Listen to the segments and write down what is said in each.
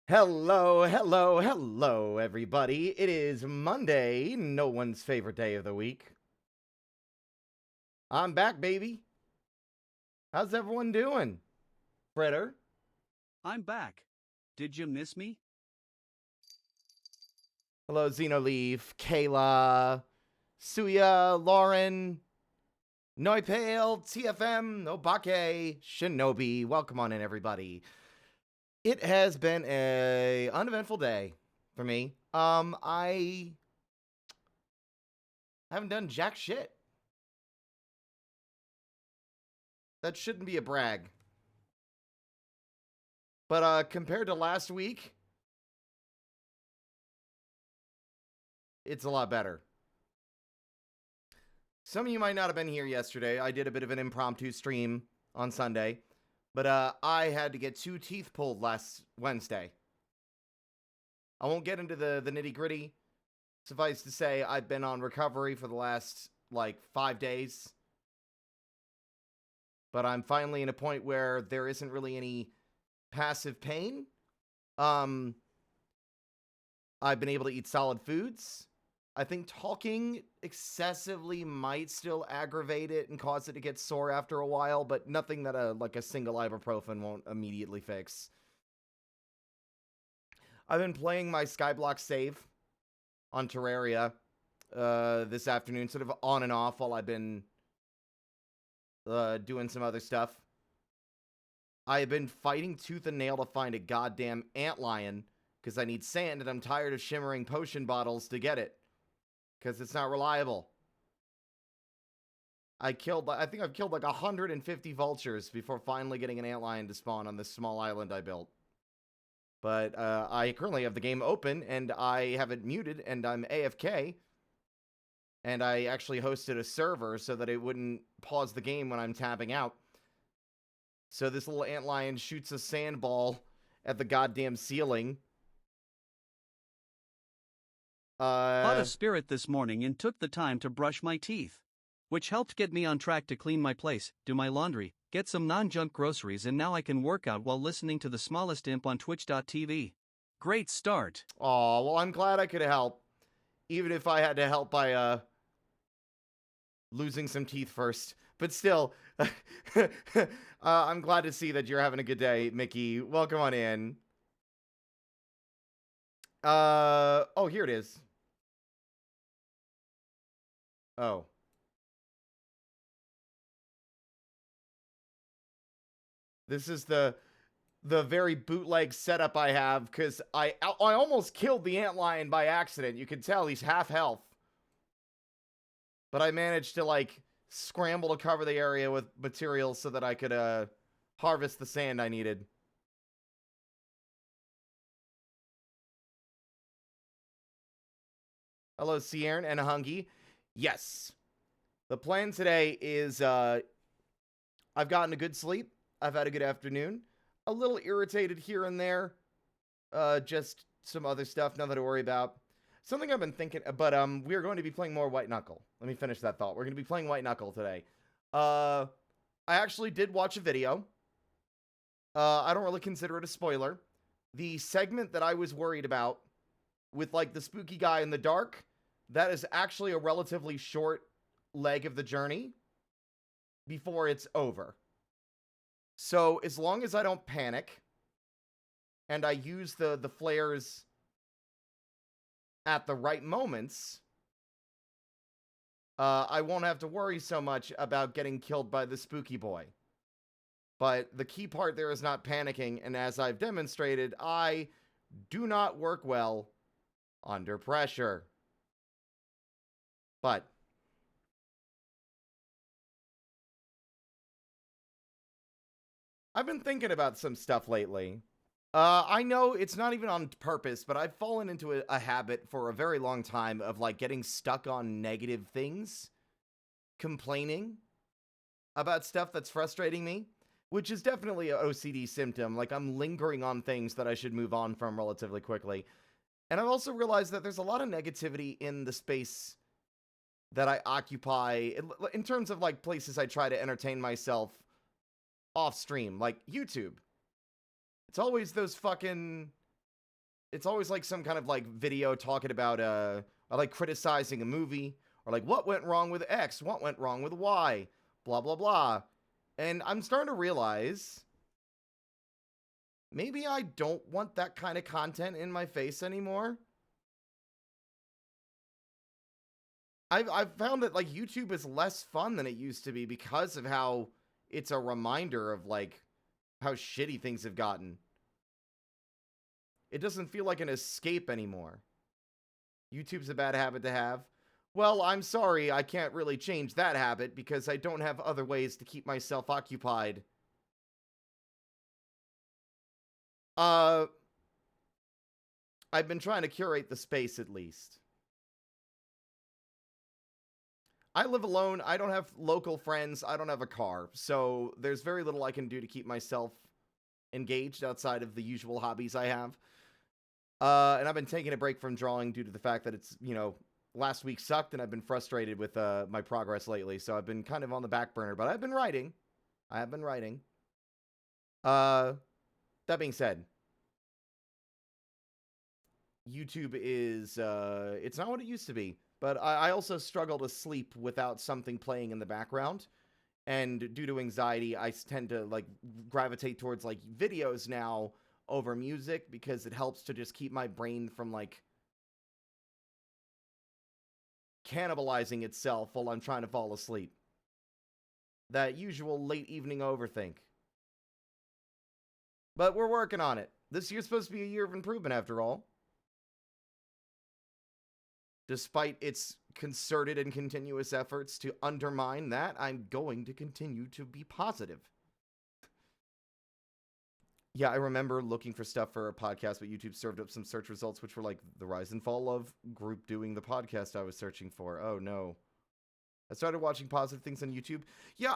Hello, hello, hello, everybody. It is Monday, no one's favorite day of the week. I'm back, baby. How's everyone doing? Fritter? I'm back. Did you miss me? Hello, Xenoleaf, Kayla, Suya, Lauren, Noipale, TFM, Obake, Shinobi. Welcome on in, everybody. It has been a uneventful day for me. I haven't done jack shit. That shouldn't be a brag. But compared to last week, it's a lot better. Some of you might not have been here yesterday. I did a bit of an impromptu stream on Sunday. But I had to get 2 teeth pulled last Wednesday. I won't get into the nitty gritty. Suffice to say, I've been on recovery for the last, 5 days. But I'm finally in a point where there isn't really any passive pain. I've been able to eat solid foods. I think talking excessively might still aggravate it and cause it to get sore after a while, but nothing that a single ibuprofen won't immediately fix. I've been playing my Skyblock save on Terraria this afternoon, sort of on and off while I've been doing some other stuff. I have been fighting tooth and nail to find a goddamn antlion because I need sand and I'm tired of shimmering potion bottles to get it because it's not reliable. I think I've killed like 150 vultures before finally getting an antlion to spawn on this small island I built. But I currently have the game open and I have it muted and I'm AFK. And I actually hosted a server so that it wouldn't pause the game when I'm tapping out. So this little antlion shoots a sandball at the goddamn ceiling. Caught a spirit this morning and took the time to brush my teeth, which helped get me on track to clean my place, do my laundry, get some non-junk groceries, and now I can work out while listening to the smallest imp on twitch.tv. Great start. Aw, well, I'm glad I could help. Even if I had to help by losing some teeth first. But still, I'm glad to see that you're having a good day, Mickey. Welcome on in. Oh, here it is. Oh. This is the very bootleg setup I have, because I almost killed the antlion by accident. You can tell he's half health. But I managed to, scramble to cover the area with materials so that I could, harvest the sand I needed. Hello, Sierra and Hungy. Yes. The plan today is, I've gotten a good sleep. I've had a good afternoon. A little irritated here and there. Just some other stuff, nothing to worry about. Something I've been thinking, but we're going to be playing more White Knuckle. Let me finish that thought. We're going to be playing White Knuckle today. I actually did watch a video. I don't really consider it a spoiler. The segment that I was worried about with, the spooky guy in the dark, that is actually a relatively short leg of the journey before it's over. So, as long as I don't panic, and I use the flares at the right moments, I won't have to worry so much about getting killed by the spooky boy. But the key part there is not panicking, and as I've demonstrated, I do not work well under pressure. But I've been thinking about some stuff lately. I know it's not even on purpose, but I've fallen into a habit for a very long time of, getting stuck on negative things. Complaining about stuff that's frustrating me, which is definitely an OCD symptom. I'm lingering on things that I should move on from relatively quickly. And I've also realized that there's a lot of negativity in the space that I occupy in terms of, places I try to entertain myself off stream, like YouTube. It's always those fucking it's always like some kind of like video talking about like criticizing a movie, or like what went wrong with X, what went wrong with Y, blah blah blah. And I'm starting to realize maybe I don't want that kind of content in my face anymore. I've found that like YouTube is less fun than it used to be because of how it's a reminder of like how shitty things have gotten. It doesn't feel like an escape anymore. YouTube's a bad habit to have. Well, I'm sorry, I can't really change that habit because I don't have other ways to keep myself occupied. I've been trying to curate the space at least. I live alone, I don't have local friends, I don't have a car, so there's very little I can do to keep myself engaged outside of the usual hobbies I have. And I've been taking a break from drawing due to the fact that it's, last week sucked and I've been frustrated with my progress lately. So I've been kind of on the back burner, but I've been writing. I have been writing. That being said, YouTube is, it's not what it used to be. But I also struggle to sleep without something playing in the background. And due to anxiety, I tend to, like, gravitate towards, like, videos now over music because it helps to just keep my brain from, like, cannibalizing itself while I'm trying to fall asleep. That usual late evening overthink. But we're working on it. This year's supposed to be a year of improvement, after all. Despite its concerted and continuous efforts to undermine that, I'm going to continue to be positive. Yeah, I remember looking for stuff for a podcast, but YouTube served up some search results, which were like the rise and fall of group doing the podcast I was searching for. Oh, no. I started watching positive things on YouTube. Yeah,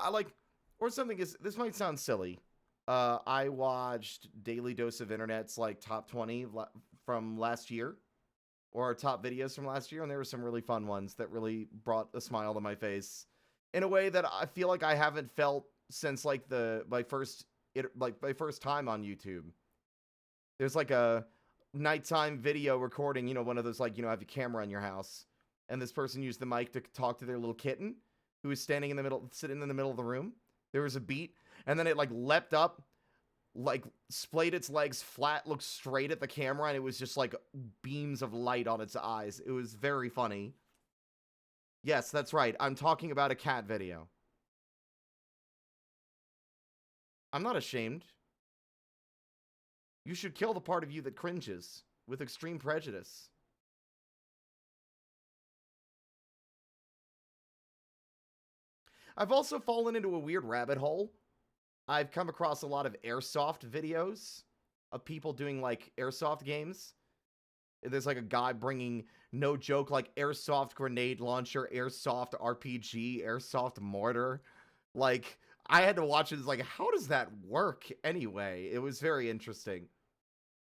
or something is, this might sound silly. I watched Daily Dose of Internet's, like, top 20 from last year. Or top videos from last year, and there were some really fun ones that really brought a smile to my face in a way that I feel like I haven't felt since like my first time on YouTube. There's like a nighttime video recording, one of those like, have a camera in your house, and this person used the mic to talk to their little kitten who was sitting in the middle of the room. There was a beat, and then it like leapt up, like splayed its legs flat, looked straight at the camera, and it was just like beams of light on its eyes. It was very funny. Yes, that's right. I'm talking about a cat video. I'm not ashamed. You should kill the part of you that cringes with extreme prejudice. I've also fallen into a weird rabbit hole. I've come across a lot of airsoft videos of people doing, like, airsoft games. There's, like, a guy bringing, no joke, like, airsoft grenade launcher, airsoft RPG, airsoft mortar. Like, I had to watch it. It's like, how does that work anyway? It was very interesting.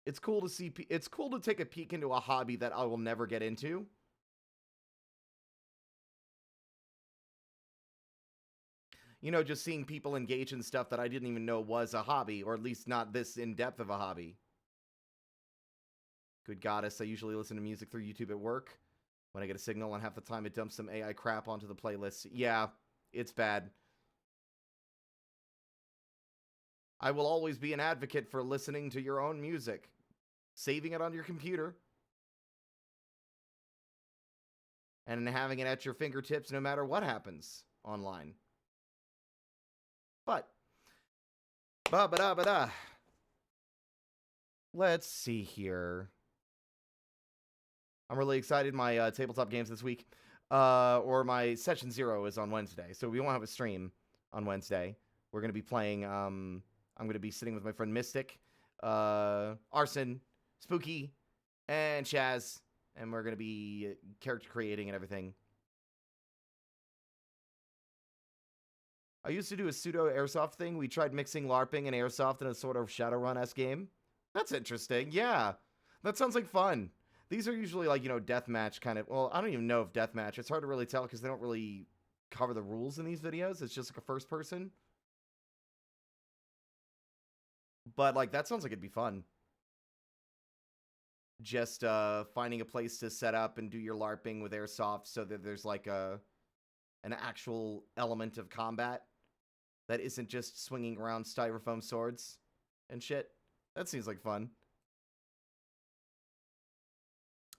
It's cool to see. It's cool to take a peek into a hobby that I will never get into. Just seeing people engage in stuff that I didn't even know was a hobby, or at least not this in-depth of a hobby. Good goddess, I usually listen to music through YouTube at work. When I get a signal, and half the time it dumps some AI crap onto the playlist. Yeah, it's bad. I will always be an advocate for listening to your own music, saving it on your computer, and having it at your fingertips no matter what happens online. But, ba-ba-da-ba-da. Let's see here. I'm really excited. My tabletop games this week, or my session 0 is on Wednesday, so we won't have a stream on Wednesday. We're going to be playing, I'm going to be sitting with my friend Mystic, Arson, Spooky, and Chaz, and we're going to be character creating and everything. I used to do a pseudo airsoft thing. We tried mixing LARPing and airsoft in a sort of Shadowrun-esque game. That's interesting. Yeah, that sounds like fun. These are usually like, deathmatch kind of... Well, I don't even know if deathmatch. It's hard to really tell because they don't really cover the rules in these videos. It's just like a first person. But, like, that sounds like it'd be fun. just finding a place to set up and do your LARPing with airsoft so that there's like an actual element of combat that isn't just swinging around styrofoam swords and shit. That seems like fun.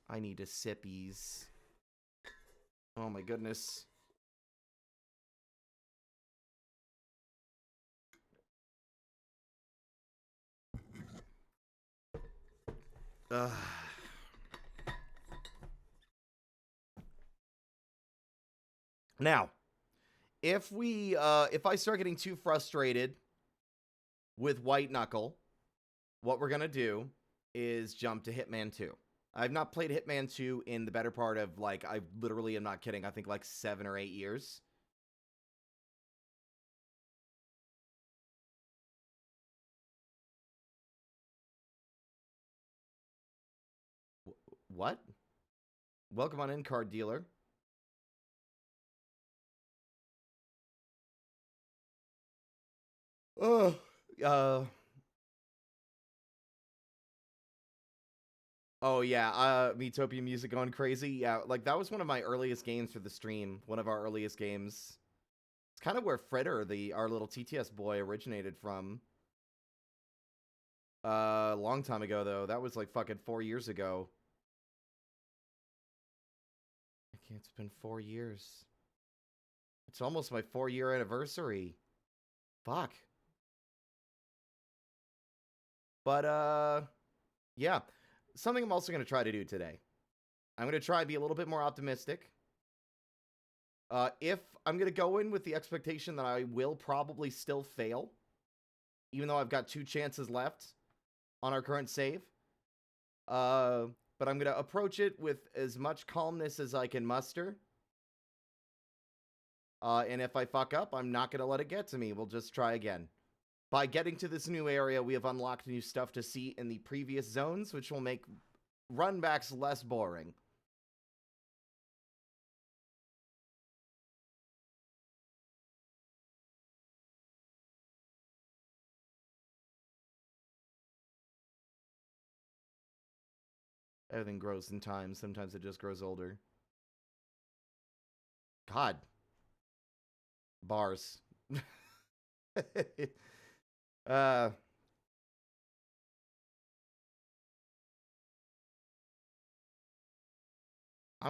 I need a sippies. Oh my goodness. Ugh. Now, if I start getting too frustrated with White Knuckle, what we're gonna do is jump to Hitman 2. I've not played Hitman 2 in the better part of, like, I literally am not kidding, I think like 7 or 8 years. What? Welcome on in, card dealer. Oh, oh yeah, Metopia music going crazy. Yeah, like that was one of my earliest games for the stream. One of our earliest games. It's kind of where Fritter, our little TTS boy, originated from. A long time ago though. That was like fucking 4 years ago. I can't. It's been 4 years. It's almost my 4-year anniversary. Fuck. But yeah. Something I'm also gonna try to do today. I'm gonna try to be a little bit more optimistic. If I'm gonna go in with the expectation that I will probably still fail, even though I've got 2 chances left on our current save. But I'm gonna approach it with as much calmness as I can muster. And if I fuck up, I'm not gonna let it get to me. We'll just try again. By getting to this new area, we have unlocked new stuff to see in the previous zones, which will make runbacks less boring. Everything grows in time. Sometimes it just grows older. God. Bars. I'm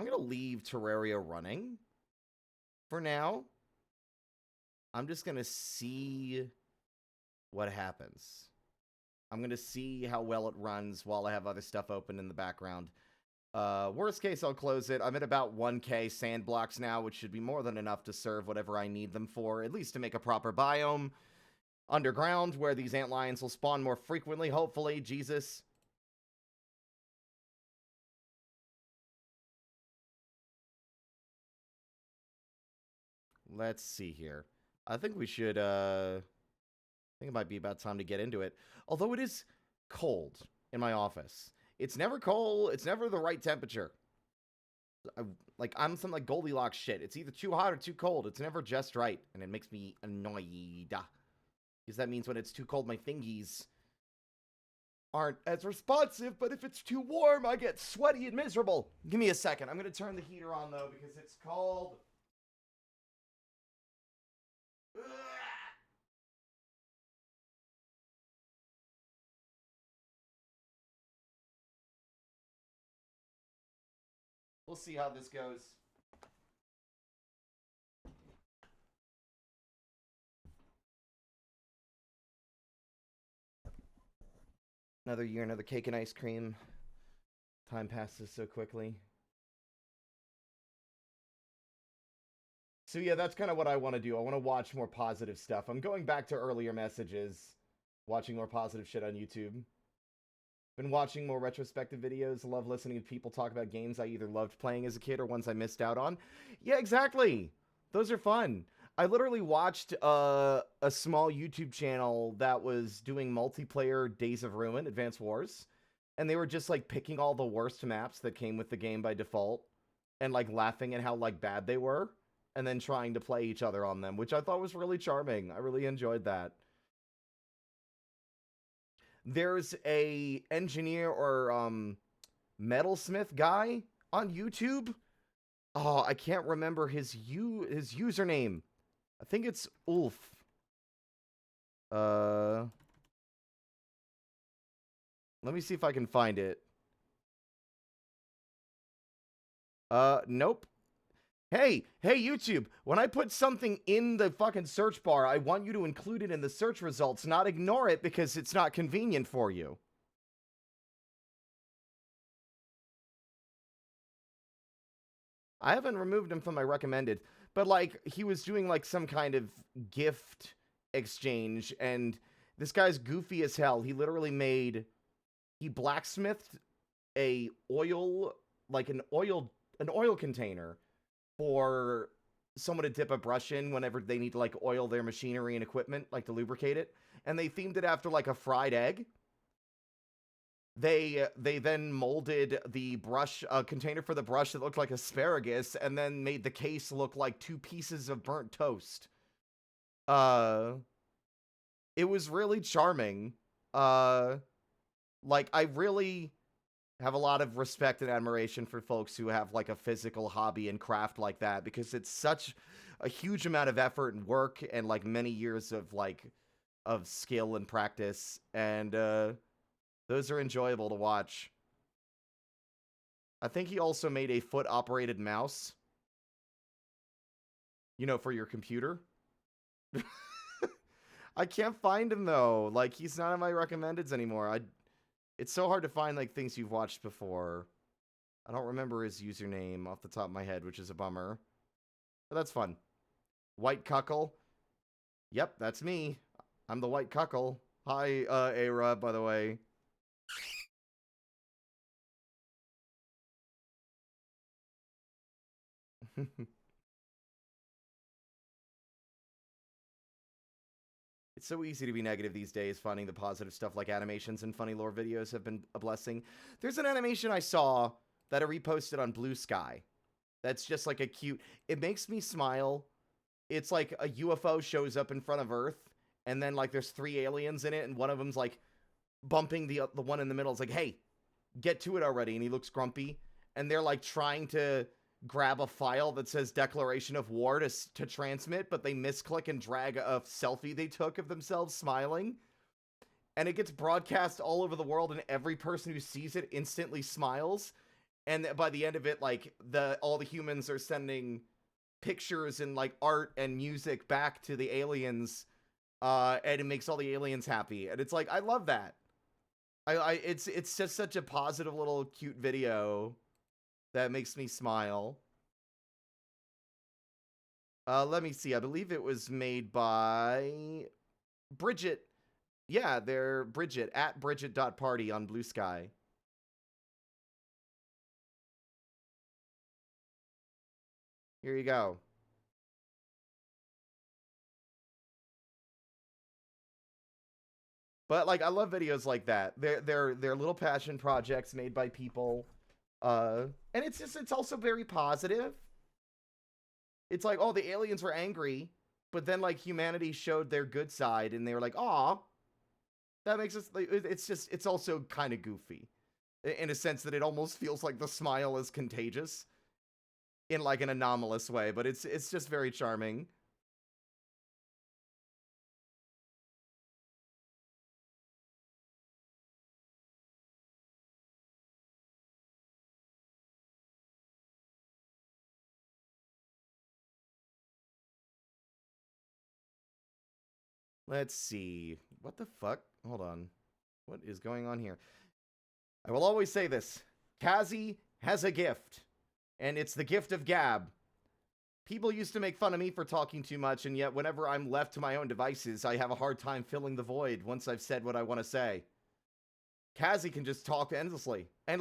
gonna leave Terraria running for now. I'm just gonna see what happens. I'm gonna see how well it runs while I have other stuff open in the background. Worst case, I'll close it. I'm at about 1k sand blocks now, which should be more than enough to serve whatever I need them for, at least to make a proper biome underground where these antlions will spawn more frequently, hopefully. Jesus. Let's see here. I think we should, I think it might be about time to get into it. Although it is cold in my office. It's never cold. It's never the right temperature. I'm some like Goldilocks shit. It's either too hot or too cold. It's never just right. And it makes me annoyed. Because that means when it's too cold, my fingies aren't as responsive. But if it's too warm, I get sweaty and miserable. Give me a second. I'm going to turn the heater on, though, because it's cold. We'll see how this goes. Another year, another cake and ice cream. Time passes so quickly. So yeah, that's kind of what I want to do. I want to watch more positive stuff. I'm going back to earlier messages. Watching more positive shit on YouTube. Been watching more retrospective videos. Love listening to people talk about games I either loved playing as a kid or ones I missed out on. Yeah, exactly. Those are fun. I literally watched a small YouTube channel that was doing multiplayer Days of Ruin, Advance Wars. And they were just like picking all the worst maps that came with the game by default. And like laughing at how like bad they were. And then trying to play each other on them, which I thought was really charming. I really enjoyed that. There's a engineer or metalsmith guy on YouTube. Oh, I can't remember his username. I think it's Ulf. Let me see if I can find it. Nope. Hey, YouTube, when I put something in the fucking search bar, I want you to include it in the search results, not ignore it because it's not convenient for you. I haven't removed him from my recommended, but like he was doing like some kind of gift exchange, and this guy's goofy as hell. He literally he blacksmithed a oil, like an oil container for someone to dip a brush in whenever they need to like oil their machinery and equipment, like to lubricate it. And they themed it after like a fried egg. They then molded the brush container for the brush that looked like asparagus, and then made the case look like 2 pieces of burnt toast. It was really charming. Like I really have a lot of respect and admiration for folks who have like a physical hobby and craft like that, because it's such a huge amount of effort and work and like many years of skill and practice, and those are enjoyable to watch. I think he also made a foot operated mouse, you know, for your computer. I can't find him though. Like he's not on my recommendeds anymore. It's so hard to find like things you've watched before. I don't remember his username off the top of my head, which is a bummer. But that's fun. White Knuckle. Yep, that's me. I'm the White Knuckle. Hi, A-Rub, by the way. It's so easy to be negative these days. Finding the positive stuff like animations and funny lore videos have been a blessing. There's an animation I saw that I reposted on Blue Sky. That's just like a cute... It makes me smile. It's like a UFO shows up in front of Earth, and then like there's 3 aliens in it, and one of them's like bumping the one in the middle. It's like, hey, get to it already. And he looks grumpy. And they're like trying to grab a file that says declaration of war to transmit, but they misclick and drag a selfie they took of themselves smiling, and it gets broadcast all over the world, and every person who sees it instantly smiles. And by the end of it, like all the humans are sending pictures and like art and music back to the aliens, and it makes all the aliens happy. And it's like, I love that. It's just such a positive little cute video that makes me smile. Let me see. I believe it was made by Bridget. Yeah, they're Bridget at Bridget.party on Blue Sky. Here you go. But like, I love videos like that. They're little passion projects made by people. And it's also very positive. It's like, oh, the aliens were angry, but then like humanity showed their good side, and they were like, aw, that makes us like, it's also kind of goofy in a sense that it almost feels like the smile is contagious in like an anomalous way, but it's just very charming. Let's see. What the fuck? Hold on. What is going on here? I will always say this. Kazi has a gift, and it's the gift of gab. People used to make fun of me for talking too much, and yet whenever I'm left to my own devices, I have a hard time filling the void once I've said what I want to say. Kazi can just talk endlessly. I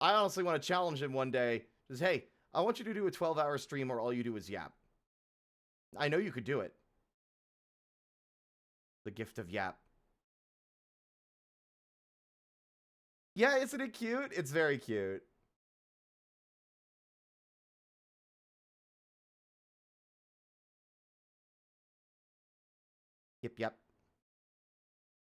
honestly want to challenge him one day. Just, hey, I want you to do a 12-hour stream where all you do is yap. I know you could do it. The gift of yap. Yeah, isn't it cute? It's very cute. Yep.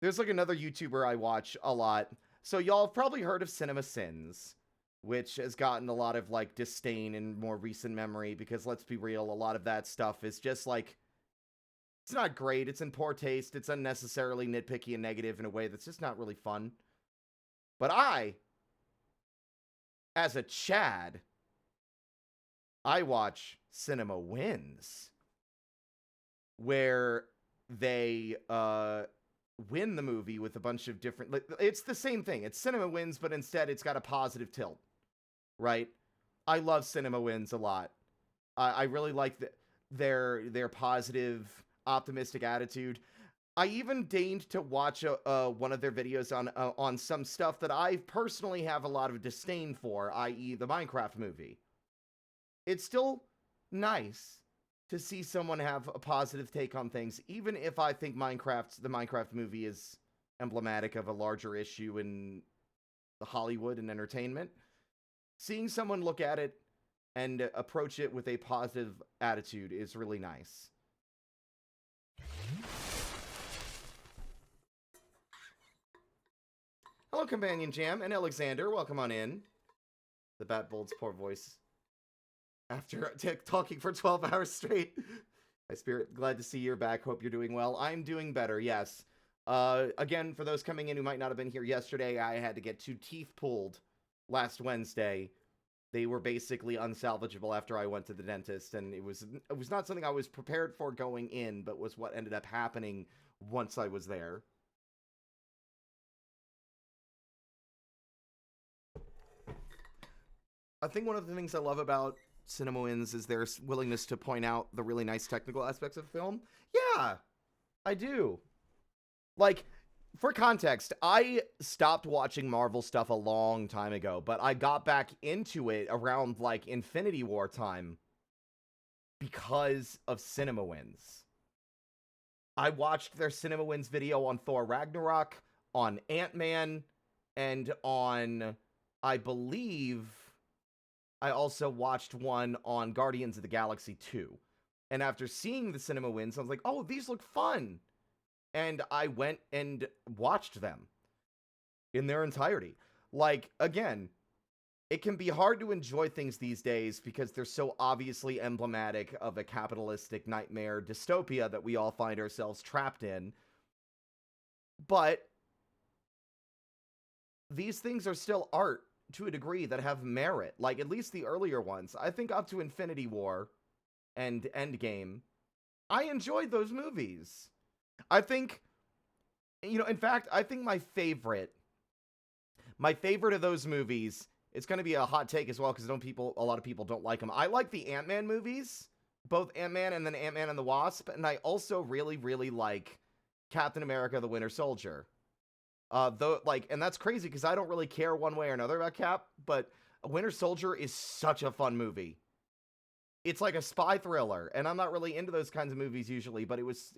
There's like another YouTuber I watch a lot. So y'all have probably heard of Cinema Sins, which has gotten a lot of like disdain in more recent memory because let's be real, a lot of that stuff is just like it's not great, it's in poor taste, it's unnecessarily nitpicky and negative in a way that's just not really fun. But as a Chad, I watch Cinema Wins, where they win the movie with a bunch of different... It's the same thing. It's Cinema Wins, but instead it's got a positive tilt, right? I love Cinema Wins a lot. I really like their positive, optimistic attitude. I even deigned to watch one of their videos on some stuff that I personally have a lot of disdain for, i.e. the Minecraft movie. It's still nice to see someone have a positive take on things, even if I think the Minecraft movie is emblematic of a larger issue in Hollywood and entertainment. Seeing someone look at it and approach it with a positive attitude is really nice. Hello, Companion Jam and Alexander. Welcome on in. The Batbold's poor voice. After talking for 12 hours straight. My spirit, glad to see you're back. Hope you're doing well. I'm doing better, yes. Again, for those coming in who might not have been here yesterday, I had to get 2 teeth pulled last Wednesday. They were basically unsalvageable after I went to the dentist, and it was not something I was prepared for going in, but was what ended up happening once I was there. I think one of the things I love about Cinema Wins is their willingness to point out the really nice technical aspects of the film. Yeah, I do. Like, for context, I stopped watching Marvel stuff a long time ago, but I got back into it around, like, Infinity War time because of Cinema Wins. I watched their Cinema Wins video on Thor Ragnarok, on Ant-Man, and on, I believe... I also watched one on Guardians of the Galaxy 2. And after seeing the Cinema Wins, I was like, oh, these look fun. And I went and watched them in their entirety. Like, again, it can be hard to enjoy things these days because they're so obviously emblematic of a capitalistic nightmare dystopia that we all find ourselves trapped in. But these things are still art to a degree that have merit, like at least the earlier ones. I think up to Infinity War and Endgame, I enjoyed those movies. I think, in fact, I think my favorite of those movies, it's going to be a hot take as well, because a lot of people don't like them. I like the Ant-Man movies, both Ant-Man and then Ant-Man and the Wasp, and I also really, really like Captain America: The Winter Soldier. And that's crazy because I don't really care one way or another about Cap, but Winter Soldier is such a fun movie. It's like a spy thriller, and I'm not really into those kinds of movies usually, but it was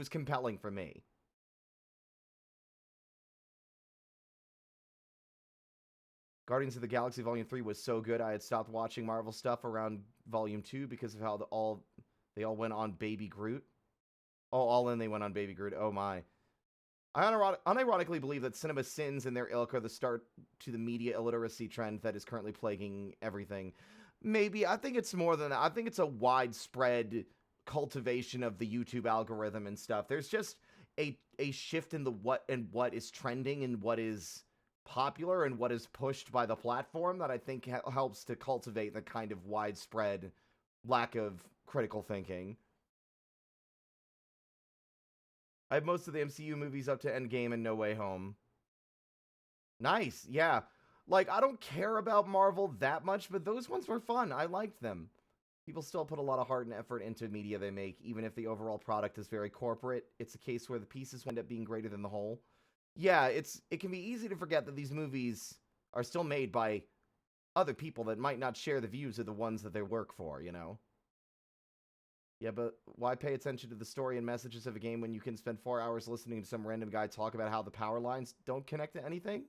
compelling for me. Guardians of the Galaxy Volume 3 was so good, I had stopped watching Marvel stuff around Volume 2 because of how they all went on Baby Groot. Oh, all in they went on Baby Groot. Oh my. I unironically believe that Cinema Sins and their ilk are the start to the media illiteracy trend that is currently plaguing everything. Maybe. I think it's more than that. I think it's a widespread cultivation of the YouTube algorithm and stuff. There's just a shift in what is trending and what is popular and what is pushed by the platform that I think helps to cultivate the kind of widespread lack of critical thinking. I have most of the MCU movies up to Endgame and No Way Home. Nice, yeah. Like, I don't care about Marvel that much, but those ones were fun. I liked them. People still put a lot of heart and effort into media they make, even if the overall product is very corporate. It's a case where the pieces wind up being greater than the whole. Yeah, it can be easy to forget that these movies are still made by other people that might not share the views of the ones that they work for, Yeah, but why pay attention to the story and messages of a game when you can spend 4 hours listening to some random guy talk about how the power lines don't connect to anything?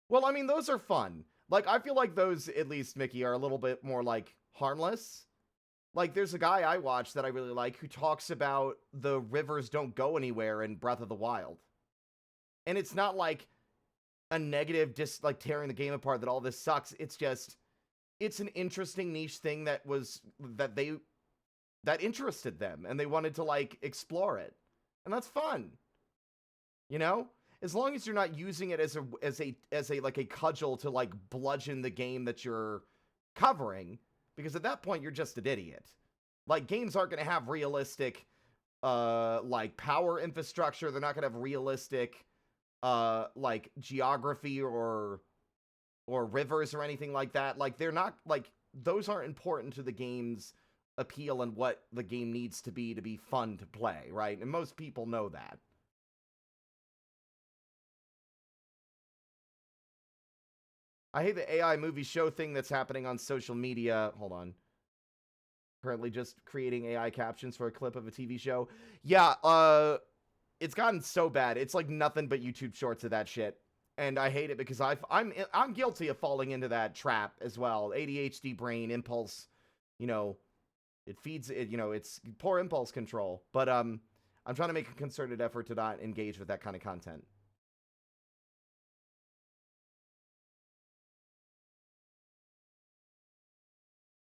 Well, I mean, those are fun. Like, I feel like those, at least, Mickey, are a little bit more, like, harmless. Like, there's a guy I watch that I really like who talks about the rivers don't go anywhere in Breath of the Wild. And it's not like a negative, just like tearing the game apart that all this sucks. It's just, it's an interesting niche thing that interested them and they wanted to like explore it. And that's fun. You know? As long as you're not using it as a like a cudgel to like bludgeon the game that you're covering, because at that point you're just an idiot. Like, games aren't going to have realistic like power infrastructure. They're not going to have realistic like geography or rivers or anything like that. Like, they're not, like, those aren't important to the game's appeal and what the game needs to be fun to play, right? And most people know that. I hate the AI movie show thing that's happening on social media. Hold on. Currently just creating AI captions for a clip of a TV show. Yeah, it's gotten so bad. It's like nothing but YouTube shorts of that shit. And I hate it because I'm guilty of falling into that trap as well. ADHD brain, impulse, you know, it feeds it, you know, it's poor impulse control. But I'm trying to make a concerted effort to not engage with that kind of content.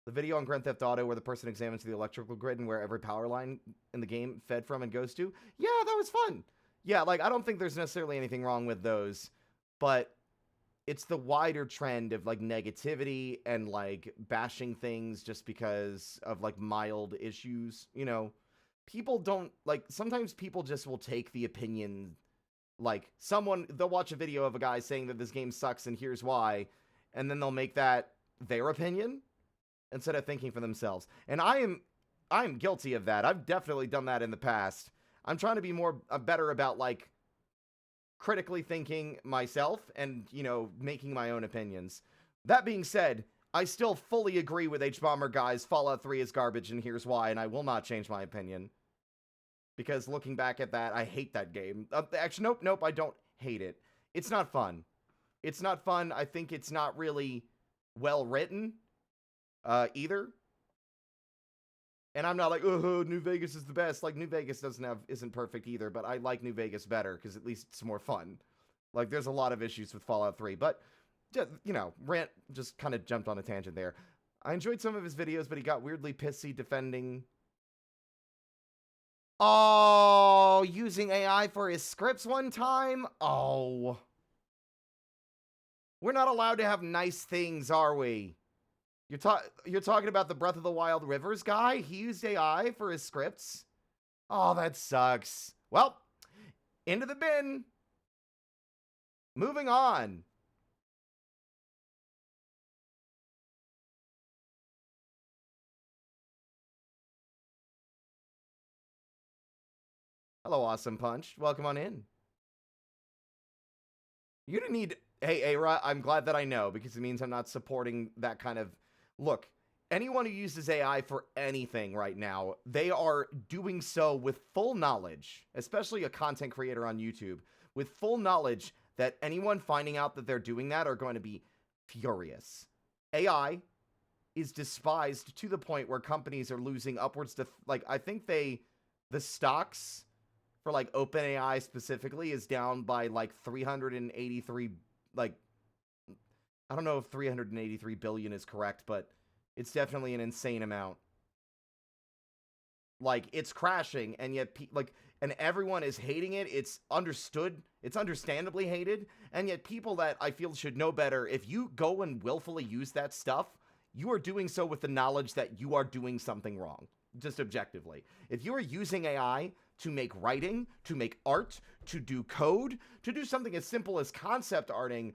The video on Grand Theft Auto where the person examines the electrical grid and where every power line in the game fed from and goes to. Yeah, that was fun. Yeah, like, I don't think there's necessarily anything wrong with those, but it's the wider trend of, like, negativity and, like, bashing things just because of, like, mild issues, you know? People don't, like, sometimes people just will take the opinion, like, they'll watch a video of a guy saying that this game sucks and here's why, and then they'll make that their opinion instead of thinking for themselves. And I am guilty of that. I've definitely done that in the past. I'm trying to be better about, like, critically thinking myself and, you know, making my own opinions. That being said, I still fully agree with H-Bomber guys. Fallout 3 is garbage and here's why, and I will not change my opinion. Because looking back at that, I hate that game. Actually, nope, I don't hate it. It's not fun. It's not fun. I think it's not really well written. Either. And I'm not like, oh, New Vegas is the best. Like, New Vegas isn't perfect either, but I like New Vegas better because at least it's more fun. Like, there's a lot of issues with Fallout 3, but, you know, Rant just kind of jumped on a tangent there. I enjoyed some of his videos, but he got weirdly pissy defending... Oh, using AI for his scripts one time? Oh. We're not allowed to have nice things, are we? You're talking about the Breath of the Wild Rivers guy? He used AI for his scripts? Oh, that sucks. Well, into the bin. Moving on. Hello, Awesome Punch. Welcome on in. You didn't need... Hey, Ara, I'm glad that I know, because it means I'm not supporting that kind of... Look, anyone who uses AI for anything right now, they are doing so with full knowledge, especially a content creator on YouTube, with full knowledge that anyone finding out that they're doing that are going to be furious. AI is despised to the point where companies are losing upwards to, like, I think the stocks for, like, OpenAI specifically is down by, like, 383, like, I don't know if 383 billion is correct, but it's definitely an insane amount. Like, it's crashing, and yet, and everyone is hating it. It's understood. It's understandably hated, and yet people that I feel should know better, if you go and willfully use that stuff, you are doing so with the knowledge that you are doing something wrong, just objectively. If you are using AI to make writing, to make art, to do code, to do something as simple as concept arting,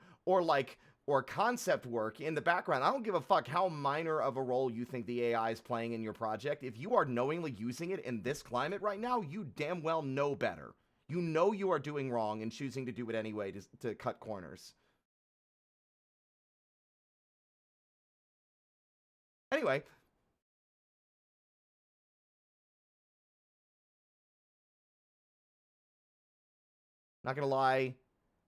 or concept work in the background, I don't give a fuck how minor of a role you think the AI is playing in your project. If you are knowingly using it in this climate right now, you damn well know better. You know you are doing wrong and choosing to do it anyway to cut corners. Anyway. Not gonna lie,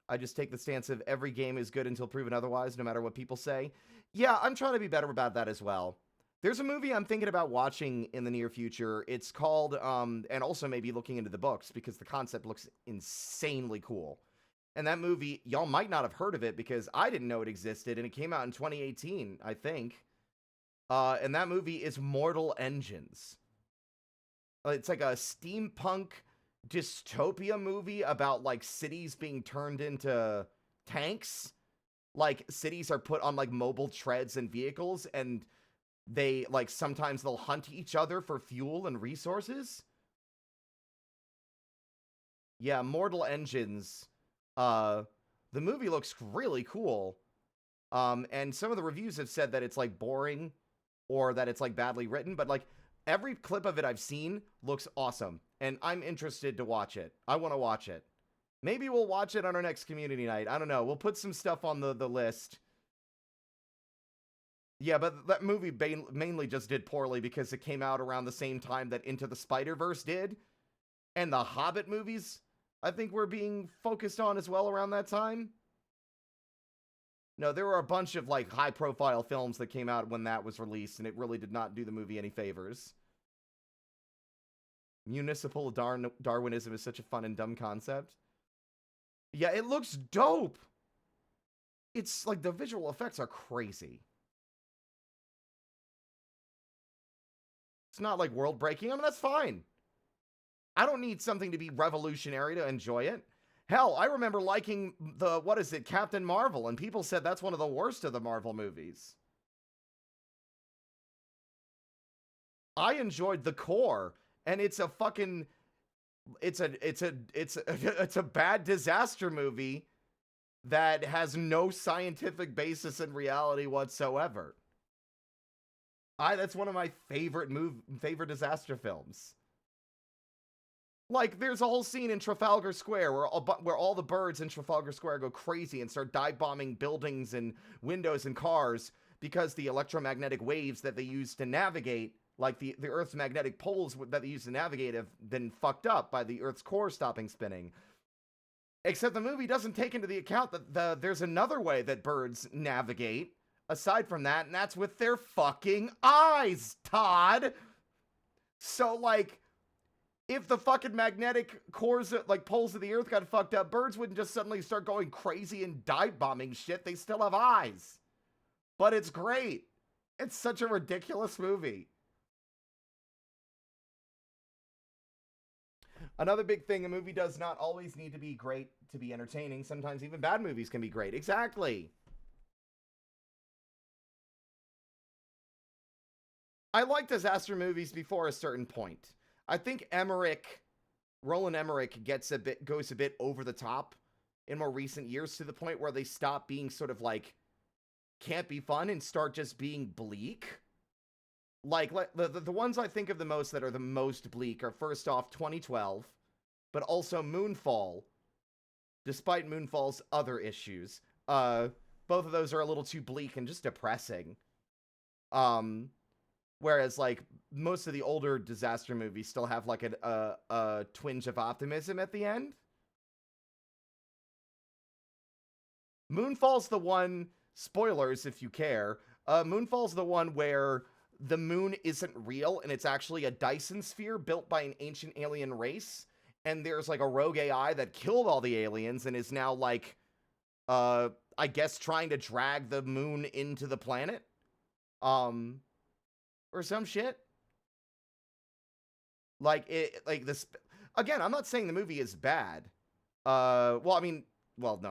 I just take the stance of every game is good until proven otherwise, no matter what people say. Yeah, I'm trying to be better about that as well. There's a movie I'm thinking about watching in the near future. It's called, and also maybe looking into the books, because the concept looks insanely cool. And that movie, y'all might not have heard of it because I didn't know it existed, and it came out in 2018, I think. And that movie is Mortal Engines. It's like a steampunk dystopia movie about like cities being turned into tanks. Like cities are put on like mobile treads and vehicles, and they like sometimes they'll hunt each other for fuel and resources. Yeah, Mortal Engines. The movie looks really cool. And some of the reviews have said that it's like boring or that it's like badly written, but like every clip of it I've seen looks awesome, and I'm interested to watch it. I want to watch it. Maybe we'll watch it on our next community night. I don't know. We'll put some stuff on the list. Yeah, but that movie mainly just did poorly because it came out around the same time that Into the Spider-Verse did. And the Hobbit movies, I think, were being focused on as well around that time. No, there were a bunch of like high-profile films that came out when that was released, and it really did not do the movie any favors. Municipal Darwinism is such a fun and dumb concept. Yeah, it looks dope. It's like the visual effects are crazy. It's not like world breaking. I mean, that's fine. I don't need something to be revolutionary to enjoy it. Hell, I remember liking Captain Marvel, and people said that's one of the worst of the Marvel movies. I enjoyed The Core, and it's a fucking it's a bad disaster movie that has no scientific basis in reality whatsoever. That's one of my favorite disaster films. Like, there's a whole scene in Trafalgar Square where all the birds in Trafalgar Square go crazy and start dive bombing buildings and windows and cars because the electromagnetic waves that they use to navigate, like the Earth's magnetic poles that they use to navigate, have been fucked up by the Earth's core stopping spinning. Except the movie doesn't take into the account that there's another way that birds navigate aside from that, and that's with their fucking eyes, Todd. So, like, if the fucking magnetic cores, like, poles of the Earth got fucked up, birds wouldn't just suddenly start going crazy and dive bombing shit. They still have eyes. But it's great. It's such a ridiculous movie. Another big thing, a movie does not always need to be great to be entertaining. Sometimes even bad movies can be great. Exactly. I like disaster movies before a certain point. I think Roland Emmerich goes a bit over the top in more recent years to the point where they stop being sort of like can't be fun and start just being bleak. Like the ones I think of the most that are the most bleak are first off 2012, but also Moonfall. Despite Moonfall's other issues, both of those are a little too bleak and just depressing. Whereas, like, most of the older disaster movies still have, like, a twinge of optimism at the end. Moonfall's the one, spoilers if you care, Moonfall's the one where the moon isn't real, and it's actually a Dyson sphere built by an ancient alien race, and there's, like, a rogue AI that killed all the aliens and is now, like, I guess trying to drag the moon into the planet. Or some shit. Like this again, I'm not saying the movie is bad. No,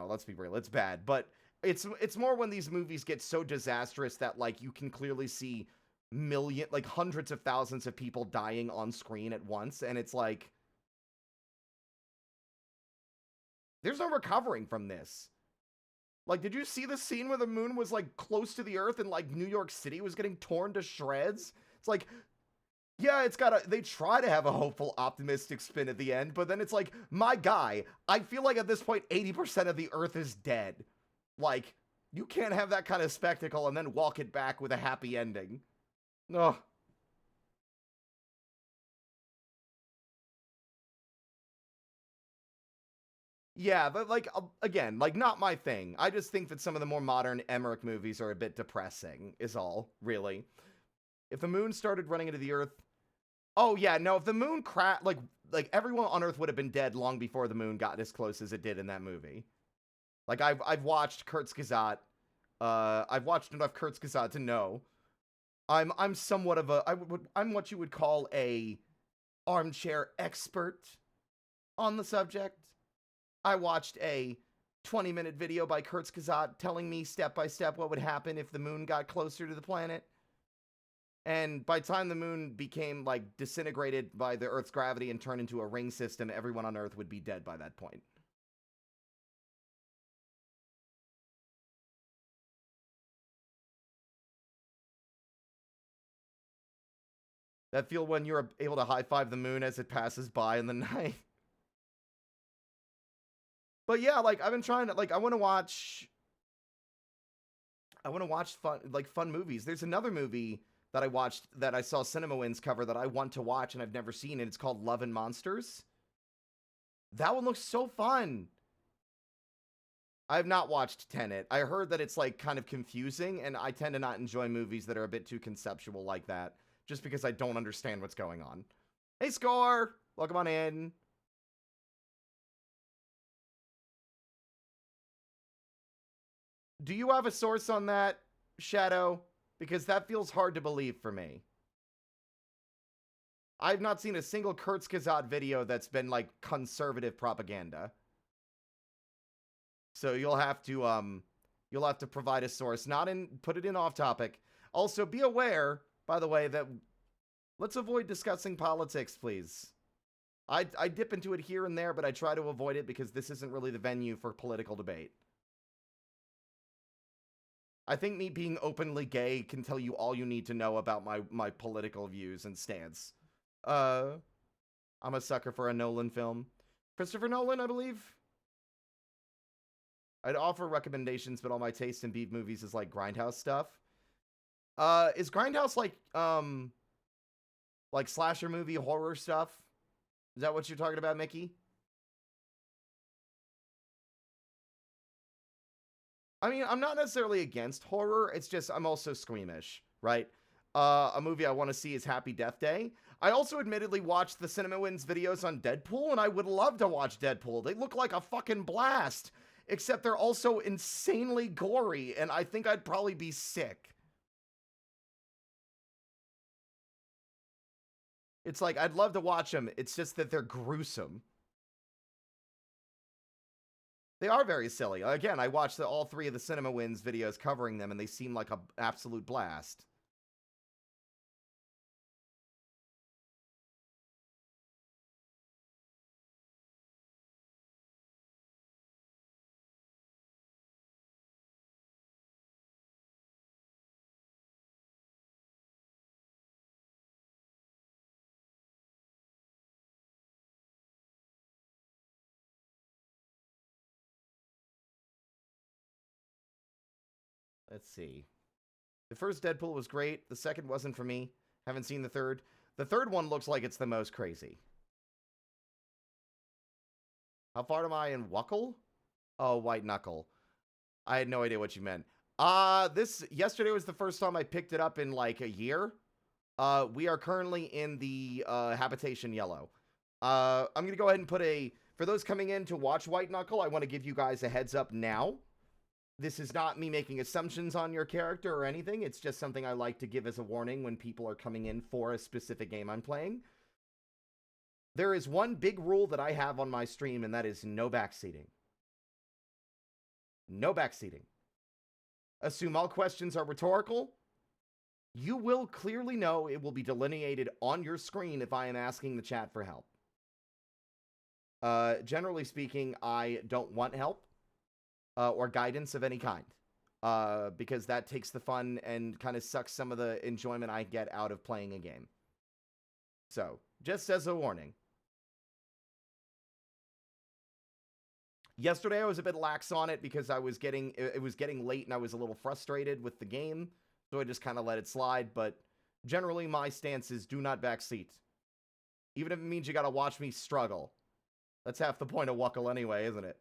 let's be real, it's bad, but it's more when these movies get so disastrous that like you can clearly see hundreds of thousands of people dying on screen at once, and it's like there's no recovering from this. Like, did you see the scene where the moon was, like, close to the Earth and, like, New York City was getting torn to shreds? It's like, yeah, they try to have a hopeful, optimistic spin at the end, but then it's like, my guy, I feel like at this point, 80% of the Earth is dead. Like, you can't have that kind of spectacle and then walk it back with a happy ending. Ugh. Yeah, but, like, again, like, not my thing. I just think that some of the more modern Emmerich movies are a bit depressing, is all, really. If the moon started running into the Earth... Oh, yeah, no, if the moon crashed... Like, everyone on Earth would have been dead long before the moon got as close as it did in that movie. Like I've watched Kurzgesagt. I've watched enough Kurzgesagt to know I'm somewhat of a I'm what you would call a armchair expert on the subject. I watched a 20-minute video by Kurzgesagt telling me step by step what would happen if the moon got closer to the planet. And by the time the moon became like disintegrated by the Earth's gravity and turned into a ring system, everyone on Earth would be dead by that point. That feel when you're able to high-five the moon as it passes by in the night. But yeah, like I've been trying to I want to watch fun movies. There's another movie that I watched that I saw CinemaWins cover that I want to watch and I've never seen, and it's called Love and Monsters. That one looks so fun. I have not watched Tenet. I heard that it's like kind of confusing, and I tend to not enjoy movies that are a bit too conceptual like that, just because I don't understand what's going on. Hey, Score! Welcome on in. Do you have a source on that, Shadow? Because that feels hard to believe for me. I've not seen a single Kurzgesagt video that's been like conservative propaganda. So you'll have to provide a source, put it in off topic. Also, be aware, by the way, that let's avoid discussing politics, please. I dip into it here and there, but I try to avoid it because this isn't really the venue for political debate. I think me being openly gay can tell you all you need to know about my political views and stance. I'm a sucker for a Nolan film. Christopher Nolan, I believe. I'd offer recommendations, but all my taste in beef movies is like Grindhouse stuff. Is Grindhouse like slasher movie horror stuff? Is that what you're talking about, Mickey? I mean, I'm not necessarily against horror. It's just I'm also squeamish, right? A movie I want to see is Happy Death Day. I also admittedly watched the CinemaWins videos on Deadpool, and I would love to watch Deadpool. They look like a fucking blast, except they're also insanely gory, and I think I'd probably be sick. It's like, I'd love to watch them. It's just that they're gruesome. They are very silly. Again, I watched all three of the CinemaWins videos covering them, and they seem like an absolute blast. Let's see. The first Deadpool was great. The second wasn't for me. Haven't seen the third. The third one looks like it's the most crazy. How far am I in Wuckle? Oh, White Knuckle. I had no idea what you meant. Yesterday was the first time I picked it up in like a year. We are currently in the Habitation Yellow. I'm going to go ahead and for those coming in to watch White Knuckle, I want to give you guys a heads up now. This is not me making assumptions on your character or anything. It's just something I like to give as a warning when people are coming in for a specific game I'm playing. There is one big rule that I have on my stream, and that is no backseating. No backseating. Assume all questions are rhetorical. You will clearly know it will be delineated on your screen if I am asking the chat for help. Generally speaking, I don't want help or guidance of any kind because that takes the fun and kind of sucks some of the enjoyment I get out of playing a game. So, just as a warning. Yesterday I was a bit lax on it because it was getting late and I was a little frustrated with the game, so I just kind of let it slide, but generally my stance is do not backseat. Even if it means you gotta watch me struggle. That's half the point of Wuckle anyway, isn't it?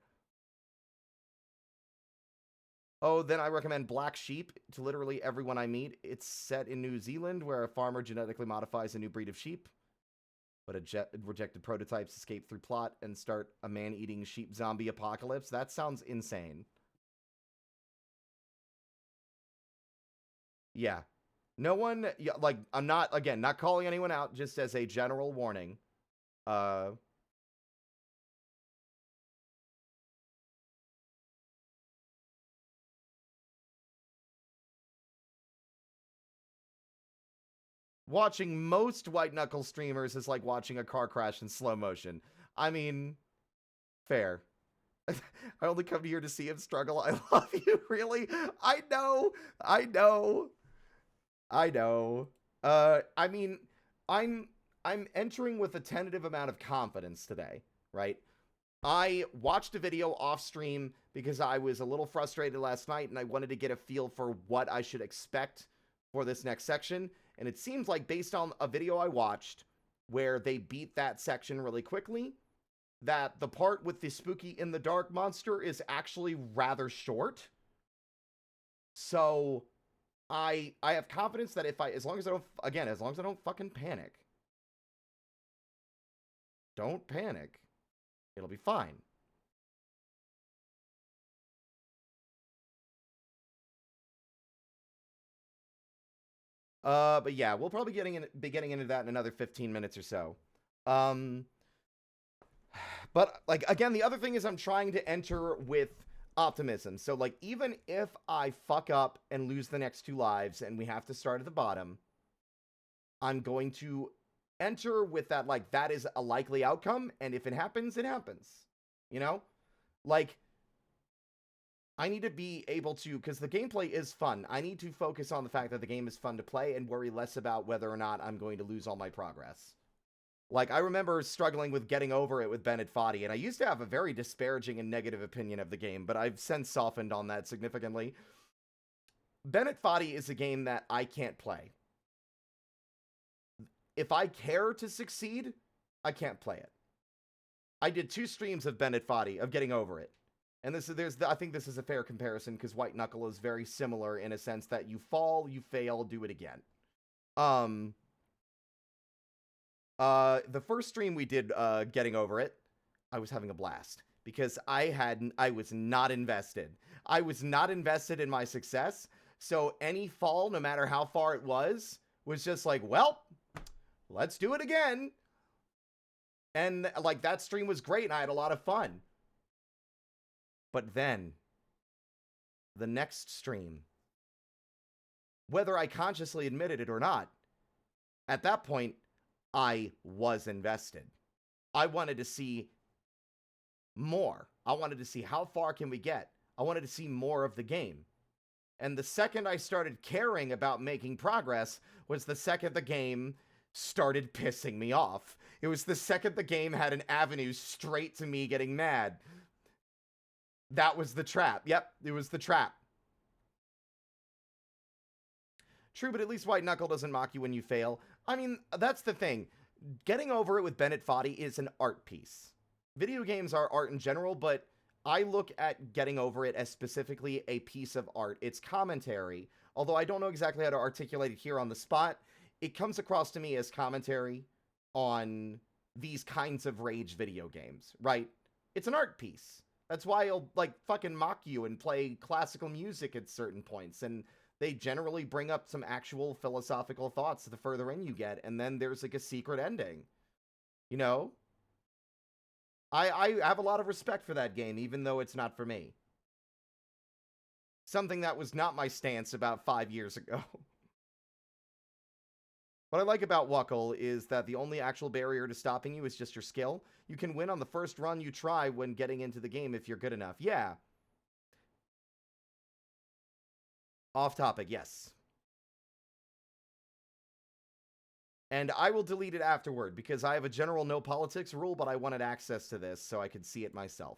Oh, then I recommend Black Sheep to literally everyone I meet. It's set in New Zealand where a farmer genetically modifies a new breed of sheep. but rejected prototypes escape through plot and start a man-eating sheep zombie apocalypse. That sounds insane. Yeah. No one, like, I'm not, again, not calling anyone out, just as a general warning. Watching most White Knuckle streamers is like watching a car crash in slow motion. I mean, fair. I only come here to see him struggle. I love you, really. I know. I mean, I'm entering with a tentative amount of confidence today, right? I watched a video off stream because I was a little frustrated last night and I wanted to get a feel for what I should expect for this next section. And it seems like, based on a video I watched where they beat that section really quickly, that the part with the spooky in the dark monster is actually rather short. So I have confidence that as long as I don't fucking panic. Don't panic. It'll be fine. But yeah, we'll probably be getting into that in another 15 minutes or so. But, like, again, the other thing is I'm trying to enter with optimism. So, like, even if I fuck up and lose the next 2 lives and we have to start at the bottom, I'm going to enter with that, like, that is a likely outcome, and if it happens, it happens. You know? Like, I need to be able to, because the gameplay is fun, I need to focus on the fact that the game is fun to play and worry less about whether or not I'm going to lose all my progress. Like, I remember struggling with getting over it with Bennett Foddy, and I used to have a very disparaging and negative opinion of the game, but I've since softened on that significantly. Bennett Foddy is a game that I can't play. If I care to succeed, I can't play it. I did 2 streams of Bennett Foddy, of getting over it. And I think this is a fair comparison, because White Knuckle is very similar in a sense that you fall, you fail, do it again. The first stream we did, getting over it, I was having a blast because I was not invested. I was not invested in my success. So any fall, no matter how far it was just like, well, let's do it again. And, like, that stream was great and I had a lot of fun. But then the next stream, whether I consciously admitted it or not, at that point, I was invested. I wanted to see more. I wanted to see how far can we get. I wanted to see more of the game. And the second I started caring about making progress was the second the game started pissing me off. It was the second the game had an avenue straight to me getting mad. That was the trap. Yep, it was the trap. True, but at least White Knuckle doesn't mock you when you fail. I mean, that's the thing. Getting over it with Bennett Foddy is an art piece. Video games are art in general, but I look at Getting Over It as specifically a piece of art. It's commentary, although I don't know exactly how to articulate it here on the spot. It comes across to me as commentary on these kinds of rage video games, right? It's an art piece. That's why I'll, like, fucking mock you and play classical music at certain points, and they generally bring up some actual philosophical thoughts the further in you get, and then there's, like, a secret ending. You know? I have a lot of respect for that game, even though it's not for me. Something that was not my stance about 5 years ago. What I like about Wuckle is that the only actual barrier to stopping you is just your skill. You can win on the first run you try when getting into the game if you're good enough. Yeah. Off topic, yes. And I will delete it afterward, because I have a general no politics rule, but I wanted access to this so I could see it myself.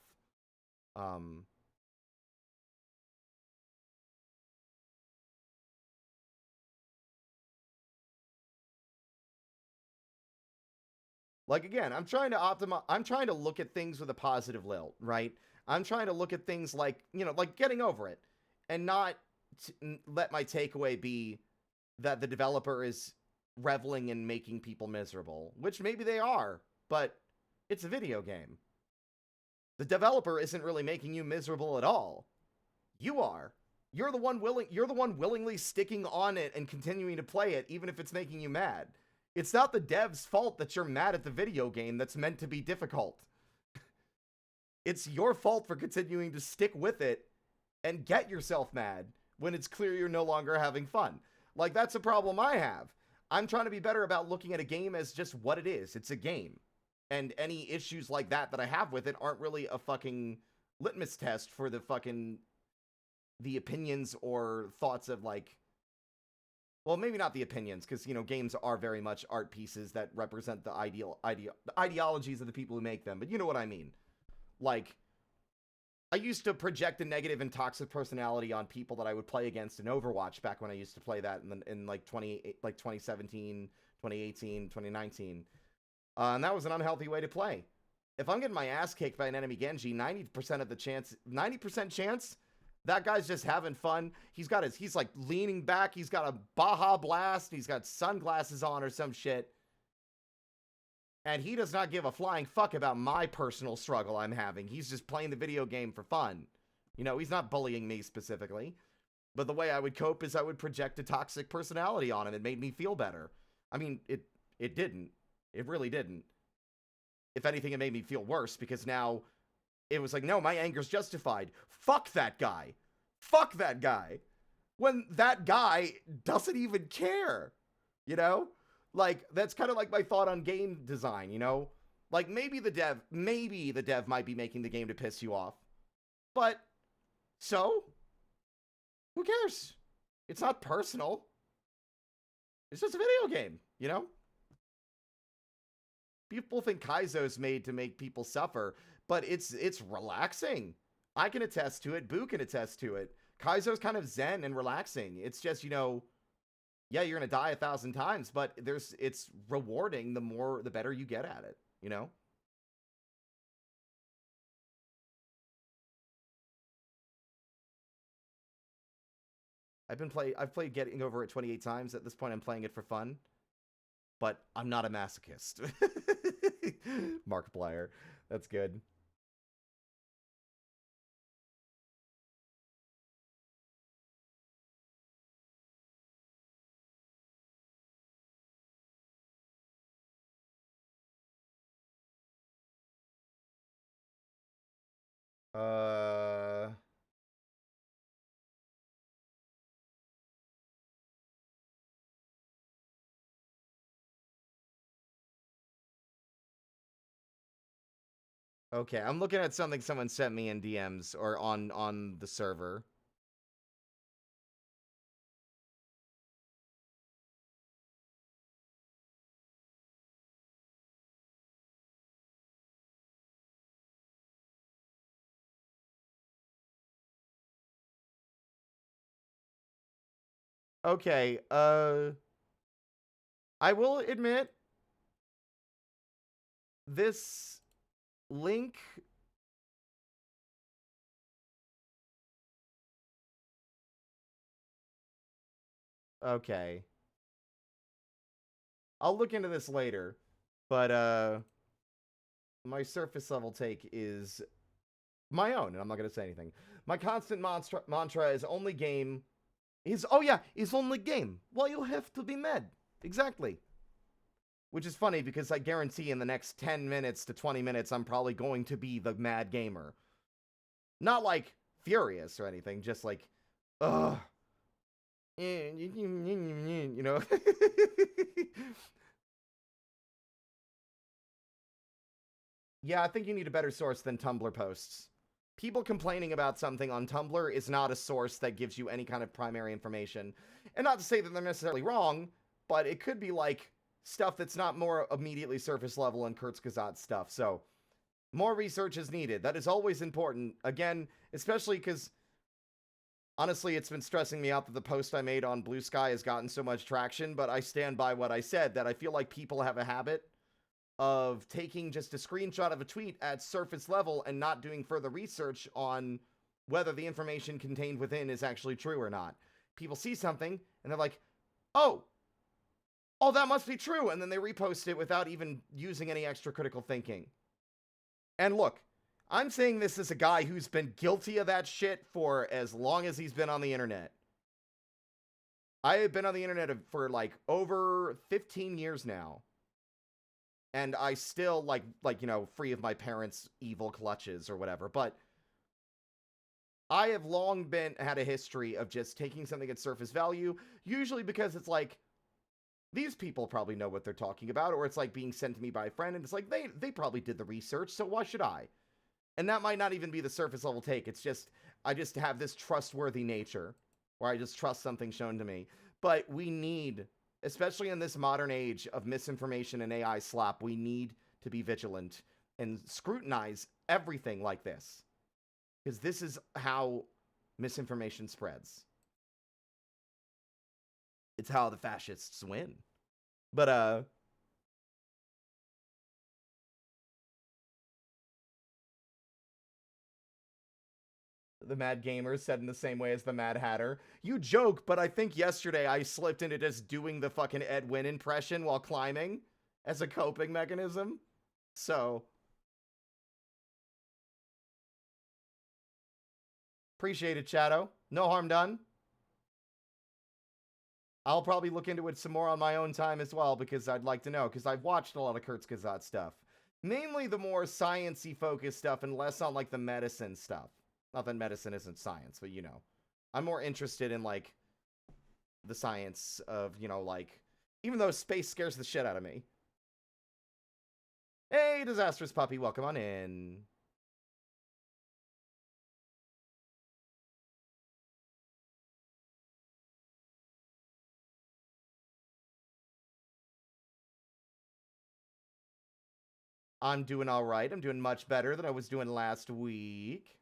Like, again, I'm trying to look at things with a positive lilt, right? I'm trying to look at things like, you know, like getting over it, and not let my takeaway be that the developer is reveling in making people miserable, which maybe they are, but it's a video game. The developer isn't really making you miserable at all. You are. You're the one willingly sticking on it and continuing to play it, even if it's making you mad. It's not the dev's fault that you're mad at the video game that's meant to be difficult. It's your fault for continuing to stick with it and get yourself mad when it's clear you're no longer having fun. Like, that's a problem I have. I'm trying to be better about looking at a game as just what it is. It's a game. And any issues like that I have with it aren't really a fucking litmus test for the opinions or thoughts of, like, well, maybe not the opinions, because, you know, games are very much art pieces that represent the ideologies of the people who make them, but you know what I mean. Like, I used to project a negative and toxic personality on people that I would play against in Overwatch back when I used to play that in 2017, 2018, 2019. And that was an unhealthy way to play. If I'm getting my ass kicked by an enemy Genji, 90% chance that guy's just having fun. He's like leaning back. He's got a Baja Blast. He's got sunglasses on or some shit. And he does not give a flying fuck about my personal struggle I'm having. He's just playing the video game for fun. You know, he's not bullying me specifically. But the way I would cope is I would project a toxic personality on him. It made me feel better. I mean, it didn't. It really didn't. If anything, it made me feel worse because now it was like, no, my anger's justified. Fuck that guy. Fuck that guy. When that guy doesn't even care, you know? Like, that's kind of like my thought on game design, you know? Like, maybe the dev might be making the game to piss you off. But, so? Who cares? It's not personal. It's just a video game, you know? People think Kaizo's made to make people suffer, but it's relaxing. I can attest to it. Boo can attest to it. Kaizo's kind of zen and relaxing. It's just, you know, yeah, you're going to die 1,000 times, but it's rewarding the better you get at it, you know? I've played Getting Over It 28 times. At this point, I'm playing it for fun, but I'm not a masochist. Markiplier. That's good. Okay, I'm looking at something someone sent me in DMs or on the server. Okay, I will admit this link okay. I'll look into this later, but my surface level take is my own, and I'm not going to say anything. My constant mantra is only game is only game. Well, you have to be mad. Exactly. Which is funny because I guarantee in the next 10 minutes to 20 minutes, I'm probably going to be the mad gamer. Not like furious or anything, just like, ugh. You know? Yeah, I think you need a better source than Tumblr posts. People complaining about something on Tumblr is not a source that gives you any kind of primary information. And not to say that they're necessarily wrong, but it could be like stuff that's not more immediately surface level and Kurzgesagt stuff. So more research is needed. That is always important. Again, especially because honestly, it's been stressing me out that the post I made on Blue Sky has gotten so much traction, but I stand by what I said, that I feel like people have a habit of taking just a screenshot of a tweet at surface level and not doing further research on whether the information contained within is actually true or not. People see something and they're like, oh, oh, that must be true. And then they repost it without even using any extra critical thinking. And look, I'm saying this as a guy who's been guilty of that shit for as long as he's been on the internet. I have been on the internet for like over 15 years now. And I still like, you know, free of my parents' evil clutches or whatever. But I have long had a history of just taking something at surface value, usually because it's like, these people probably know what they're talking about, or it's like being sent to me by a friend, and it's like, they probably did the research, so why should I? And that might not even be the surface level take. It's just, I just have this trustworthy nature, where I just trust something shown to me. But we need, especially in this modern age of misinformation and AI slop, we need to be vigilant and scrutinize everything like this. Because this is how misinformation spreads. It's how the fascists win. But, the Mad Gamer said in the same way as the Mad Hatter. You joke, but I think yesterday I slipped into just doing the fucking Ed Wynn impression while climbing as a coping mechanism. So, appreciate it, Chatto. No harm done. I'll probably look into it some more on my own time as well, because I'd like to know, because I've watched a lot of Kurzgesagt stuff. Mainly the more science-y focused stuff and less on, like, the medicine stuff. Not that medicine isn't science, but, you know. I'm more interested in, like, the science of, you know, like... Even though space scares the shit out of me. Hey, Disastrous Puppy, welcome on in. I'm doing all right. I'm doing much better than I was doing last week.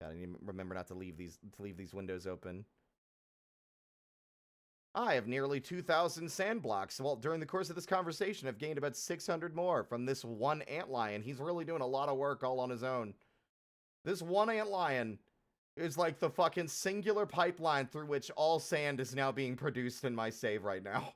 Gotta remember not to leave these windows open. I have nearly 2,000 sand blocks. Well, during the course of this conversation, I've gained about 600 more from this one antlion. He's really doing a lot of work all on his own. This one antlion is like the fucking singular pipeline through which all sand is now being produced in my save right now.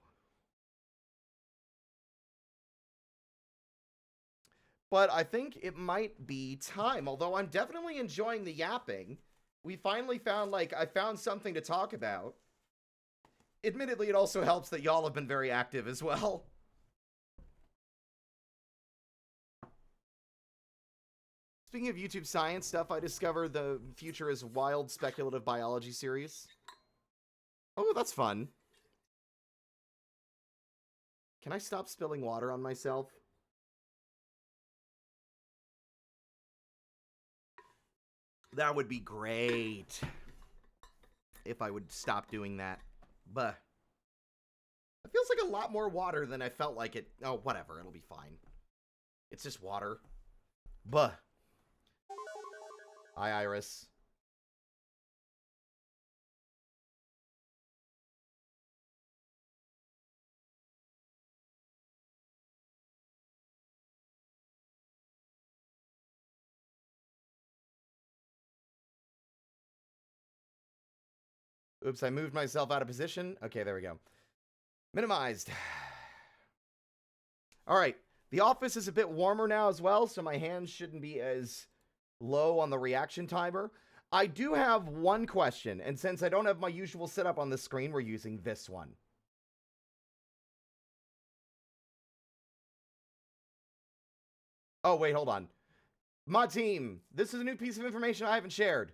But I think it might be time, although I'm definitely enjoying the yapping. We finally found, like, I found something to talk about. Admittedly, it also helps that y'all have been very active as well. Speaking of YouTube science stuff, I discovered the Future is Wild speculative biology series. Oh, that's fun. Can I stop spilling water on myself? That would be great if I would stop doing that. But it feels like a lot more water than I felt like it. Oh, whatever. It'll be fine. It's just water. Buh. Hi, Iris. Oops, I moved myself out of position. Okay, there we go. Minimized. All right. The office is a bit warmer now as well, so my hands shouldn't be as low on the reaction timer. I do have one question, and since I don't have my usual setup on the screen, we're using this one. Oh, wait, hold on. My team, this is a new piece of information I haven't shared.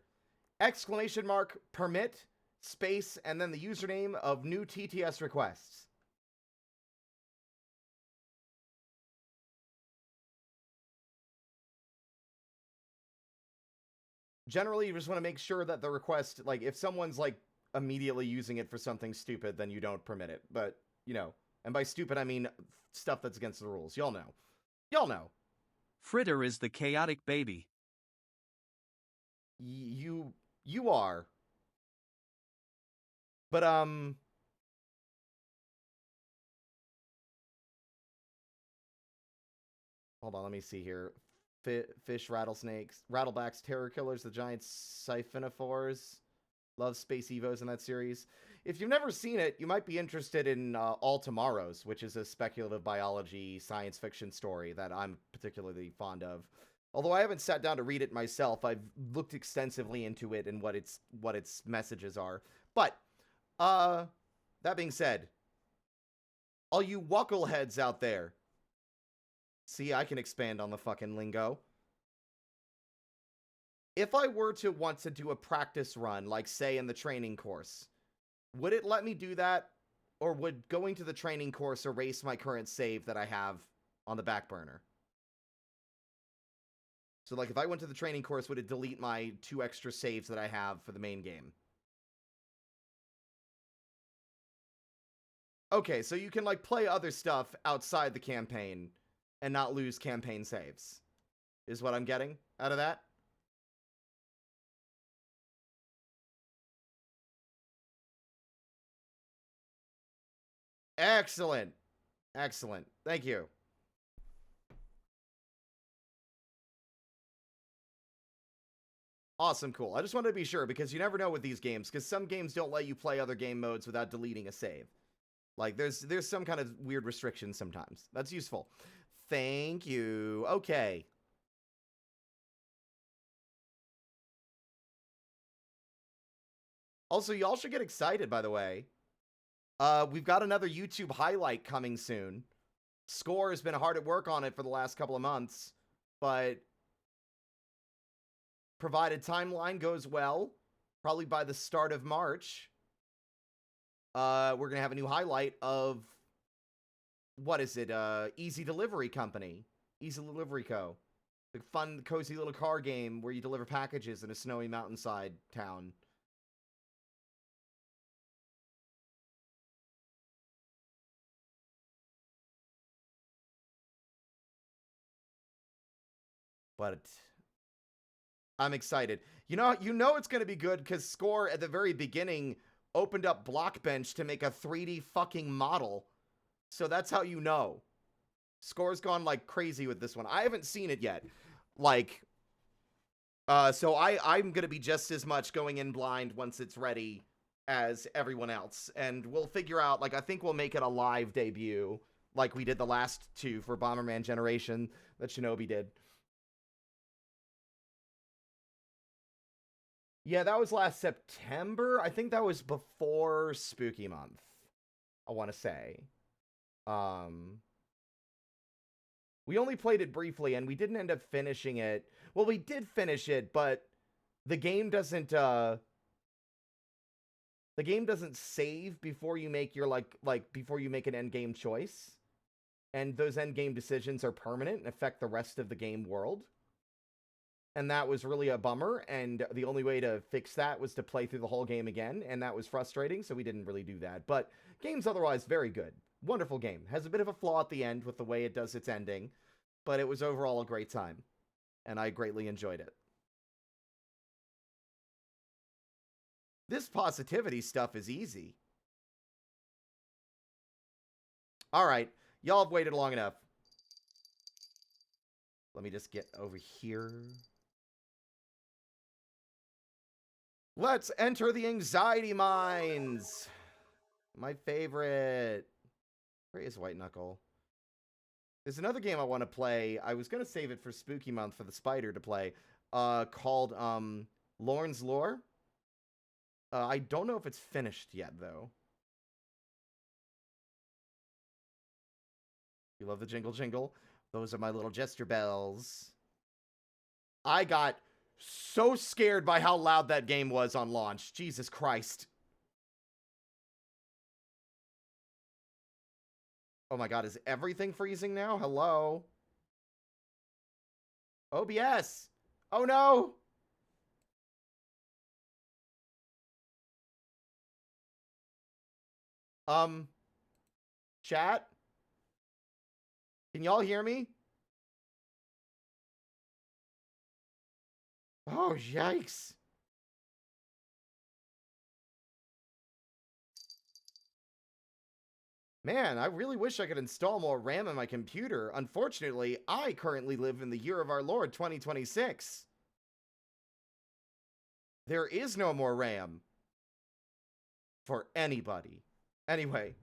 Exclamation mark, permit, space, and then the username of new TTS requests. Generally, you just want to make sure that the request, like, if someone's, like, immediately using it for something stupid, then you don't permit it. But, you know, and by stupid, I mean stuff that's against the rules. Y'all know. Y'all know. Fritter is the chaotic baby. You are. But, hold on, let me see here. fish, rattlesnakes, rattlebacks, terror killers, the giant siphonophores. Love Space Evos in that series. If you've never seen it, you might be interested in All Tomorrows, which is a speculative biology science fiction story that I'm particularly fond of. Although I haven't sat down to read it myself, I've looked extensively into it and what its messages are. But that being said, all you wuckleheads out there, see, I can expand on the fucking lingo. If I were to want to do a practice run, like say in the training course, would it let me do that? Or would going to the training course erase my current save that I have on the back burner? So, like, if I went to the training course, would it delete my 2 extra saves that I have for the main game? Okay, so you can, like, play other stuff outside the campaign and not lose campaign saves, is what I'm getting out of that. Excellent. Excellent. Thank you. Awesome, cool. I just wanted to be sure, because you never know with these games, because some games don't let you play other game modes without deleting a save. Like, there's some kind of weird restriction sometimes. That's useful. Thank you. Okay. Also, y'all should get excited, by the way. We've got another YouTube highlight coming soon. Score has been hard at work on it for the last couple of months, but provided timeline goes well, probably by the start of March, we're going to have a new highlight of, what is it, Easy Delivery Company. Easy Delivery Co. The fun, cozy little car game where you deliver packages in a snowy mountainside town. But I'm excited. You know it's going to be good because Score at the very beginning opened up Blockbench to make a 3D fucking model. So that's how you know. Score's gone like crazy with this one. I haven't seen it yet. Like, so I'm going to be just as much going in blind once it's ready as everyone else. And we'll figure out, like, I think we'll make it a live debut like we did the last 2 for Bomberman Generation that Shinobi did. Yeah, that was last September. I think that was before Spooky Month, I want to say. We only played it briefly, and we didn't end up finishing it. Well, we did finish it, but the game doesn't save before you make your before you make an end game choice. And those end game decisions are permanent and affect the rest of the game world. And that was really a bummer, and the only way to fix that was to play through the whole game again, and that was frustrating, so we didn't really do that. But game's otherwise very good. Wonderful game. Has a bit of a flaw at the end with the way it does its ending, but it was overall a great time, and I greatly enjoyed it. This positivity stuff is easy. Alright, y'all have waited long enough. Let me just get over here. Let's enter the anxiety mines. My favorite. Where is White Knuckle? There's another game I want to play. I was going to save it for Spooky Month for the spider to play. Called Lorne's Lore. I don't know if it's finished yet, though. You love the jingle jingle? Those are my little jester bells. I got so scared by how loud that game was on launch. Jesus Christ. Oh my god, is everything freezing now? Hello? OBS! Oh no! Chat? Can y'all hear me? Oh, yikes. Man, I really wish I could install more RAM on my computer. Unfortunately, I currently live in the year of our Lord 2026. There is no more RAM for anybody. Anyway,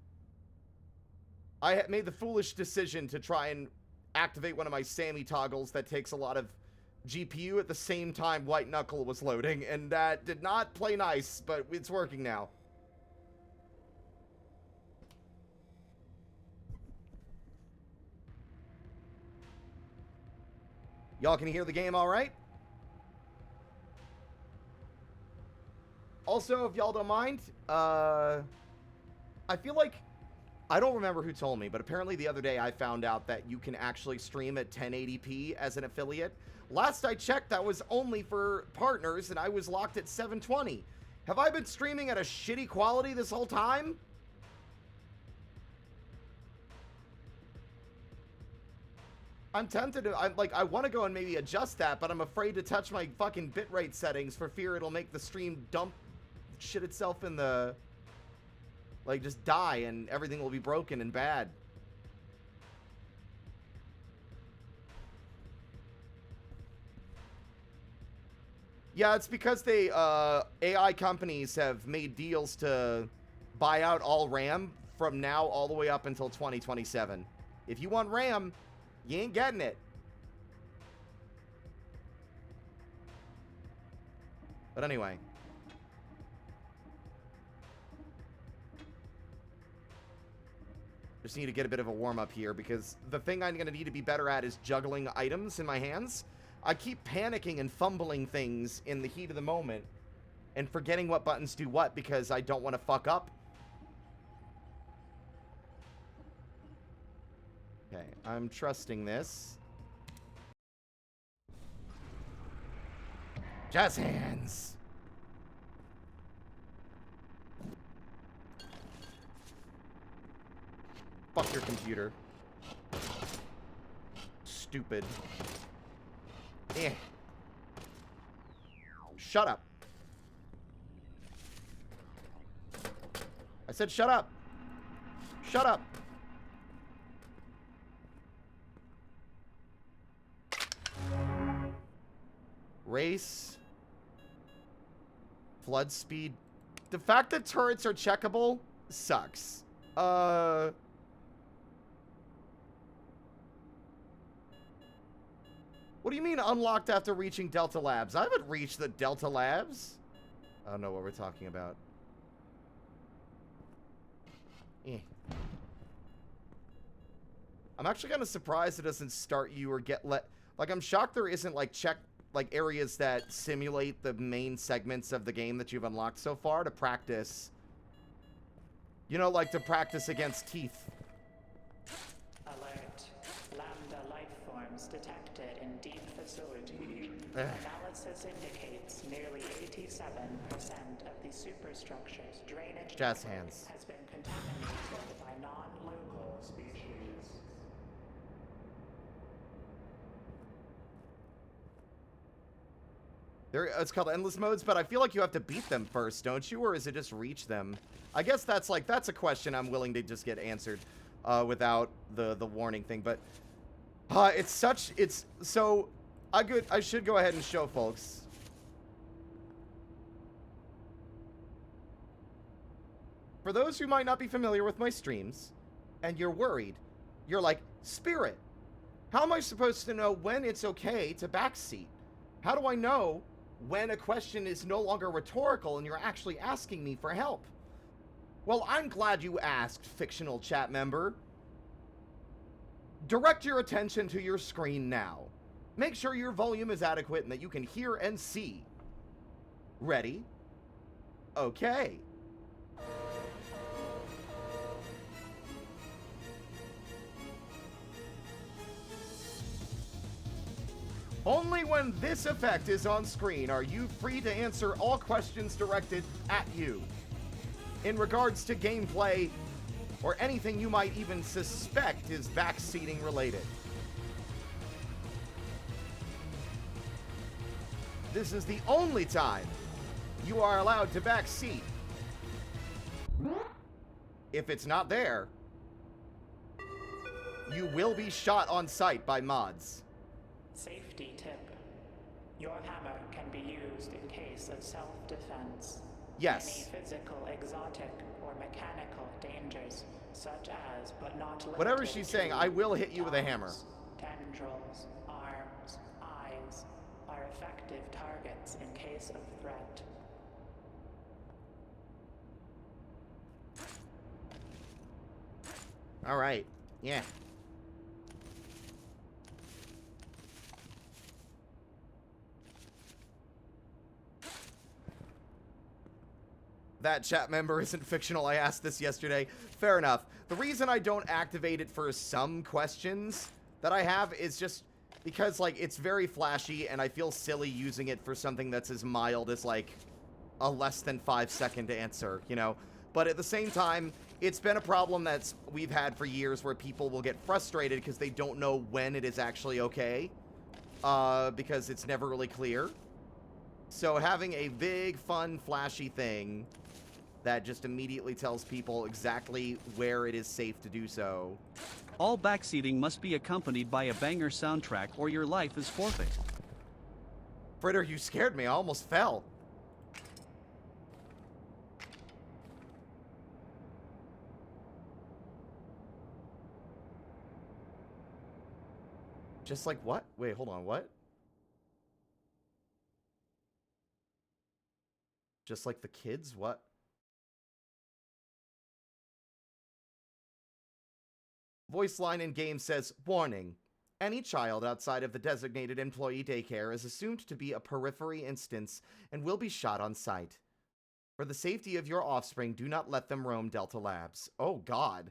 I had made the foolish decision to try and activate one of my Sammy toggles that takes a lot of GPU at the same time White Knuckle was loading, and that did not play nice, but it's working now. Y'all can hear the game all right? Also, if y'all don't mind, I feel like, I don't remember who told me, but apparently the other day I found out that you can actually stream at 1080p as an affiliate. Last I checked, that was only for partners, and I was locked at 720. Have I been streaming at a shitty quality this whole time? I'm tempted to, I want to go and maybe adjust that, but I'm afraid to touch my fucking bitrate settings for fear it'll make the stream dump shit itself in the, like, just die and everything will be broken and bad. Yeah, it's because they, AI companies have made deals to buy out all RAM from now all the way up until 2027. If you want RAM, you ain't getting it. But anyway. Just need to get a bit of a warm-up here, because the thing I'm going to need to be better at is juggling items in my hands. I keep panicking and fumbling things in the heat of the moment and forgetting what buttons do what because I don't want to fuck up. Okay, I'm trusting this. Jazz hands! Fuck your computer. Stupid. Eh. Shut up. I said shut up. Shut up. Race. Flood speed. The fact that turrets are checkable sucks. What do you mean unlocked after reaching Delta Labs? I haven't reached the Delta Labs. I don't know what we're talking about. Eh. I'm actually kind of surprised it doesn't start you or get let... Like, I'm shocked there isn't, like, areas that simulate the main segments of the game that you've unlocked so far to practice. You know, like, to practice against teeth. Alert. Lambda life forms detected in deep facility. Analysis indicates nearly 87% of the superstructure's drainage Jazz hands. has been contaminated by non-local species. It's called endless modes, but I feel like you have to beat them first, don't you? Or is it just reach them? I guess that's a question I'm willing to just get answered without the warning thing. But I should go ahead and show folks. For those who might not be familiar with my streams, and you're worried, you're like, Spirit, how am I supposed to know when it's okay to backseat? How do I know when a question is no longer rhetorical and you're actually asking me for help? Well, I'm glad you asked, fictional chat member. Direct your attention to your screen now. Make sure your volume is adequate and that you can hear and see. Ready? Okay. Only when this effect is on screen are you free to answer all questions directed at you. In regards to gameplay, or anything you might even suspect is backseating related. This is the only time you are allowed to backseat. If it's not there, You will be shot on sight by mods. Safety tip. Your hammer can be used in case of self-defense. Yes. Any physical, exotic, or mechanical dangers, such as, but not limited Whatever she's saying, I will hit you with a hammer. Tendrils, arms, eyes, are effective targets in case of threat. All right. Yeah. That chat member isn't fictional. I asked this yesterday. Fair enough. The reason I don't activate it for some questions that I have is just because, like, it's very flashy, and I feel silly using it for something that's as mild as, like, a less than 5-second answer, you know? But at the same time, it's been a problem that we've had for years where people will get frustrated because they don't know when it is actually okay, because it's never really clear. So having a big, fun, flashy thing that just immediately tells people exactly where it is safe to do so. All backseating must be accompanied by a banger soundtrack or your life is forfeit. Fritter, you scared me. I almost fell. Just like what? Wait, hold on, what? Just like the kids? What? Voice line in game says, warning. Any child outside of the designated employee daycare is assumed to be a periphery instance and will be shot on sight. For the safety of your offspring, do not let them roam Delta Labs. Oh, God.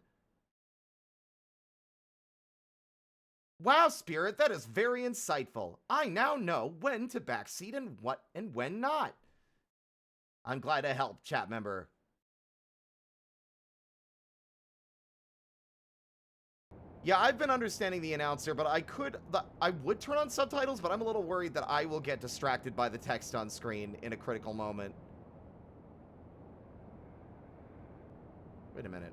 Wow, Spirit, that is very insightful. I now know when to backseat and what and when not. I'm glad to help, chat member. Yeah, I've been understanding the announcer, but I would turn on subtitles, but I'm a little worried that I will get distracted by the text on screen in a critical moment. Wait a minute.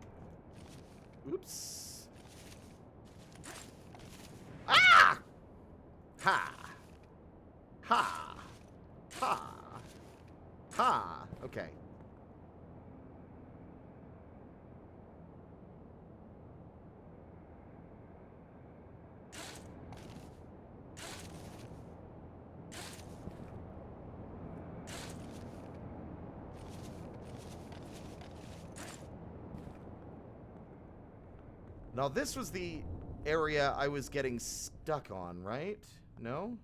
Oops. Ah! Ha! Ha! Ha! Ha! Okay. Now, this was the area I was getting stuck on, right? No?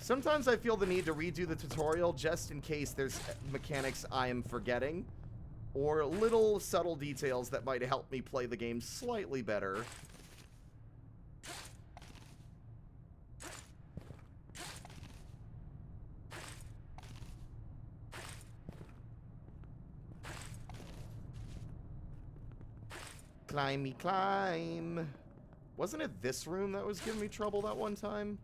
Sometimes I feel the need to redo the tutorial just in case there's mechanics I am forgetting, or little subtle details that might help me play the game slightly better. Climby climb. Wasn't it this room that was giving me trouble that one time?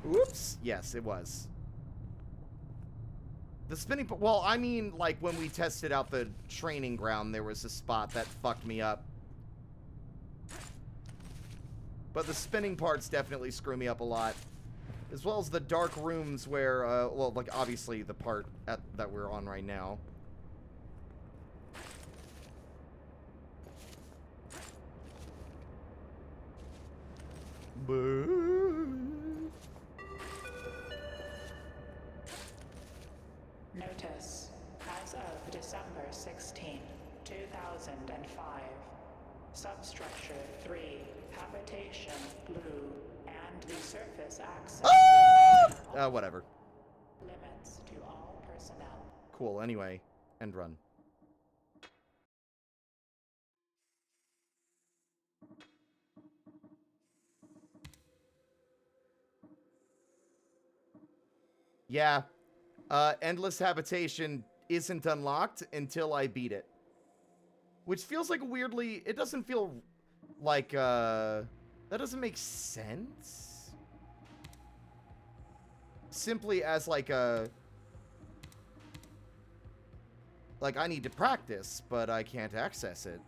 Oops. Yes, it was. The spinning... Well, I mean, like, when we tested out the training ground, there was a spot that fucked me up. But the spinning parts definitely screw me up a lot. As well as the dark rooms where, well, like, obviously the part that we're on right now. Notice, as of December 16, 2005, Substructure 3, Habitation Blue, and the Surface Access Whatever. limits to all personnel. Cool, anyway. End run. Yeah. Endless Habitation isn't unlocked until I beat it. Which feels like weirdly... It doesn't feel like, that doesn't make sense. Simply as, like, a... Like, I need to practice, but I can't access it.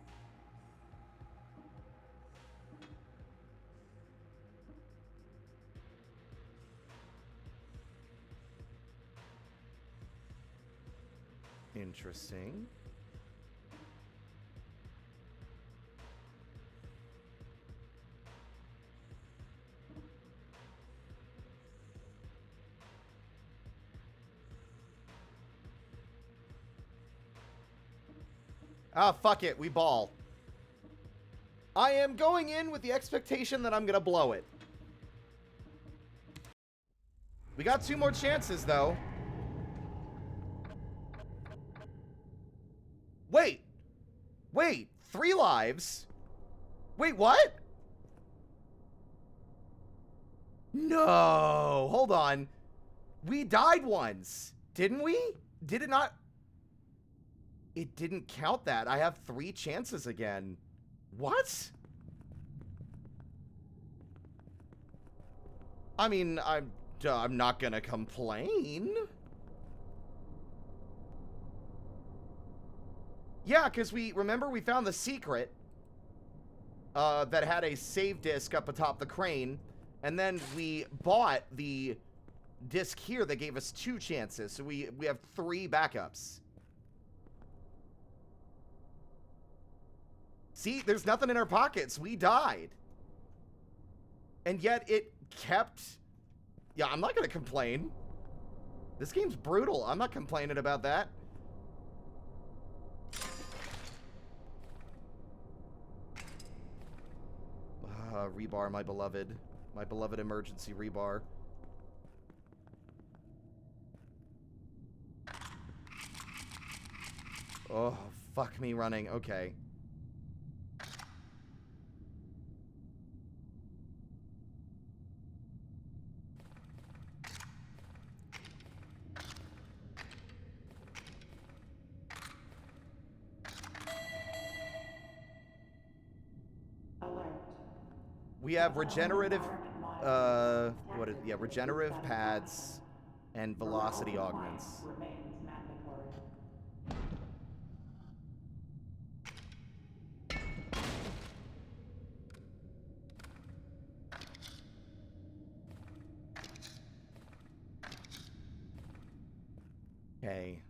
Interesting. Ah, fuck it. We ball. I am going in with the expectation that I'm gonna blow it. We got 2 more chances, though. Wait. Wait. 3 lives? Wait, what? No. Hold on. We died once. Didn't we? Did it not? It didn't count that. I have 3 chances again. What? I mean, I'm not gonna complain. Yeah, because remember we found the secret that had a save disc up atop the crane, and then we bought the disc here that gave us 2 chances, so we have 3 backups. See, there's nothing in our pockets. We died. And yet it kept... Yeah, I'm not going to complain. This game's brutal. I'm not complaining about that. Rebar, my beloved. My beloved emergency rebar. Oh, fuck me running. Okay. We have regenerative, regenerative pads and velocity augments. Okay.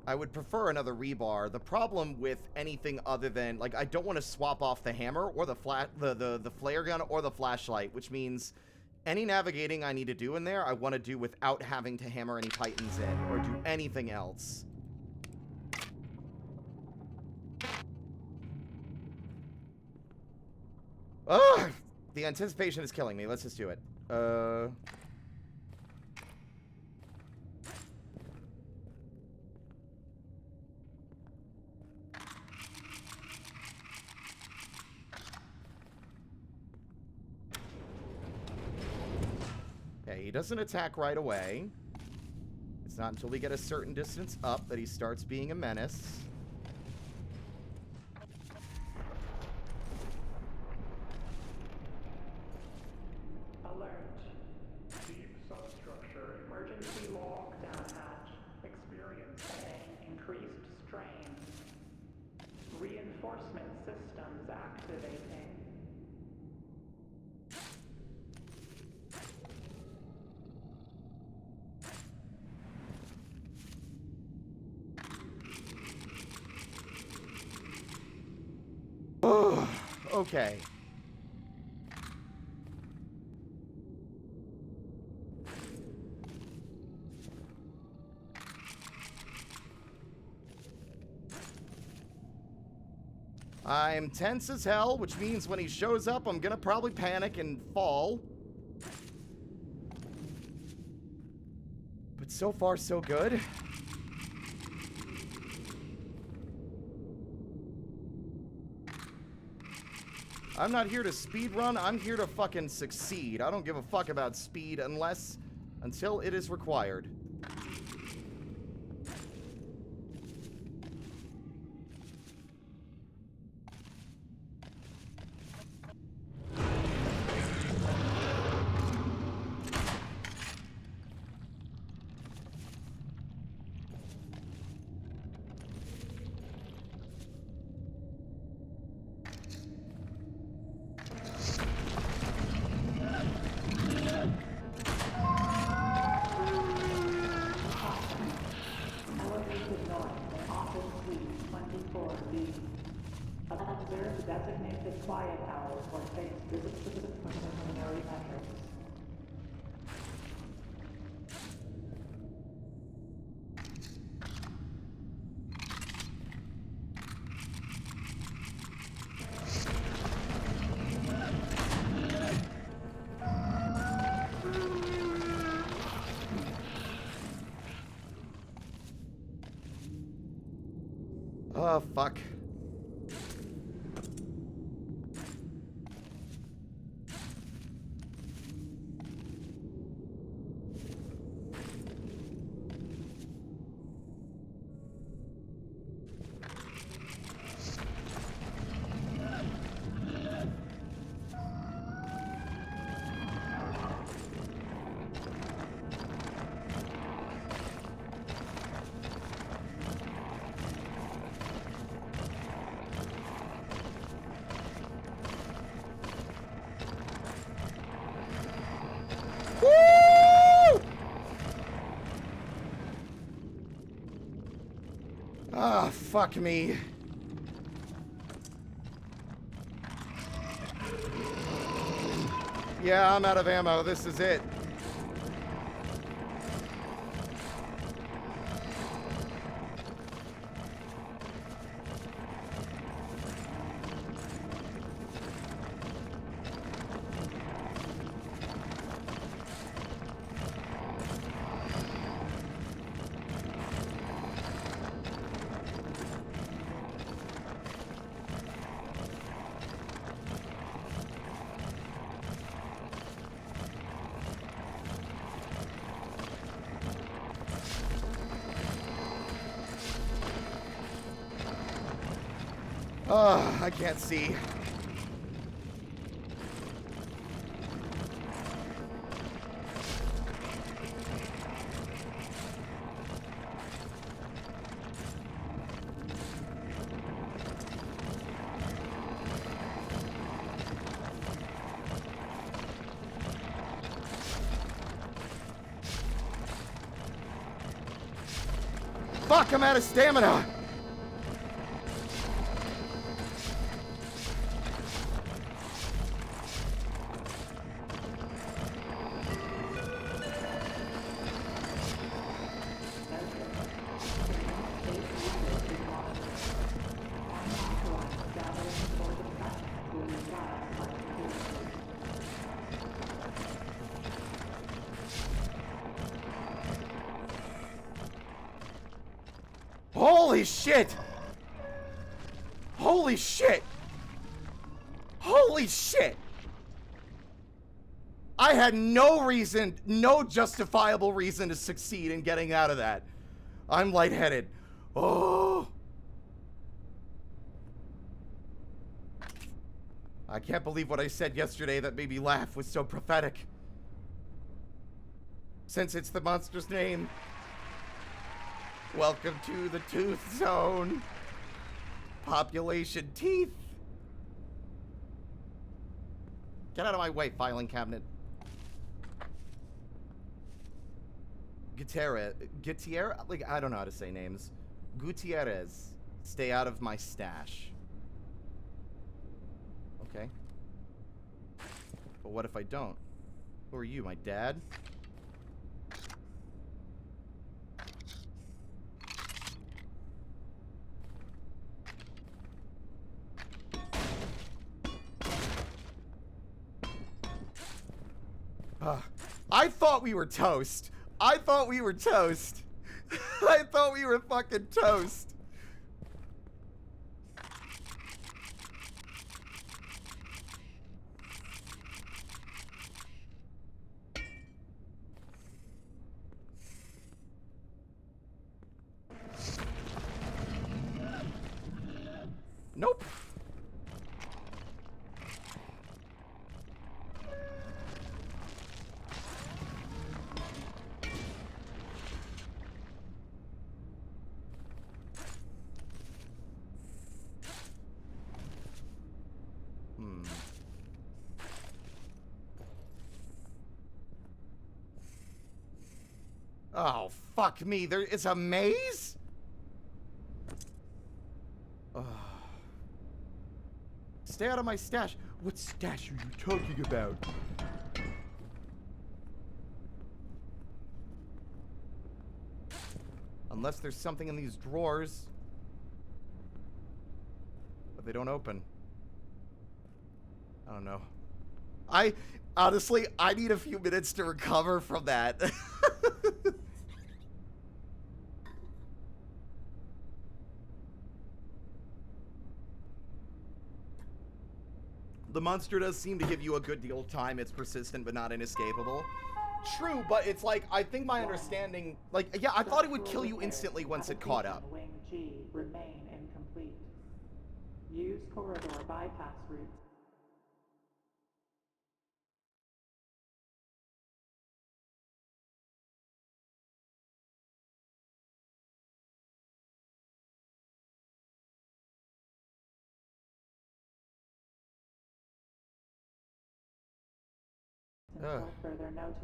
I would prefer another rebar. The problem with anything other than, like, I don't want to swap off the hammer or the flare gun or the flashlight, which means any navigating I need to do in there, I want to do without having to hammer any titans in or do anything else. Ugh! The anticipation is killing me. Let's just do it. Okay, he doesn't attack right away. It's not until we get a certain distance up that he starts being a menace. Okay. I'm tense as hell, which means when he shows up, I'm gonna probably panic and fall. But so far, so good. I'm not here to speed run. I'm here to fucking succeed. I don't give a fuck about speed until it is required. Observe designated quiet hours or face visits to the preliminary metrics. Oh, fuck. Ah, fuck me. Yeah, I'm out of ammo. This is it. Oh, I can't see. Fuck, I'm out of stamina! Holy shit! Holy shit! Holy shit! I had no reason, no justifiable reason to succeed in getting out of that. I'm lightheaded. Oh! I can't believe what I said yesterday that made me laugh was so prophetic. Since it's the monster's name. Welcome to the Tooth Zone. Population teeth. Get out of my way, filing cabinet. Gutierrez, like, I don't know how to say names. Gutierrez, stay out of my stash. Okay. But what if I don't? Who are you, my dad? I thought we were toast. I thought we were toast. I thought we were fucking toast. Nope. Oh, fuck me. There is a maze? Ugh. Stay out of my stash. What stash are you talking about? Unless there's something in these drawers. But they don't open. I don't know. Honestly, I need a few minutes to recover from that. The monster does seem to give you a good deal of time. It's persistent, but not inescapable. True, but it's like, I think my understanding... Like, yeah, I thought it would kill you instantly once it caught up. Wing G remain incomplete. Use corridor bypass routes. Until further notice.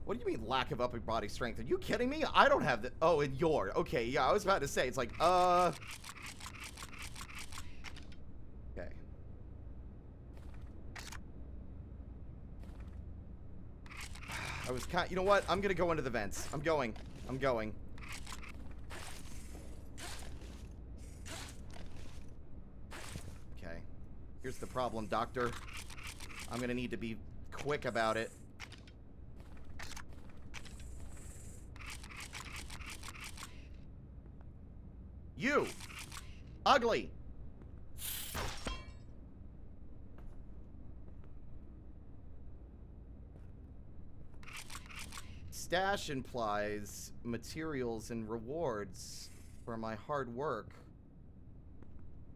What do you mean lack of upper body strength? Are you kidding me? I don't have the... Oh, and your. Okay, yeah, I was about to say. It's like, Okay. I was kind... You know what? I'm gonna go into the vents. I'm going. Okay. Here's the problem, Doctor. I'm gonna need to be quick about it. You! Ugly! Stash implies materials and rewards for my hard work.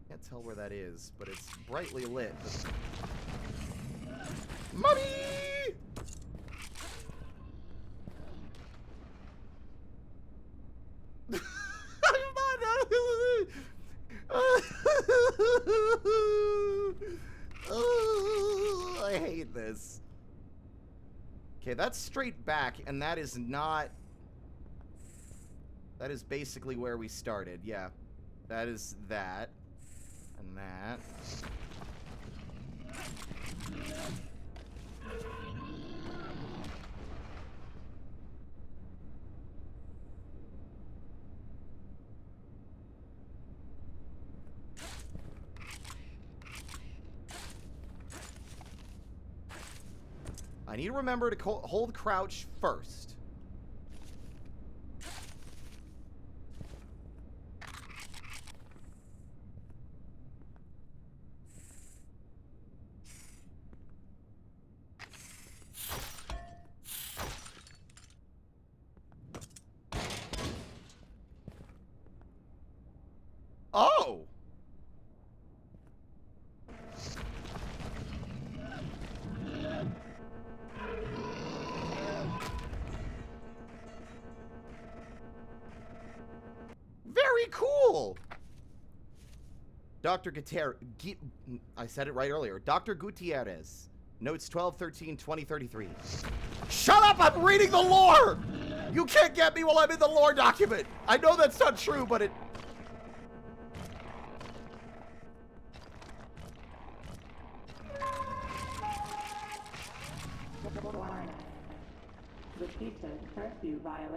Can't tell where that is, but it's brightly lit. Mommy! I hate this. Okay, that's straight back, and that is not... That is basically where we started, yeah. That is that. And that. I need to remember to hold crouch first. Oh! Very cool! Dr. Gutierrez. I said it right earlier. Dr. Gutierrez. Notes 12/13/2033. Shut up! I'm reading the lore! You can't get me while I'm in the lore document! I know that's not true, but it...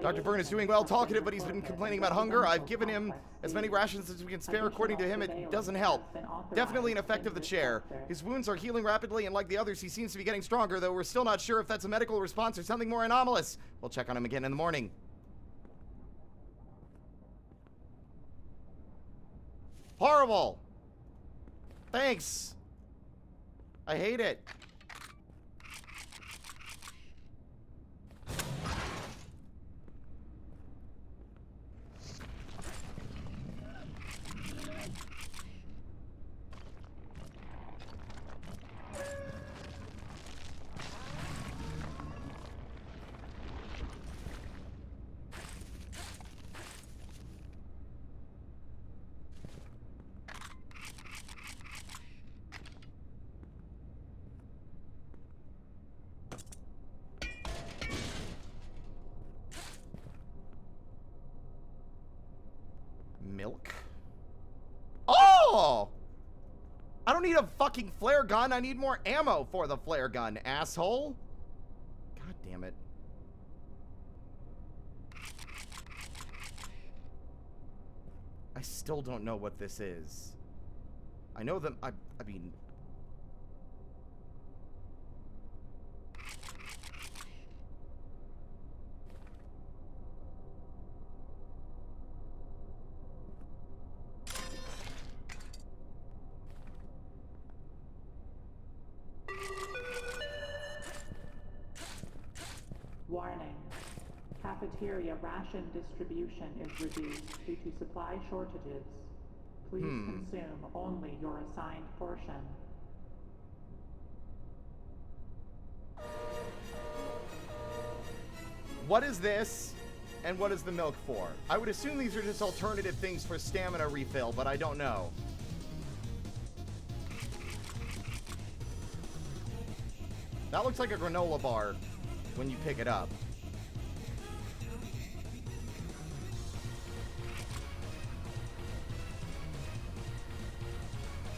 Dr. Verne is doing well, talkative, but he's been complaining about hunger. I've given him as many rations as we can spare. According to him, it doesn't help. Definitely an effect of the chair. His wounds are healing rapidly, and like the others, he seems to be getting stronger, though we're still not sure if that's a medical response or something more anomalous. We'll check on him again in the morning. Horrible! Thanks! I hate it. milk. Oh! I don't need a fucking flare gun. I need more ammo for the flare gun, asshole. God damn it. I still don't know what this is. I know that, I mean... Warning. Cafeteria ration distribution is reduced due to supply shortages. Please consume only your assigned portion. What is this? And what is the milk for? I would assume these are just alternative things for stamina refill, but I don't know. That looks like a granola bar when you pick it up.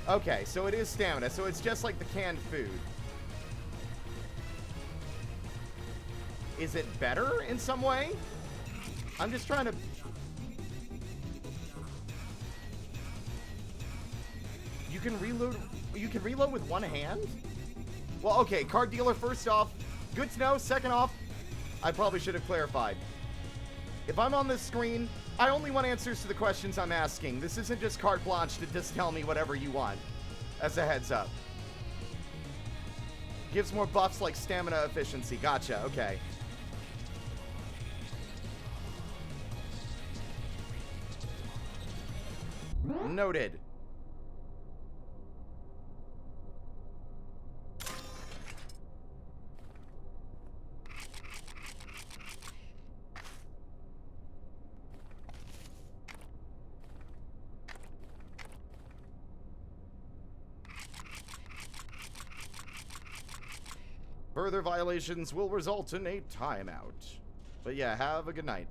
Okay, so it is stamina, so it's just like the canned food. Is it better in some way? I'm just trying to... You can reload with one hand? Well, okay, card dealer, first off, good to know. Second off, I probably should have clarified. If I'm on this screen, I only want answers to the questions I'm asking. This isn't just carte blanche to just tell me whatever you want. As a heads up. Gives more buffs like stamina efficiency. Gotcha, okay. Noted. Further violations will result in a timeout. But yeah, have a good night.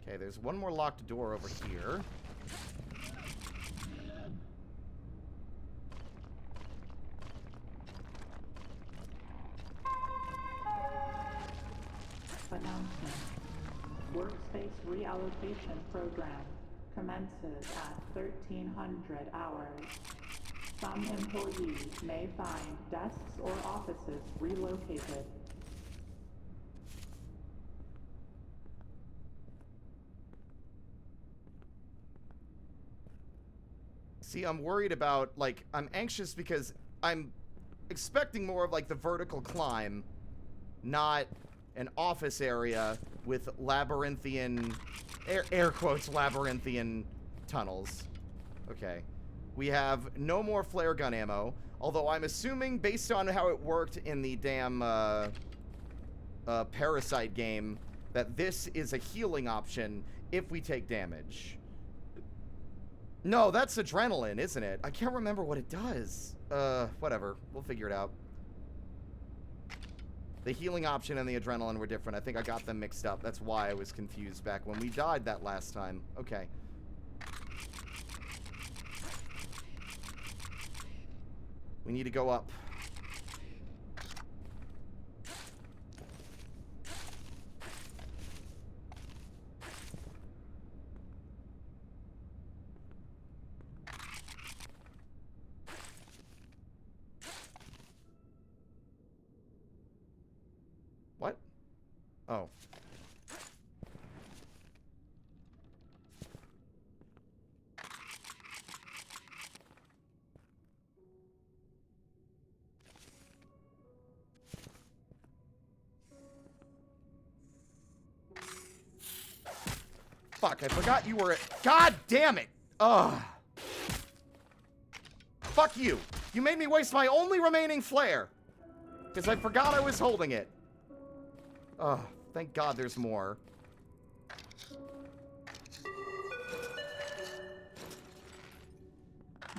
Okay, there's one more locked door over here. Announcement. Workspace reallocation program commences at 1300 hours. Some employees may find desks or offices relocated. See, I'm worried about, like, I'm anxious because I'm expecting more of, like, the vertical climb, not an office area with labyrinthian, air quotes, labyrinthian tunnels. Okay. We have no more flare gun ammo, although I'm assuming, based on how it worked in the damn, Parasite game, that this is a healing option if we take damage. No, that's adrenaline, isn't it? I can't remember what it does. Whatever. We'll figure it out. The healing option and the adrenaline were different. I think I got them mixed up. That's why I was confused back when we died that last time. Okay. We need to go up. What? Oh. Fuck, I forgot you were at... God damn it! Ugh. Fuck you. You made me waste my only remaining flare. Because I forgot I was holding it. Oh, thank God there's more.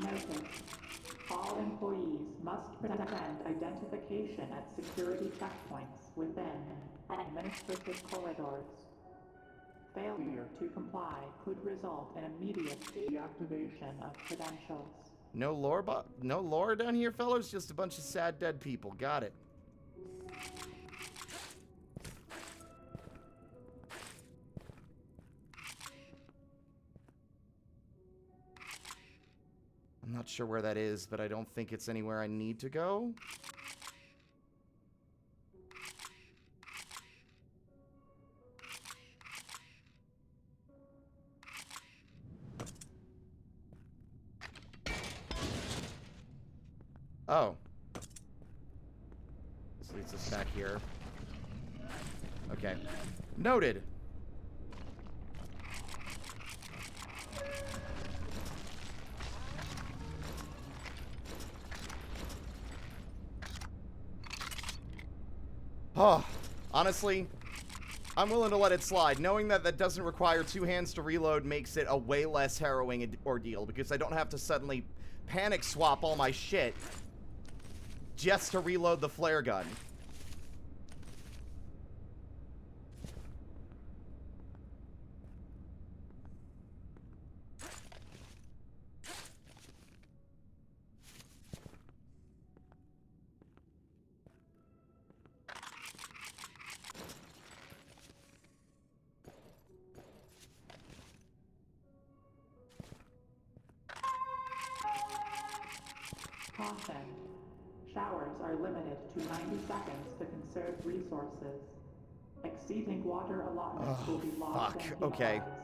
Notice. All employees must must present identification at security checkpoints within administrative corridors. Failure to comply could result in immediate deactivation of credentials. No lore down here, fellas? Just a bunch of sad dead people. Got it. I'm not sure where that is, but I don't think it's anywhere I need to go. Oh. This leads us back here. Okay. Noted. Oh, honestly, I'm willing to let it slide. Knowing that that doesn't require 2 hands to reload makes it a way less harrowing ordeal, because I don't have to suddenly panic swap all my shit just to reload the flare gun. Caution. Showers are limited to 90 seconds to conserve resources. Exceeding water allotments will be lost and Okay. penalized.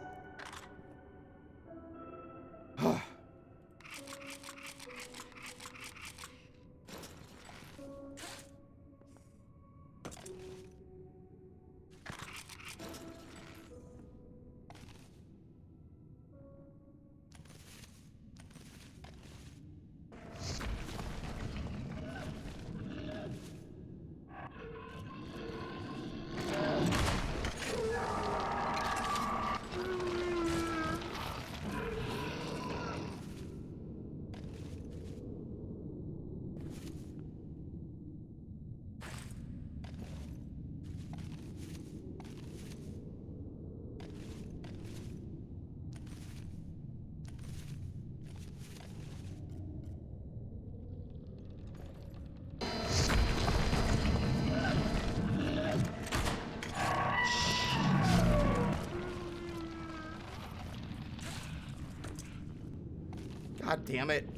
God damn it.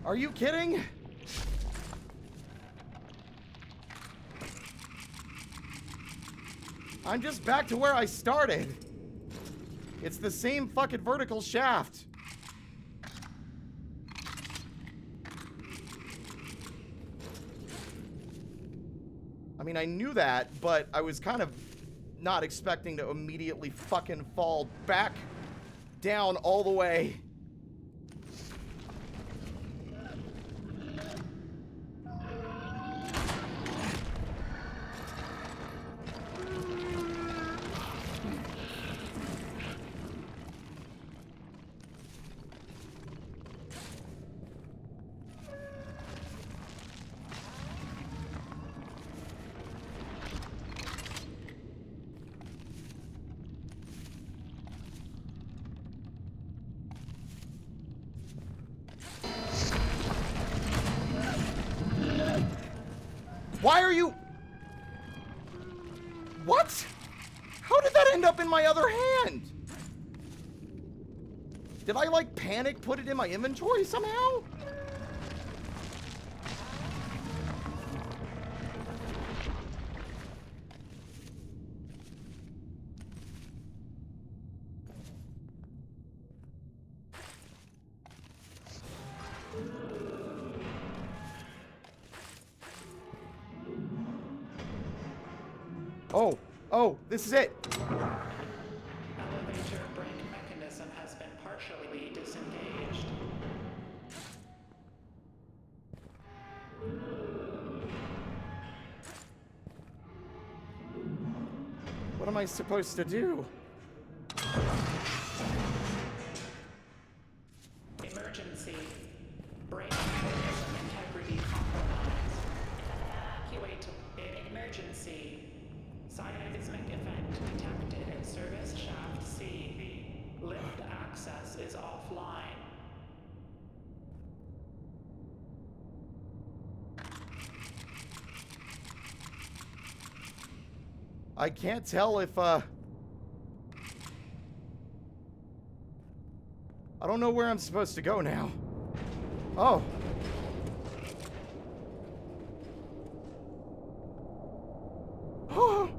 Are you kidding? I'm just back to where I started. It's the same fucking vertical shaft. I mean, I knew that, but I was kind of not expecting to immediately fucking fall back down all the way. Why are you... What? How did that end up in my other hand? Did I, like, panic put it in my inventory somehow? Oh, this is it. Elevator brake mechanism has been partially disengaged. What am I supposed to do? I can't tell if, I don't know where I'm supposed to go now. Oh. Oh.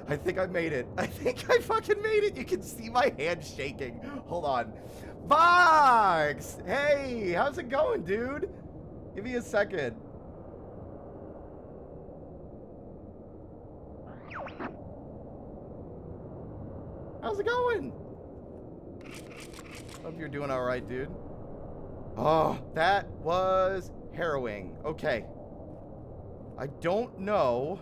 I think I made it. I think I fucking made it. You can see my hand shaking. Hold on. Box! Hey, how's it going, dude? Give me a second. How's it going? Hope you're doing all right, dude. Oh, that was harrowing. Okay. I don't know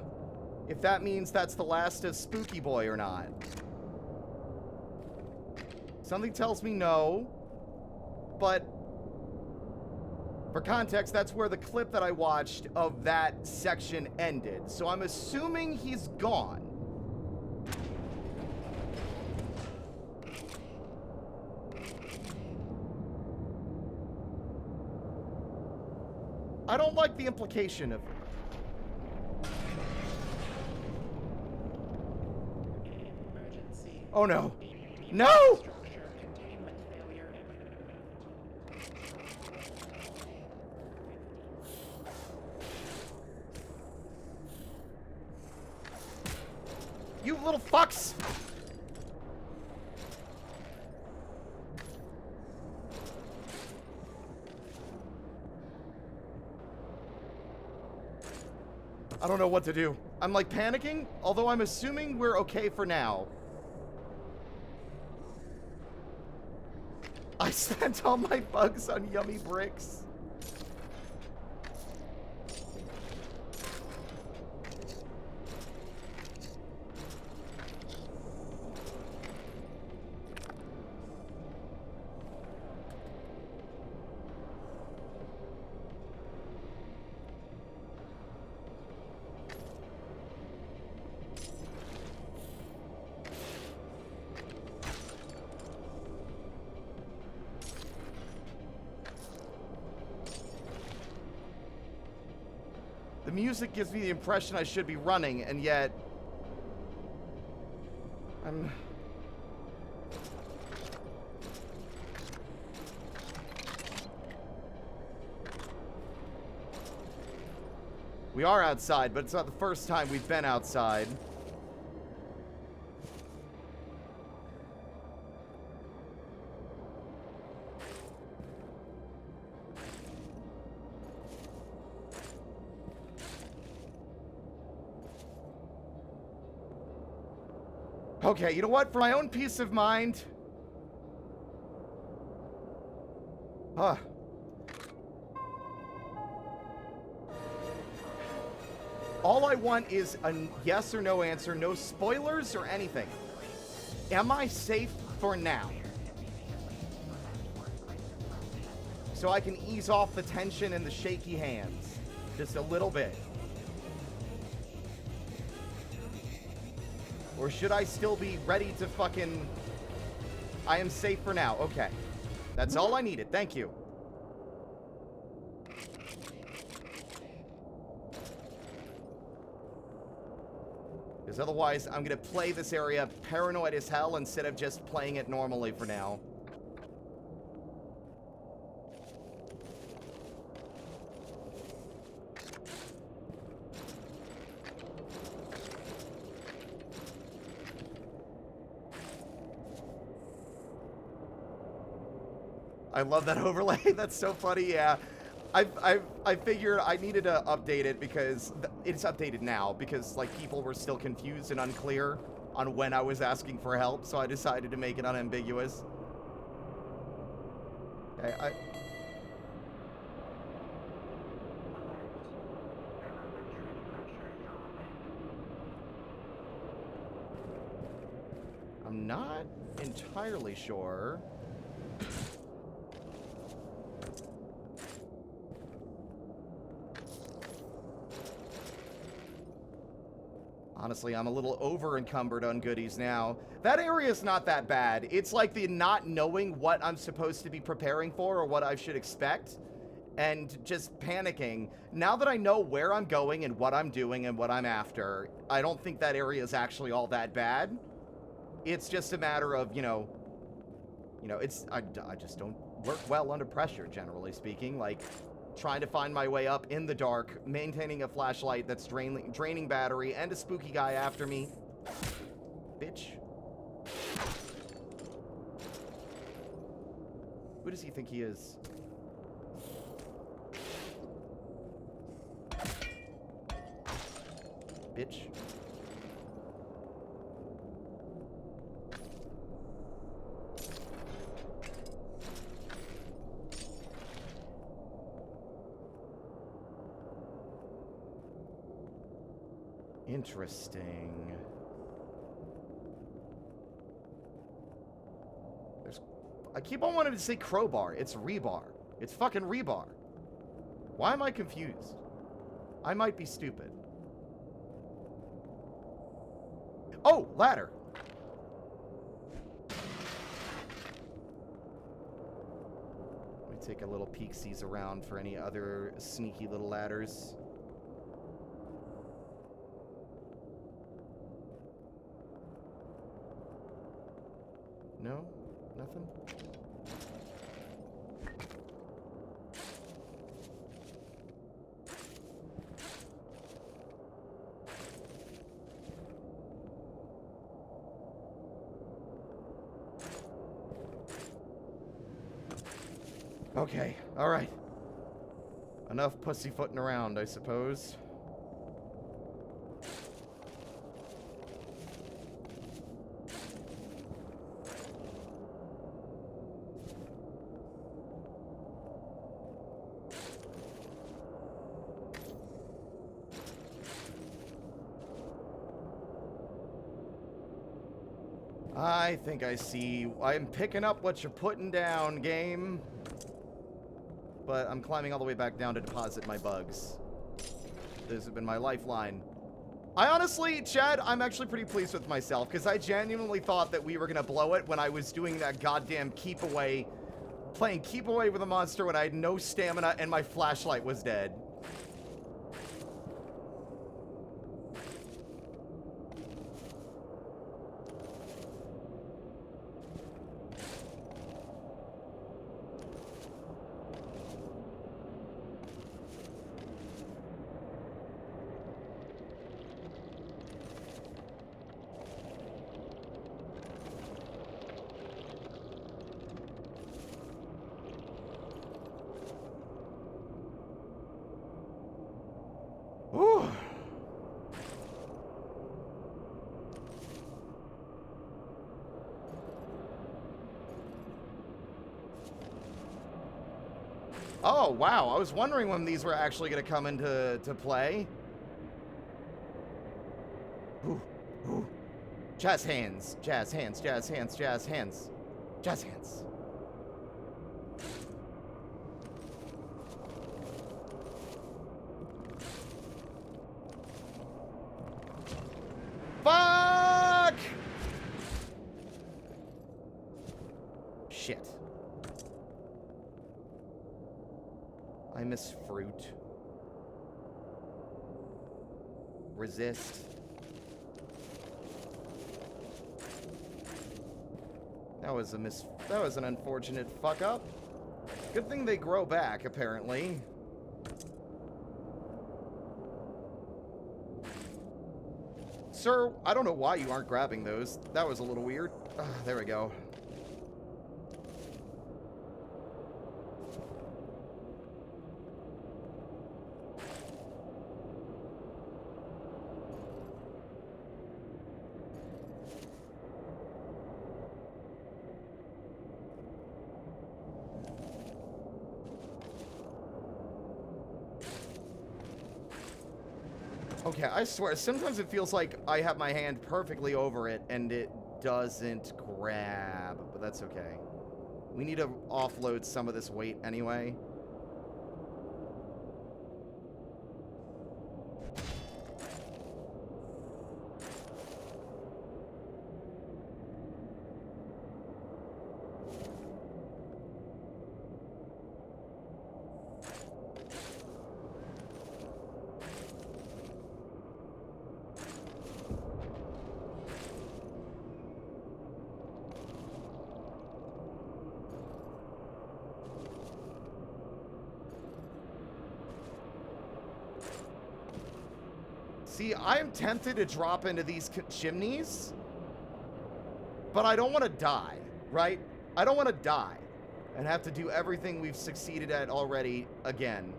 if that means that's the last of Spooky Boy or not. Something tells me no, but for context, that's where the clip that I watched of that section ended. So I'm assuming he's gone. I don't like the implication of... Oh no. No! You little fucks! I don't know what to do. I'm like panicking, although I'm assuming we're okay for now. I spent all my bugs on yummy bricks. The music gives me the impression I should be running, and yet... I'm... We are outside, but it's not the first time we've been outside. Okay, you know what? For my own peace of mind... Huh. All I want is a yes or no answer, no spoilers or anything. Am I safe for now? So I can ease off the tension and the shaky hands. Just a little bit. Or should I still be ready to fucking... I am safe for now. Okay. That's all I needed. Thank you. Because otherwise, I'm going to play this area paranoid as hell instead of just playing it normally for now. I love that overlay. That's so funny. Yeah, I figured I needed to update it because it's updated now because like people were still confused and unclear on when I was asking for help, so I decided to make it unambiguous. Okay, I'm not entirely sure. Honestly, I'm a little over-encumbered on goodies now. That area's not that bad. It's like the not knowing what I'm supposed to be preparing for or what I should expect. and just panicking. Now that I know where I'm going and what I'm doing and what I'm after, I don't think that area is actually all that bad. It's just a matter of, I just don't work well under pressure, generally speaking. Like, trying to find my way up in the dark, maintaining a flashlight that's draining battery, and a spooky guy after me. Bitch. Who does he think he is? Bitch. Interesting. I keep on wanting to say crowbar. It's rebar. It's fucking rebar. Why am I confused? I might be stupid. Oh, ladder. Let me take a little peek-sees around for any other sneaky little ladders. No? Nothing? Okay, alright. Enough pussyfooting around, I suppose. I think I see. I'm picking up what you're putting down, game. But I'm climbing all the way back down to deposit my bugs. This has been my lifeline. I honestly, Chad, I'm actually pretty pleased with myself, because I genuinely thought that we were going to blow it when I was doing that goddamn keep away, playing keep away with a monster when I had no stamina and my flashlight was dead. Ooh. Oh, wow. I was wondering when these were actually going to come into play. Ooh, ooh. Jazz hands. Jazz hands, jazz hands, jazz hands. Jazz hands. Fuck! Shit. I miss fruit. Resist. That was an unfortunate fuck up. Good thing they grow back, apparently. Sir, I don't know why you aren't grabbing those. That was a little weird. There we go. Okay, I swear, sometimes it feels like I have my hand perfectly over it and it doesn't grab, but that's okay. We need to offload some of this weight anyway. See, I am tempted to drop into these chimneys, but I don't want to die, right? I don't want to die and have to do everything we've succeeded at already again.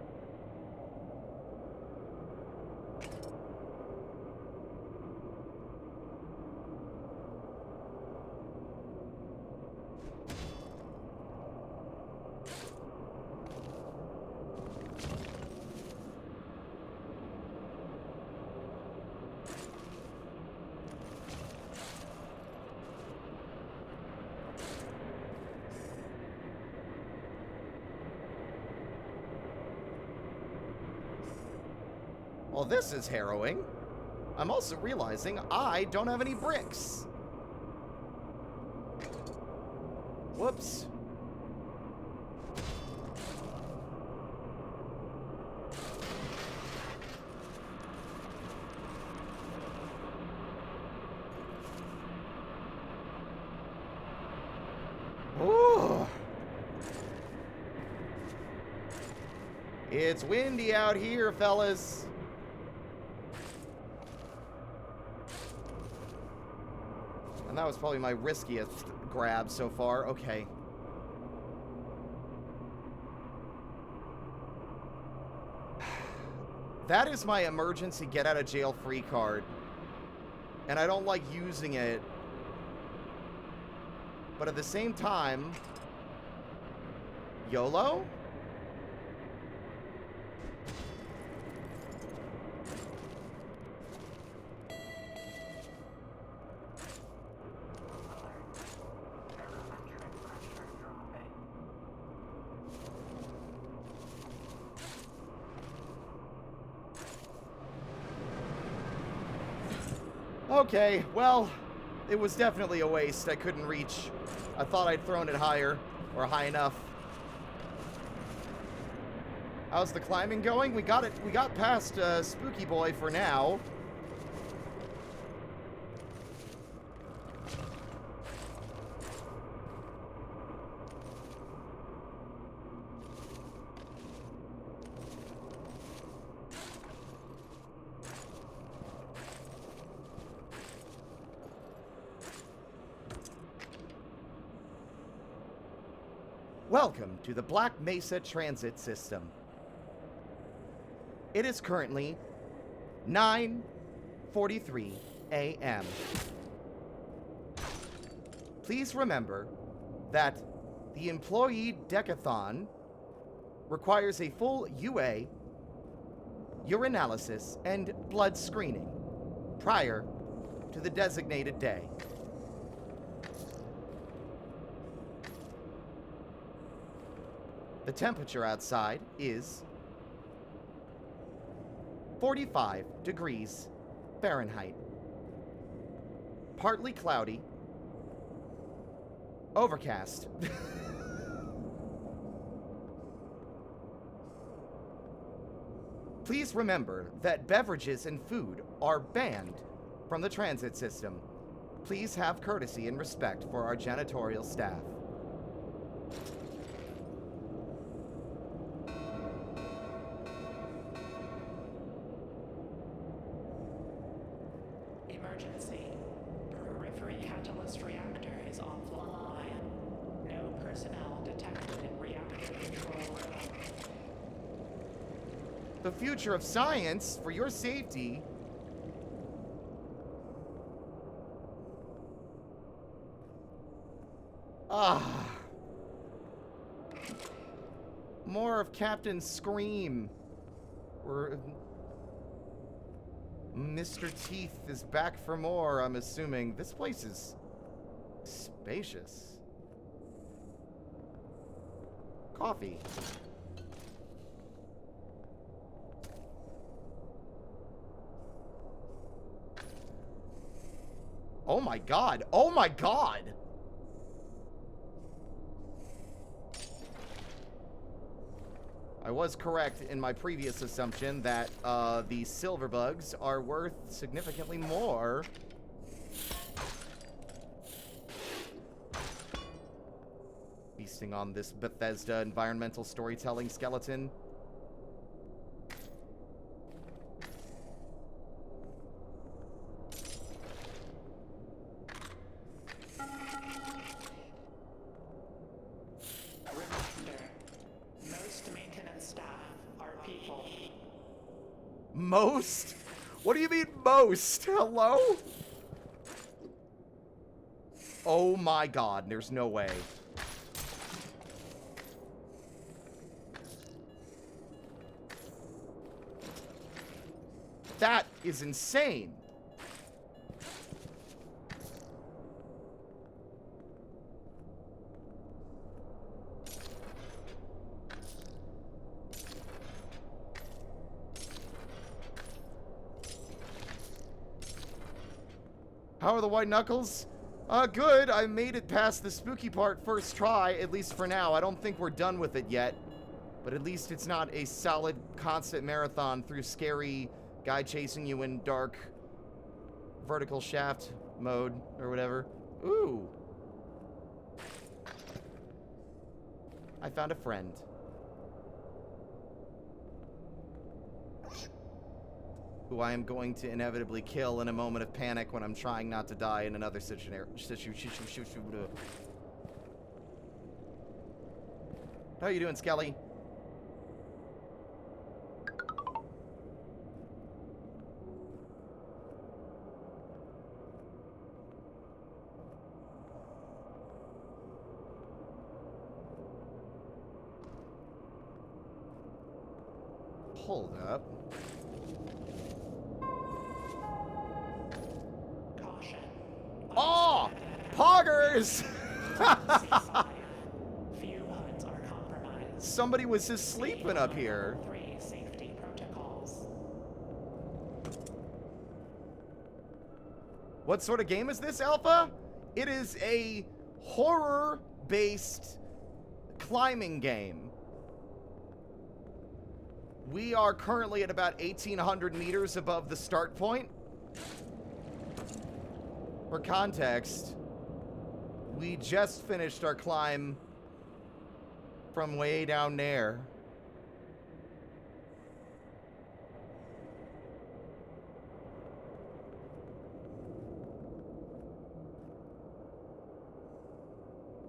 Well, this is harrowing. I'm also realizing I don't have any bricks. Whoops. Ooh. It's windy out here, fellas. And that was probably my riskiest grab so far. Okay. That is my emergency get out of jail free card. And I don't like using it. But at the same time, YOLO? Okay, well, it was definitely a waste. I couldn't reach. I thought I'd thrown it higher, or high enough. How's the climbing going? We got past Spooky Boy for now. Welcome to the Black Mesa Transit System. It is currently 9:43 a.m. Please remember that the employee decathon requires a full UA, urinalysis, and blood screening prior to the designated day. The temperature outside is 45 degrees Fahrenheit. Partly cloudy. Overcast. Please remember that beverages and food are banned from the transit system. Please have courtesy and respect for our janitorial staff. Emergency. Periphery catalyst reactor is offline. No personnel detected in reactor control room. The future of science, for your safety. More of Captain Scream. Or Mr. Teeth is back for more, I'm assuming. This place is spacious. Coffee. Oh my god. Oh my god. I was correct in my previous assumption that the silver bugs are worth significantly more. Feasting on this Bethesda environmental storytelling skeleton. Most? What do you mean most? Hello? Oh my god, there's no way. That is insane. How are the white knuckles? Good. I made it past the spooky part first try, at least for now. I don't think we're done with it yet. But at least it's not a solid, constant marathon through scary guy chasing you in dark vertical shaft mode or whatever. Ooh. I found a friend. Who I am going to inevitably kill in a moment of panic when I'm trying not to die in another situation. How you doing, Skelly? Hold up. Oh! Poggers! Few HUDs are compromised. Somebody was just sleeping up here. 3 safety protocols. What sort of game is this, Alpha? It is a horror-based climbing game. We are currently at about 1,800 meters above the start point. For context, we just finished our climb from way down there.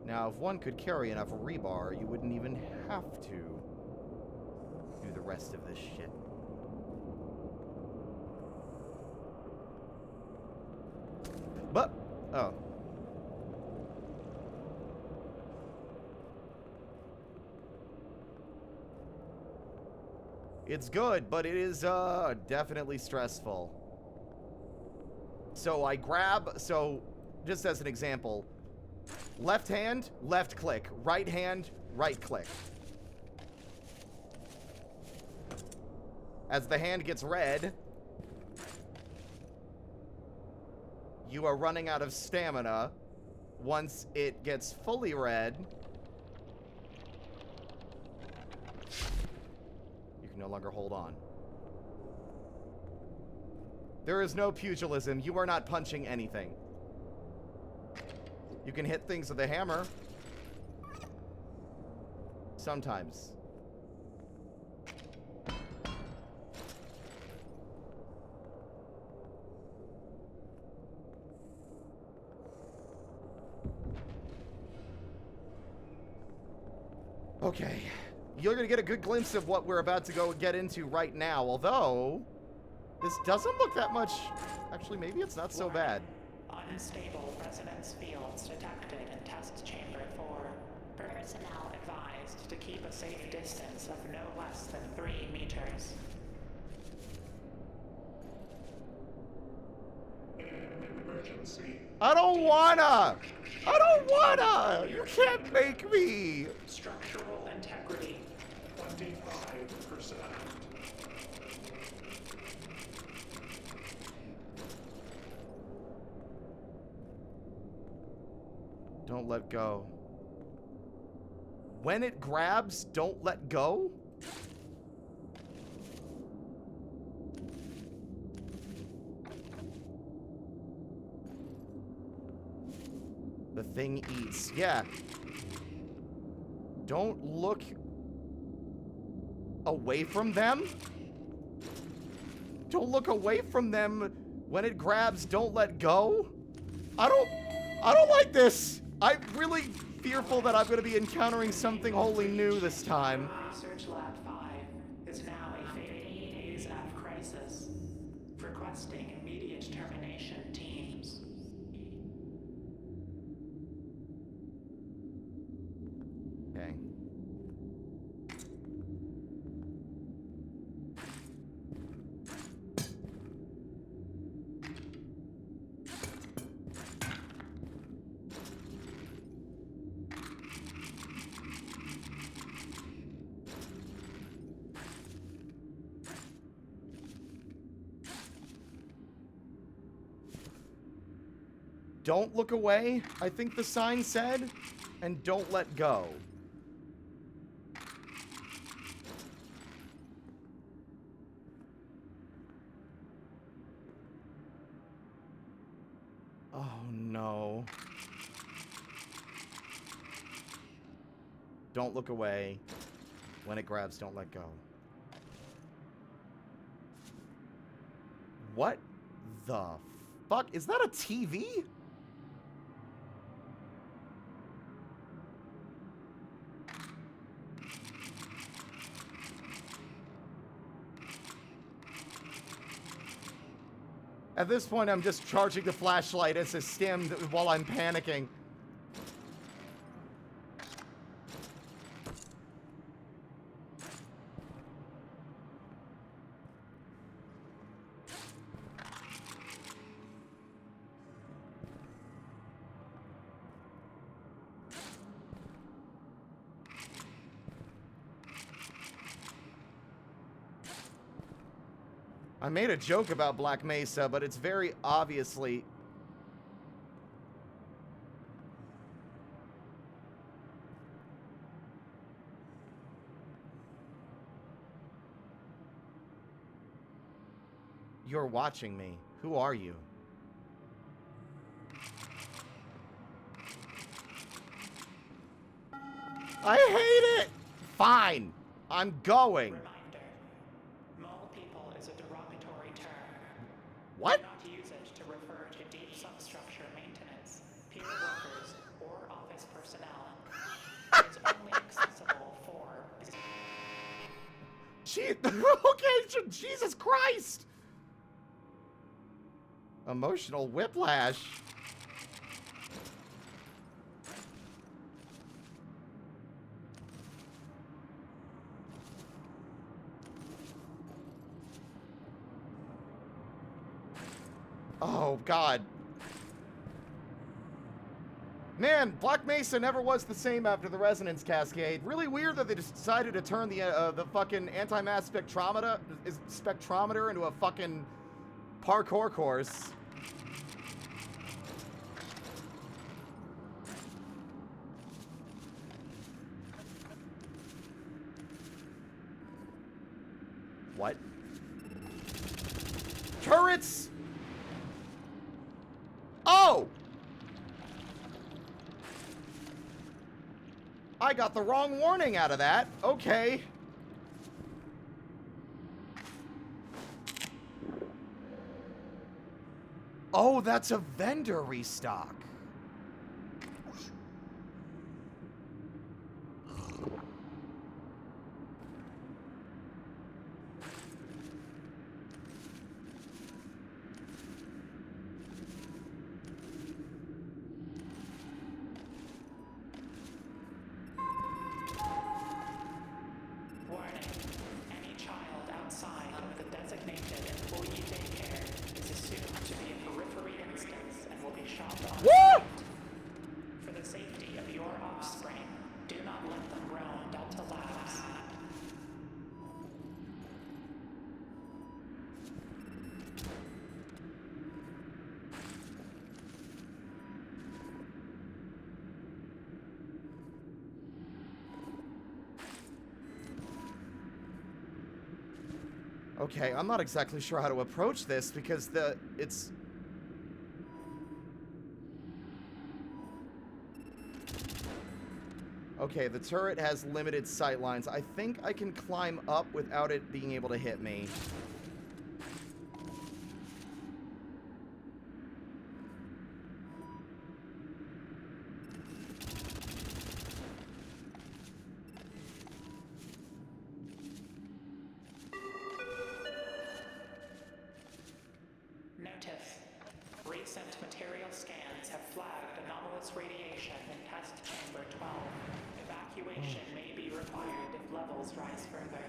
Now, if one could carry enough rebar, you wouldn't even have to do the rest of this shit. But, oh. It's good, but it is, definitely stressful. So I grab, just as an example, left hand, left click, right hand, right click. As the hand gets red, you are running out of stamina. Once it gets fully red, you can no longer hold on. There is no pugilism. You are not punching anything. You can hit things with a hammer. Sometimes. Okay, you're gonna get a good glimpse of what we're about to go get into right now, although this doesn't look that much. Actually, maybe it's not so bad. Unstable resonance fields detected in test chamber 4. Personnel advised to keep a safe distance of no less than 3 meters. Emergency. I don't wanna! You can't make me! Structural integrity. 25%. Don't let go. When it grabs, don't let go? The thing eats. Yeah. Don't look away from them. Don't look away from them. When it grabs, don't let go. I don't like this. I'm really fearful that I'm going to be encountering something wholly new this time. Research Lab 5 is now a 15 days of crisis crisis. Requesting immediate termination teams. Okay. Don't look away, I think the sign said, and don't let go. Oh, no. Don't look away. When it grabs, don't let go. What the fuck? Is that a TV? At this point, I'm just charging the flashlight as a stim while I'm panicking. I made a joke about Black Mesa, but it's very obviously... You're watching me. Who are you? I hate it! Fine. I'm going. Reminder. Mole people is a derogatory term. What? Do not use it to refer to deep substructure maintenance, peer workers, or office personnel. It is only accessible for... Okay, Jesus Christ! Emotional whiplash. Oh, God. Man, Black Mesa never was the same after the resonance cascade. Really weird that they decided to turn the fucking anti-mass spectrometer into a fucking parkour course. What? Turrets! Oh! I got the wrong warning out of that. Okay. Oh, that's a vendor restock. Warning. Any child outside of the designated employee daycare is assumed to be a periphery instance and will be shot on sight. For the safety of your offspring, do not let them roam Delta Labs. Okay, I'm not exactly sure how to approach this because it's... Okay, the turret has limited sight lines. I think I can climb up without it being able to hit me. Scientists have flagged anomalous radiation in test chamber 12. Evacuation may be required if levels rise further.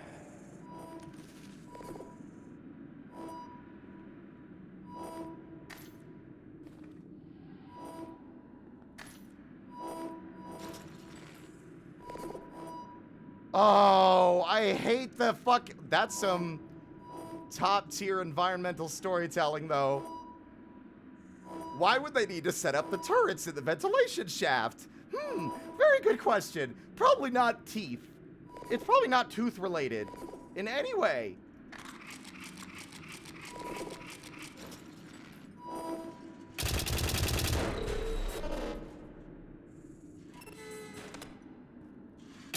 Oh, I hate the fuck. That's some top tier environmental storytelling, though. Why would they need to set up the turrets in the ventilation shaft? Very good question. Probably not teeth. It's probably not tooth related in any way.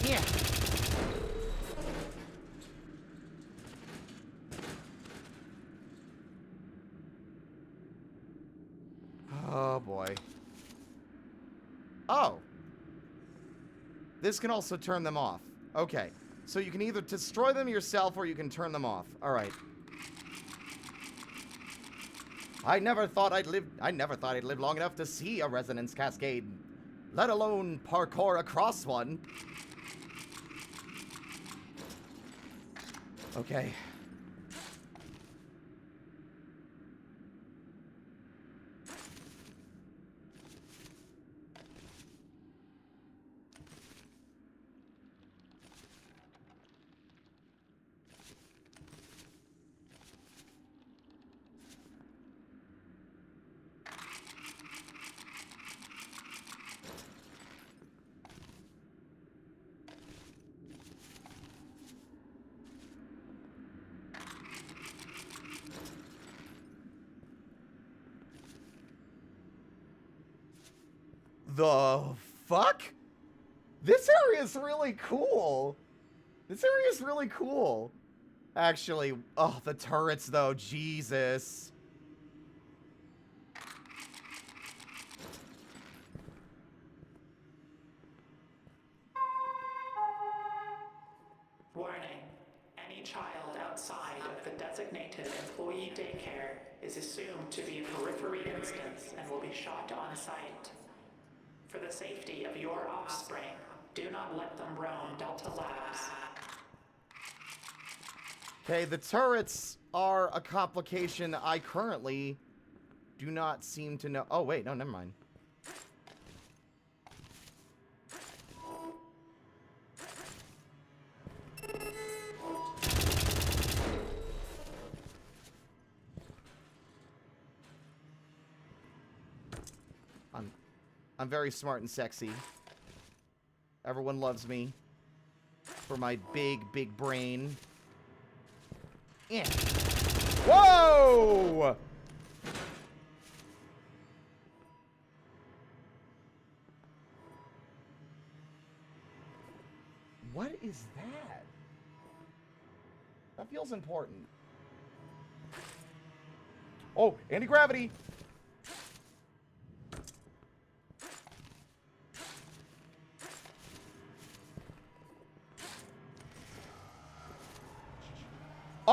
Yeah. Oh boy. Oh. This can also turn them off. Okay. So you can either destroy them yourself or you can turn them off. All right. I never thought I'd live long enough to see a resonance cascade, let alone parkour across one. Okay. The fuck? This area is really cool. This area is really cool. Actually, oh, the turrets though, Jesus. Warning. Any child outside of the designated employee daycare is assumed to be a periphery instance and will be shot on sight. For the safety of your offspring, do not let them roam Delta Labs. Okay, the turrets are a complication I currently do not seem to know. Oh, wait, no, never mind. I'm very smart and sexy. Everyone loves me for my big, big brain. Yeah. Whoa! What is that? That feels important. Oh, anti-gravity!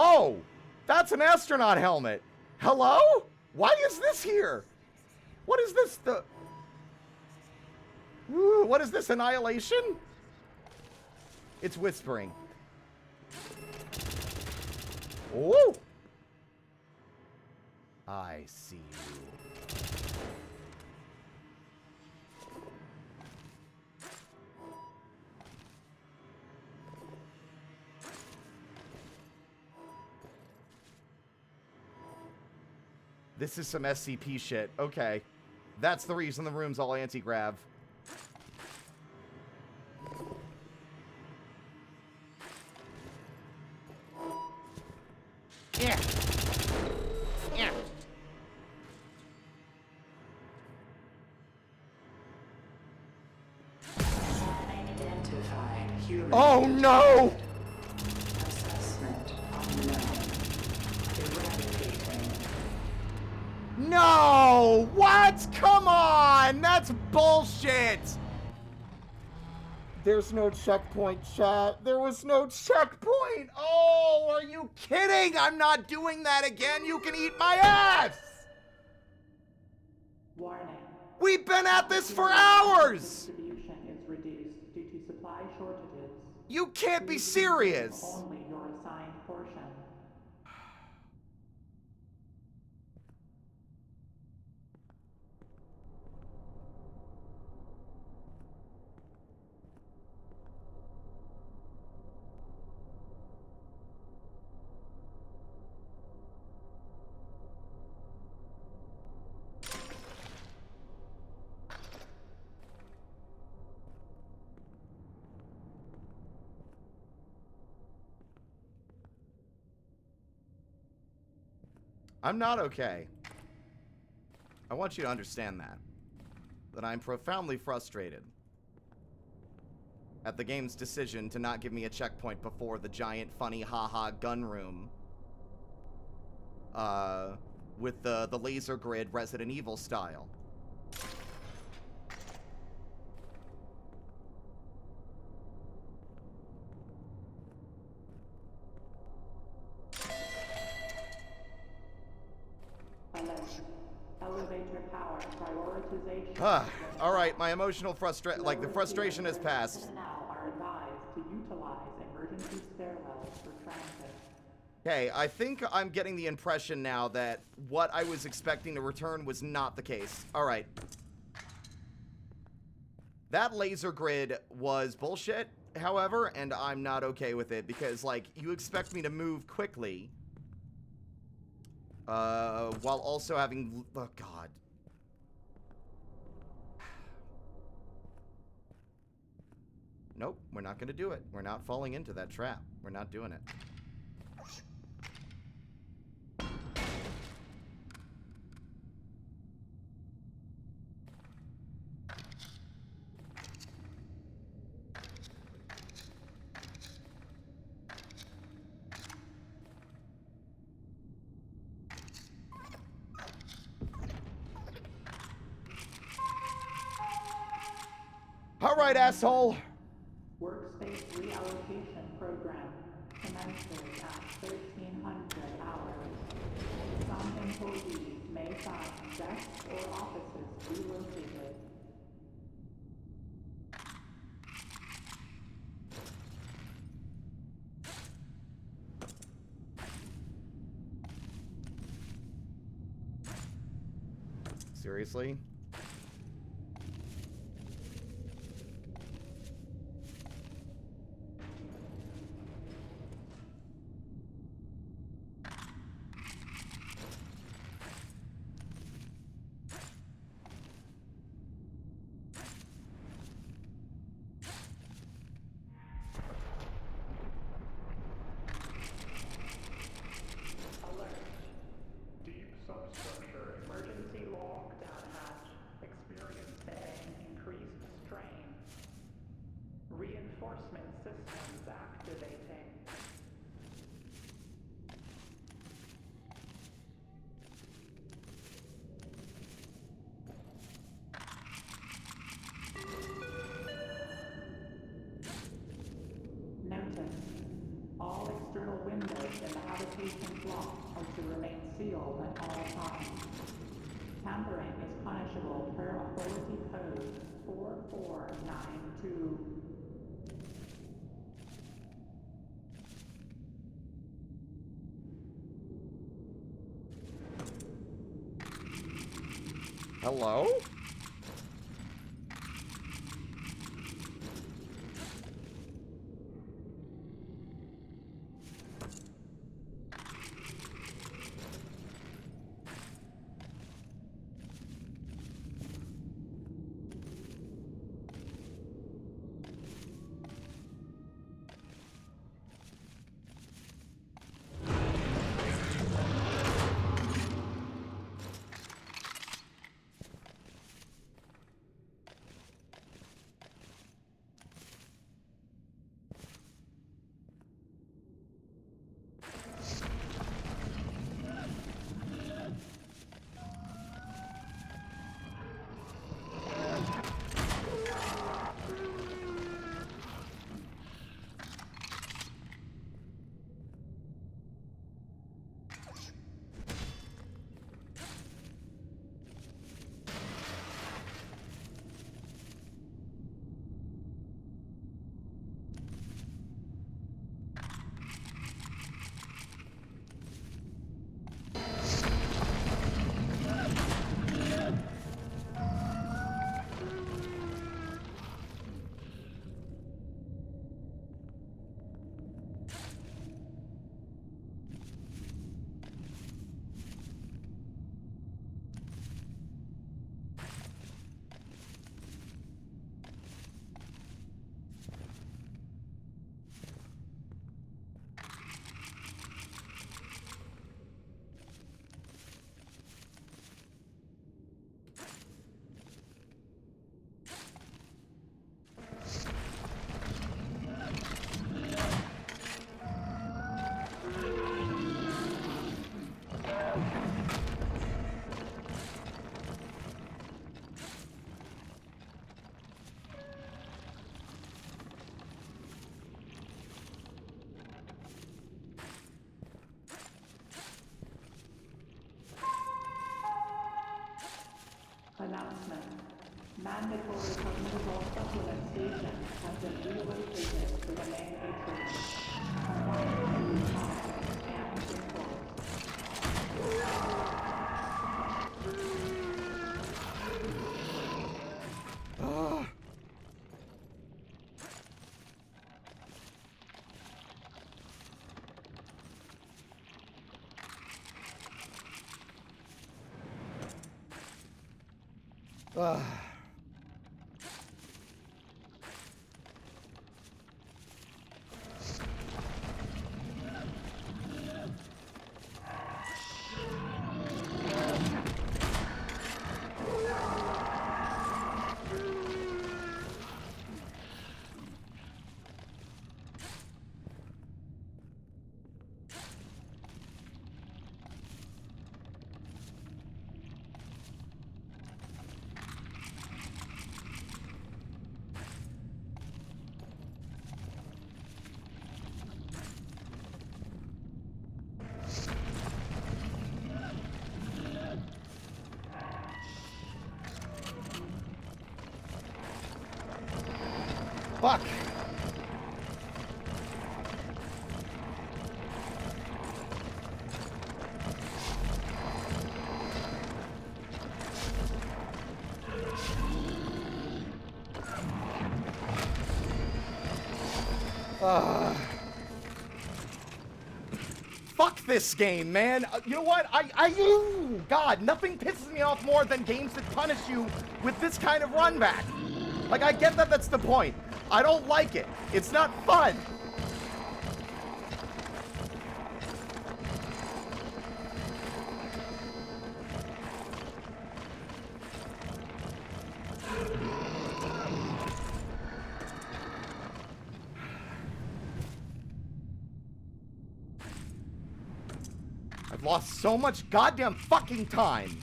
Oh! That's an astronaut helmet! Hello? Why is this here? What is this? What is this? Annihilation? It's whispering. Oh! I see you. This is some SCP shit. Okay. That's the reason the room's all anti-grav. Yeah. Yeah. Identified human. Oh no! Assessment unknown. Eradicating. No! What? Come on! That's bullshit! There's no checkpoint, chat. There was no checkpoint! Oh, are you kidding? I'm not doing that again! You can eat my ass! Warning. We've been at this for hours! Distribution is reduced due to supply shortages. You can't be serious! Only your assigned portion. I'm not okay. I want you to understand that. That I'm profoundly frustrated at the game's decision to not give me a checkpoint before the giant funny haha gun room. With the laser grid Resident Evil style. Elevator power prioritization. All right, my emotional the frustration has passed. Now are advised to utilize emergency stairwells for transit. Okay, I think I'm getting the impression now that what I was expecting to return was not the case. All right. That laser grid was bullshit, however, and I'm not okay with it because, like, you expect me to move quickly while also having... Oh, God. Nope, we're not going to do it. We're not falling into that trap. We're not doing it. All right, asshole. Workspace reallocation program commences at 1300 hours. Some employees may find desks or offices relocated. Seriously? Deep substructure emergency lockdown hatch experiencing increased strain. Reinforcement systems activating. Notice. All external windows in the habitation block are to remain sealed at all times. Tampering is punishable per Authority Code 4492. Hello? Mandatory formidable supplementation has been relocated to the main atrium. Compliance is monitored and enforced. Fuck! Fuck this game, man. You know what? God, nothing pisses me off more than games that punish you with this kind of run back. Like, I get that that's the point. I don't like it. It's not fun. I've lost so much goddamn fucking time.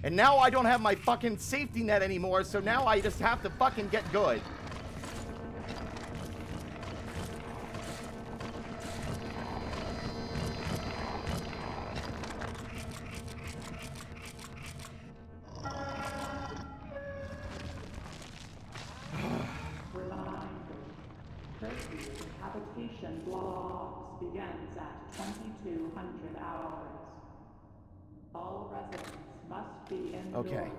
And now I don't have my fucking safety net anymore, so now I just have to fucking get good. Habitation blocks begins at 2200 hours. All residents must be indoors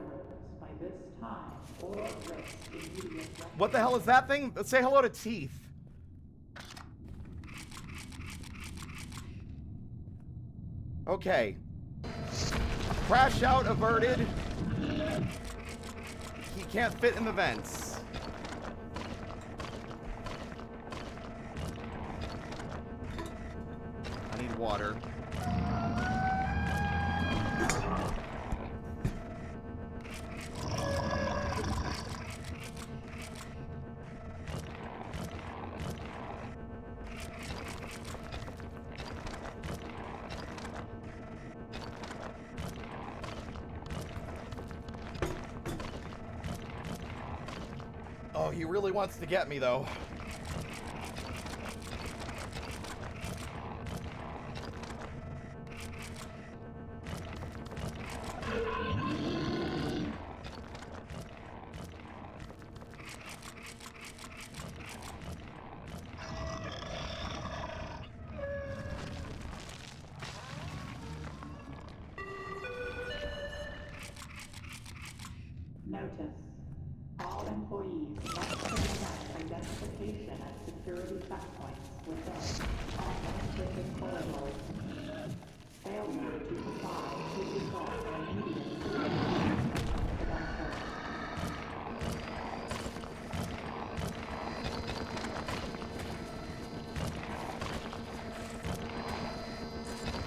by this time or risk immediate death. What the hell is that thing? Let's say hello to Teeth. Okay. Crash out averted. He can't fit in the vents. I need water. Oh, he really wants to get me, though. Notice. All employees must present identification at security checkpoints within administrative corridors. Failure to comply could result in immediate credentials.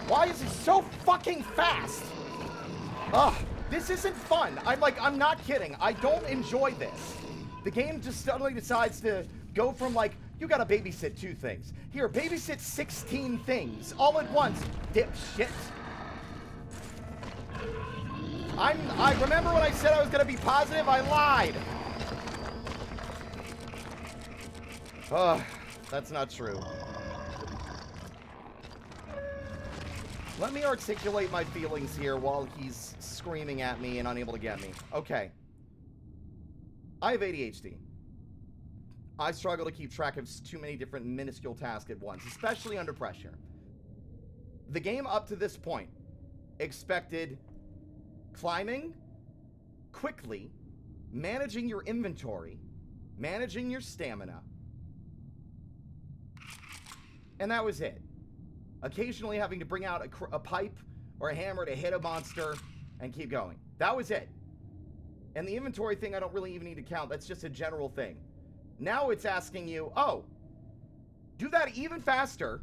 Why is he so fucking fast? Ugh, this isn't fun. I'm not kidding. I don't enjoy this. The game just suddenly decides to go from like, you gotta babysit 2 things. Here, babysit 16 things all at once, dipshit. I remember when I said I was gonna be positive, I lied. Ugh, that's not true. Let me articulate my feelings here while he's screaming at me and unable to get me. Okay. I have ADHD. I struggle to keep track of too many different minuscule tasks at once, especially under pressure. The game up to this point expected climbing quickly, managing your inventory, managing your stamina, and that was it. Occasionally having to bring out a pipe or a hammer to hit a monster and keep going. That was it. And the inventory thing I don't really even need to count. That's just a general thing. Now it's asking you, oh, do that even faster,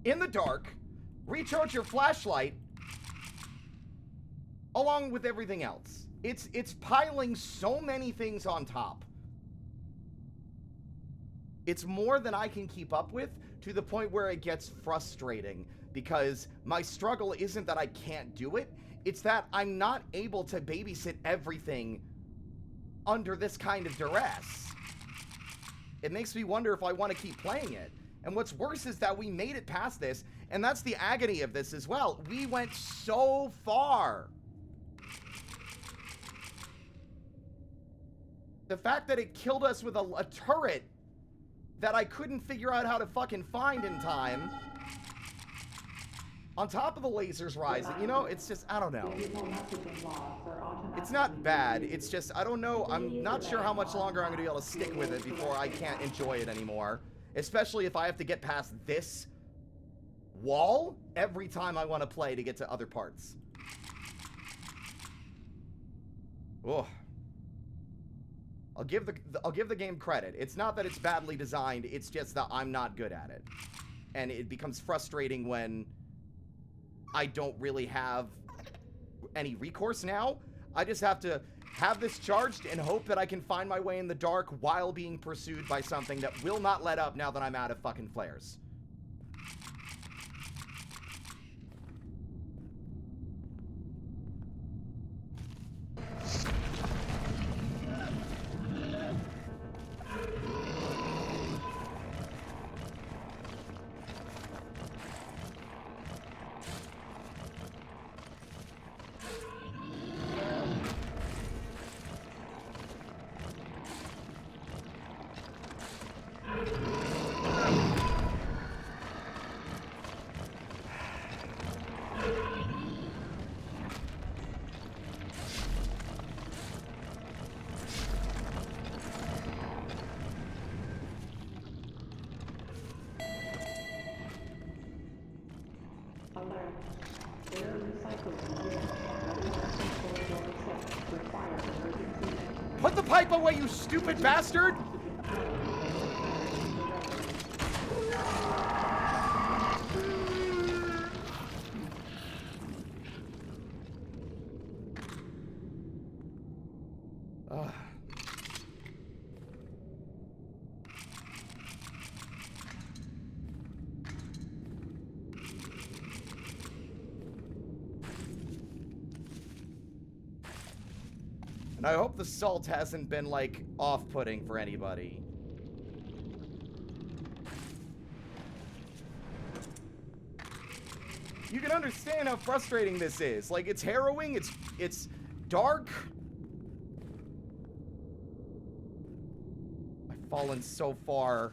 in the dark, recharge your flashlight, along with everything else. It's piling so many things on top. It's more than I can keep up with, to the point where it gets frustrating, because my struggle isn't that I can't do it, it's that I'm not able to babysit everything under this kind of duress. It makes me wonder if I want to keep playing it. And what's worse is that we made it past this, and that's the agony of this as well. We went so far. The fact that it killed us with a turret that I couldn't figure out how to fucking find in time, on top of the lasers rising, you know, it's just, I don't know. It's not bad, it's just, I don't know, I'm not sure how much longer I'm going to be able to stick with it before I can't enjoy it anymore. Especially if I have to get past this wall every time I want to play to get to other parts. Ugh. I'll give the game credit. It's not that it's badly designed, it's just that I'm not good at it. And it becomes frustrating when I don't really have any recourse now. I just have to have this charged and hope that I can find my way in the dark while being pursued by something that will not let up now that I'm out of fucking flares. Put the pipe away, you stupid bastard! And I hope the salt hasn't been, like, off-putting for anybody. You can understand how frustrating this is. Like, it's harrowing, it's dark. I've fallen so far.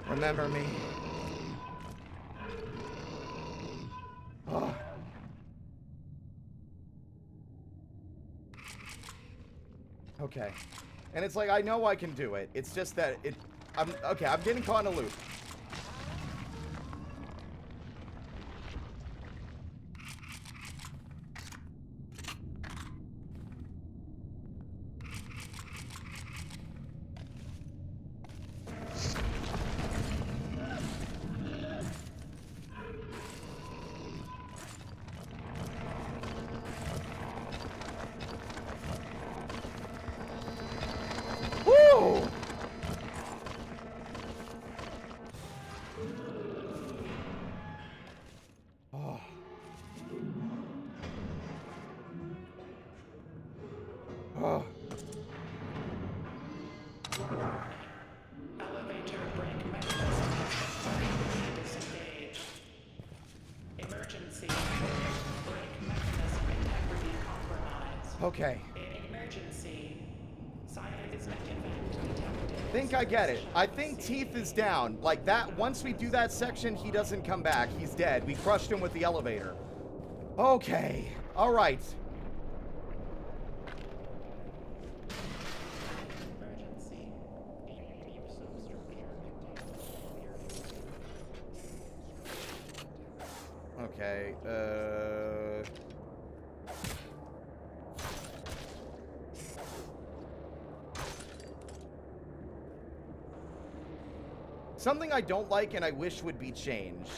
Remember me. Oh. Okay. And it's like, I know I can do it. It's just that I'm getting caught in a loop. Woo! Oh. Oh. Elevator brake mechanism disengaged. Emergency. Brake mechanism integrity compromised. Okay. Emergency. Seismic event detected. I think I get it. I think Teeth is down. Like that, once we do that section, he doesn't come back. He's dead. We crushed him with the elevator. Okay. All right. Emergency. Deep substructure Okay. Something I don't like and I wish would be changed.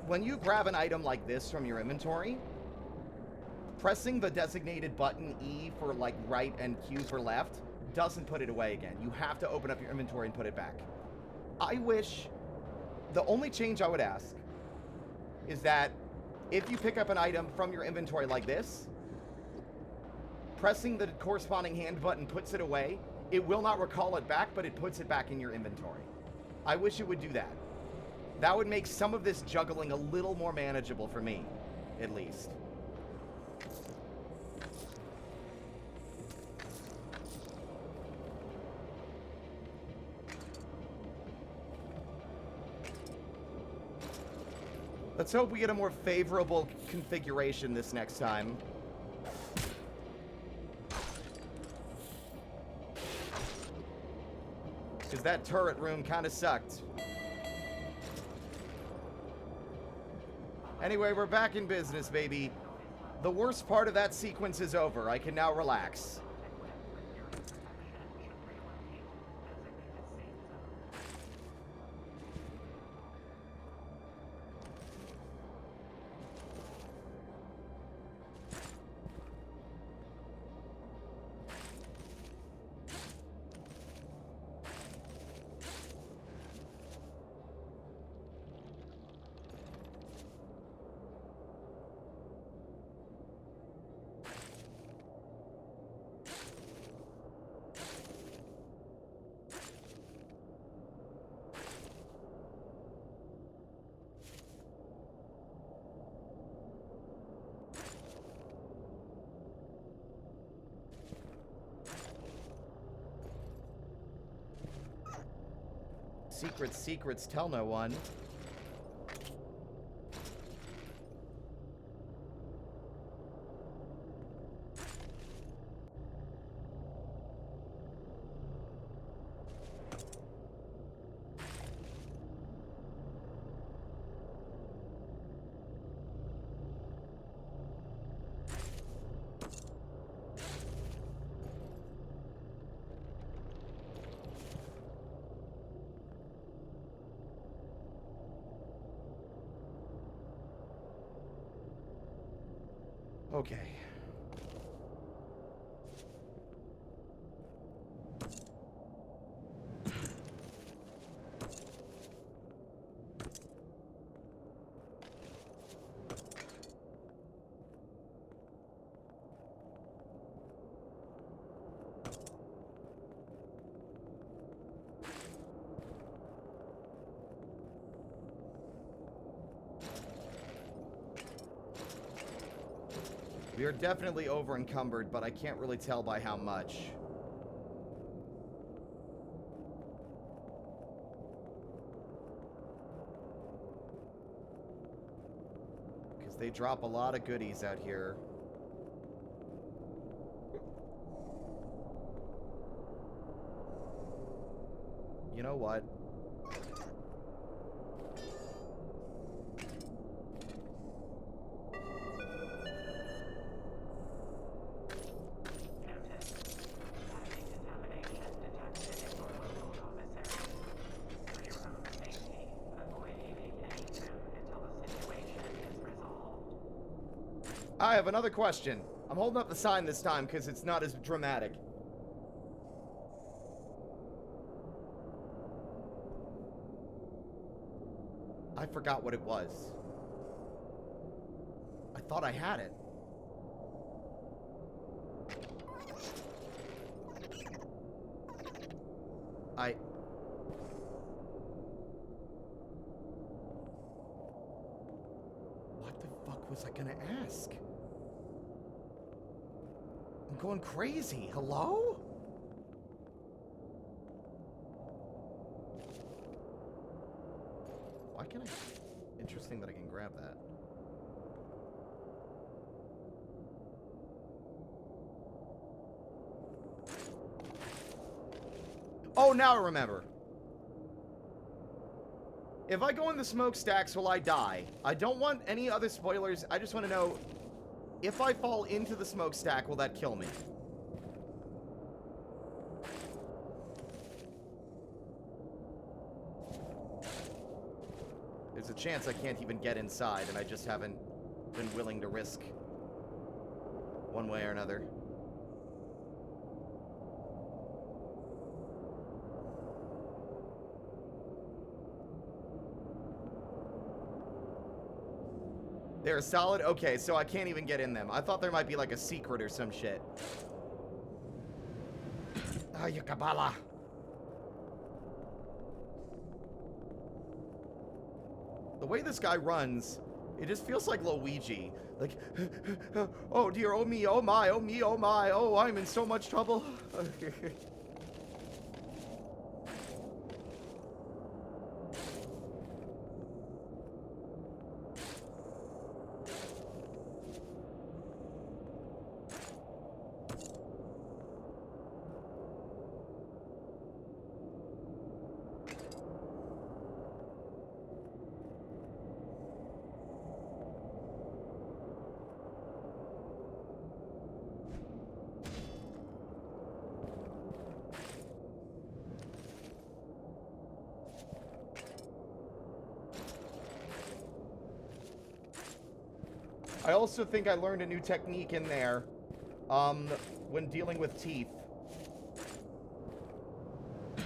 When you grab an item like this from your inventory, pressing the designated button E for like right and Q for left doesn't put it away again. You have to open up your inventory and put it back. I wish, the only change I would ask is that if you pick up an item from your inventory like this, pressing the corresponding hand button puts it away. It will not recall it back, but it puts it back in your inventory. I wish it would do that. That would make some of this juggling a little more manageable for me, at least. Let's hope we get a more favorable configuration this next time. Because that turret room kind of sucked. Anyway, we're back in business, baby. The worst part of that sequence is over. I can now relax. Secrets, tell no one. Okay. We are definitely over encumbered, but I can't really tell by how much. They drop a lot of goodies out here. You know what? I have another question. I'm holding up the sign this time because it's not as dramatic. I forgot what it was. I thought I had it. What the fuck was I gonna ask? I'm going crazy. Hello? Why can I... Interesting that I can grab that. Oh, now I remember. If I go in the smokestacks, will I die? I don't want any other spoilers. I just want to know, if I fall into the smokestack, will that kill me? There's a chance I can't even get inside, and I just haven't been willing to risk one way or another. They're solid? Okay, so I can't even get in them. I thought there might be like a secret or some shit. Ah, Yakabala. The way this guy runs, it just feels like Luigi. Like, oh dear, oh me, oh my, oh me, oh my, oh, I'm in so much trouble. I also think I learned a new technique in there, when dealing with teeth.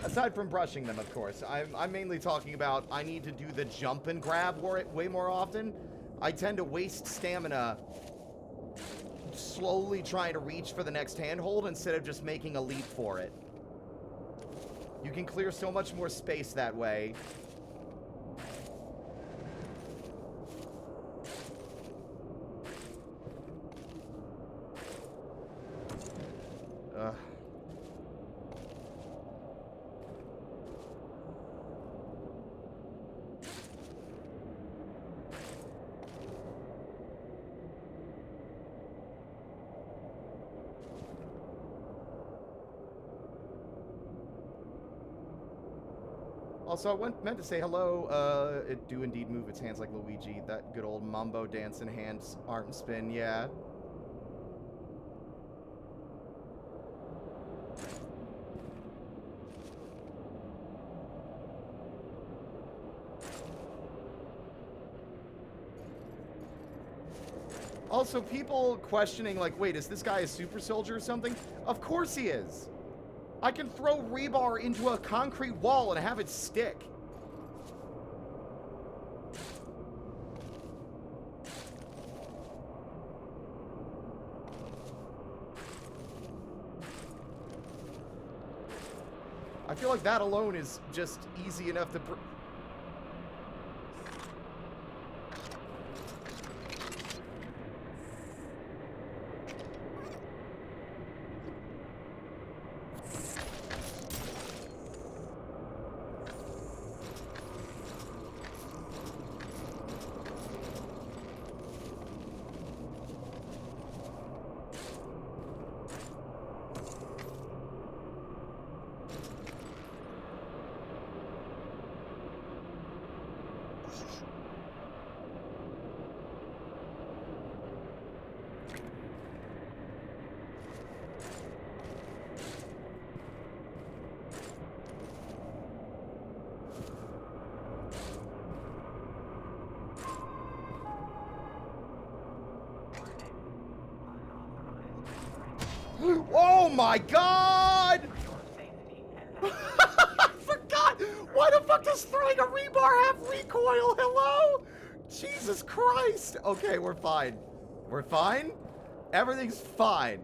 Aside from brushing them, of course. I'm mainly talking about I need to do the jump and grab way more often. I tend to waste stamina slowly trying to reach for the next handhold instead of just making a leap for it. You can clear so much more space that way. Also, I meant to say hello. It do indeed move its hands like Luigi. That good old mambo dance and hands arm spin, yeah. Also, people questioning, like, wait, is this guy a super soldier or something? Of course he is. I can throw rebar into a concrete wall and have it stick. I feel like that alone is just easy enough to... Oh my god! I forgot! Why the fuck does throwing a rebar have recoil? Hello? Jesus Christ! Okay, we're fine. We're fine? Everything's fine.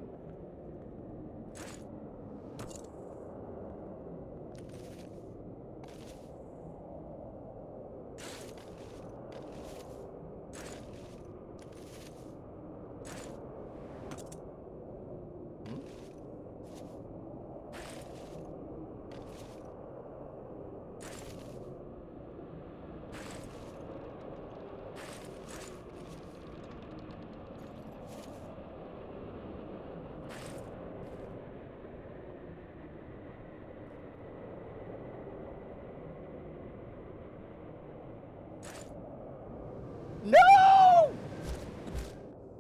No!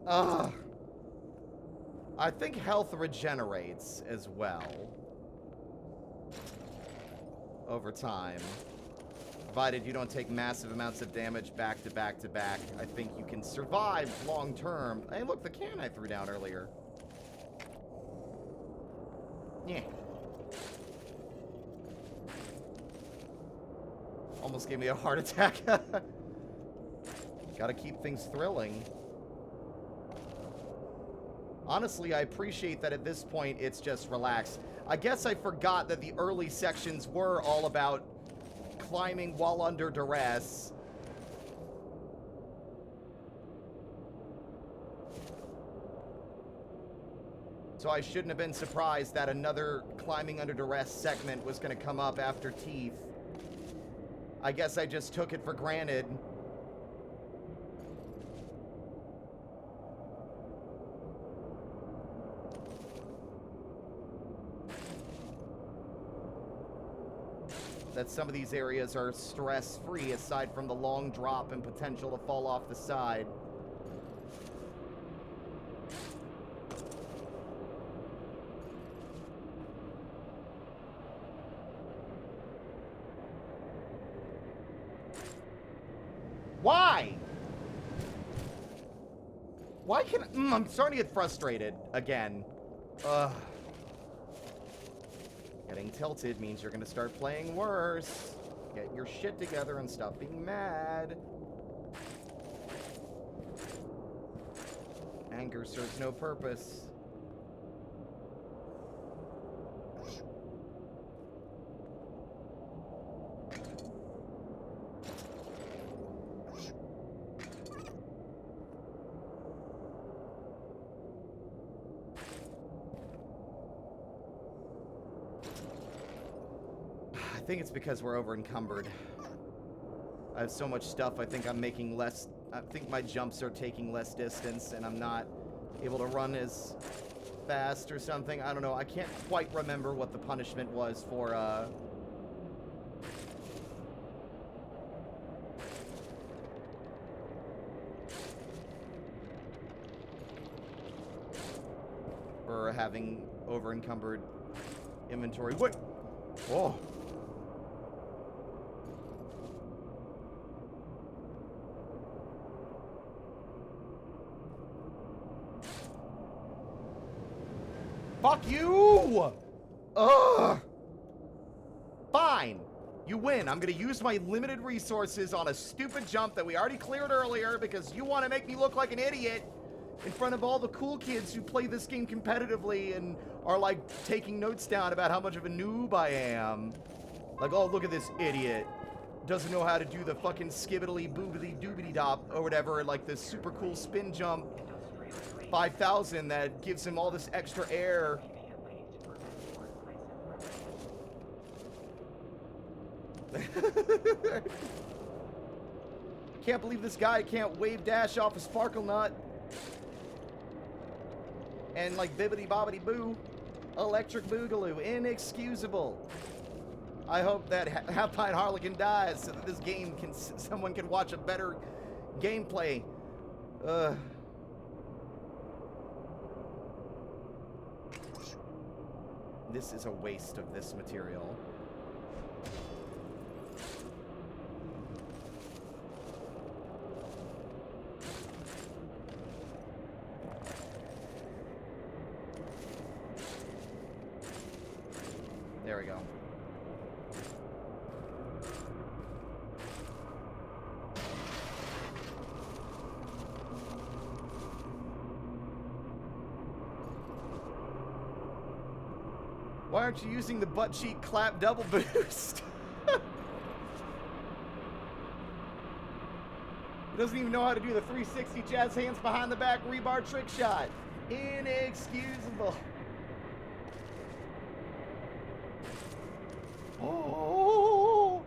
Ugh. I think health regenerates as well. Over time. Provided you don't take massive amounts of damage back to back to back, I think you can survive long term. Hey, look, the can I threw down earlier. Yeah. Almost gave me a heart attack. Gotta keep things thrilling. Honestly, I appreciate that at this point it's just relaxed. I guess I forgot that the early sections were all about climbing while under duress. So I shouldn't have been surprised that another climbing under duress segment was going to come up after Teeth. I guess I just took it for granted. That some of these areas are stress-free aside from the long drop and potential to fall off the side. Why? Why can I'm starting to get frustrated again. Ugh. Getting tilted means you're gonna start playing worse. Get your shit together and stop being mad. Anger serves no purpose. I think it's because we're over encumbered. I have so much stuff, I think I'm making less... I think my jumps are taking less distance, and I'm not able to run as fast or something. I don't know. I can't quite remember what the punishment was for having over-encumbered inventory. What? Whoa. Fuck you! Ugh! Fine. You win. I'm gonna use my limited resources on a stupid jump that we already cleared earlier because you want to make me look like an idiot in front of all the cool kids who play this game competitively and are, like, taking notes down about how much of a noob I am. Like, oh, look at this idiot. Doesn't know how to do the fucking skibbity boobity doobity dop or whatever, like this super cool spin jump 5000 that gives him all this extra air. Can't believe this guy can't wave dash off a sparkle nut. And like bibbity bobbity boo. Electric boogaloo. Inexcusable. I hope that Halfpint-Harlequin dies so that this game can, someone can watch a better gameplay. This is a waste of this material. we go. Why aren't you using the butt cheek clap double boost? He doesn't even know how to do the 360 jazz hands behind the back rebar trick shot. Inexcusable. Oh.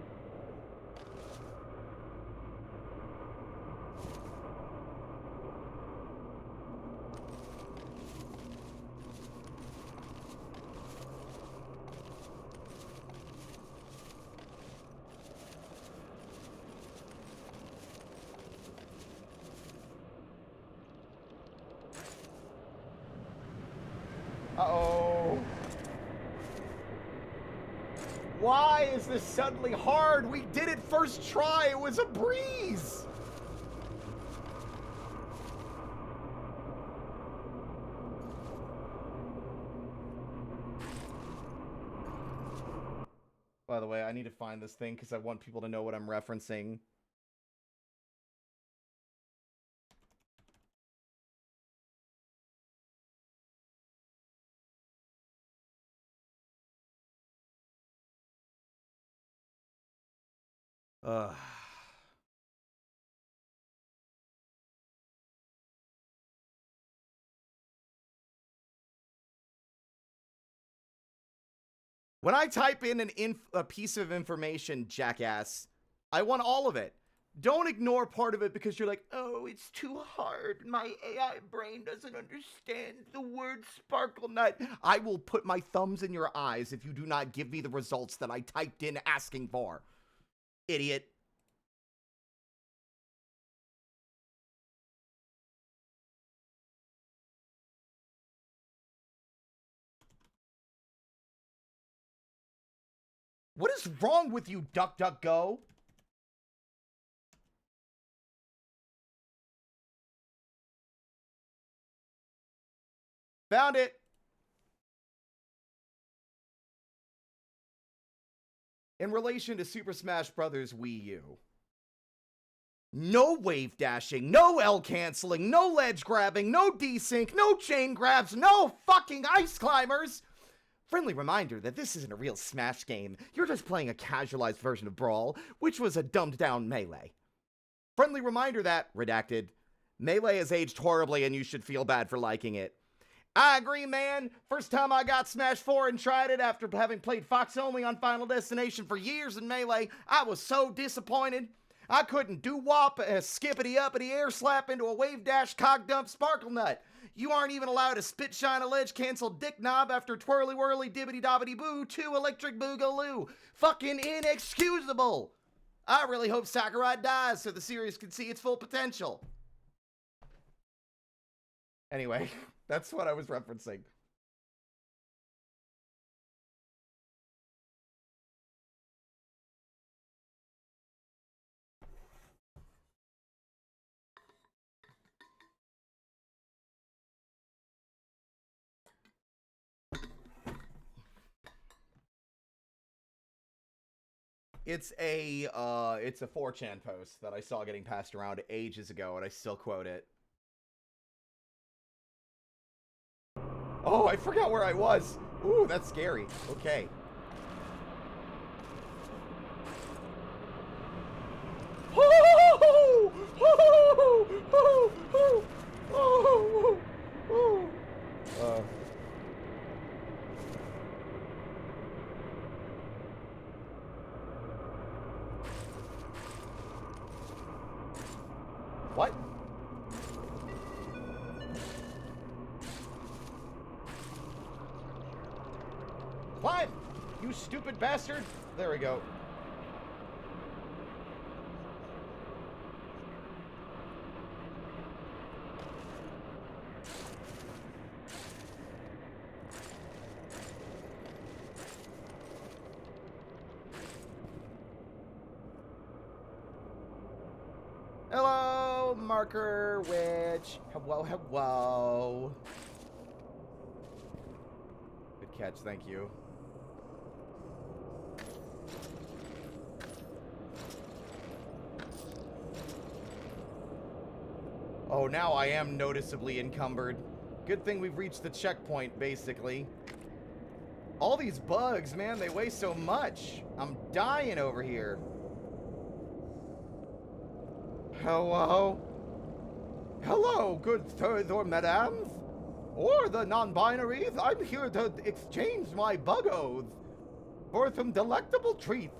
Uh-oh. Why is this suddenly hard? We did it first try. It was a breeze. By the way, I need to find this thing because I want people to know what I'm referencing. Ugh. When I type in a piece of information, jackass, I want all of it. Don't ignore part of it because you're like, oh, it's too hard. My AI brain doesn't understand the word sparkle nut. I will put my thumbs in your eyes if you do not give me the results that I typed in asking for. Idiot. What is wrong with you, DuckDuckGo? Found it. In relation to Super Smash Bros. Wii U. No wave dashing, no L canceling, no ledge grabbing, no desync, no chain grabs, no fucking ice climbers! Friendly reminder that this isn't a real Smash game. You're just playing a casualized version of Brawl, which was a dumbed down Melee. Friendly reminder that, redacted, Melee has aged horribly and you should feel bad for liking it. I agree, man. First time I got Smash 4 and tried it after having played Fox only on Final Destination for years in Melee, I was so disappointed. I couldn't do-wop, skippity-uppity air slap into a wave dash cock dump sparkle nut. You aren't even allowed to spit shine a ledge cancel dick knob after twirly whirly dibbity dobbity boo 2 electric boogaloo. Fucking inexcusable. I really hope Sakurai dies so the series can see its full potential. Anyway, that's what I was referencing. It's a 4chan post that I saw getting passed around ages ago, and I still quote it. Oh, I forgot where I was. Ooh, that's scary. Okay. What? Climb! You stupid bastard! There we go. Hello, marker witch. Hello, hello. Good catch, thank you. Oh, now I am noticeably encumbered. Good thing we've reached the checkpoint, basically. All these bugs, man, they weigh so much. I'm dying over here. Hello? Hello, good sirs or madams? Or the non-binaries? I'm here to exchange my buggos for some delectable treats.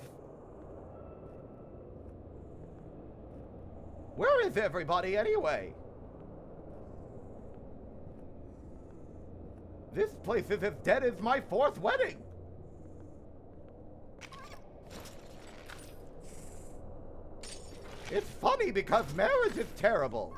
Where is everybody anyway? This place is as dead as my 4th wedding. It's funny because marriage is terrible.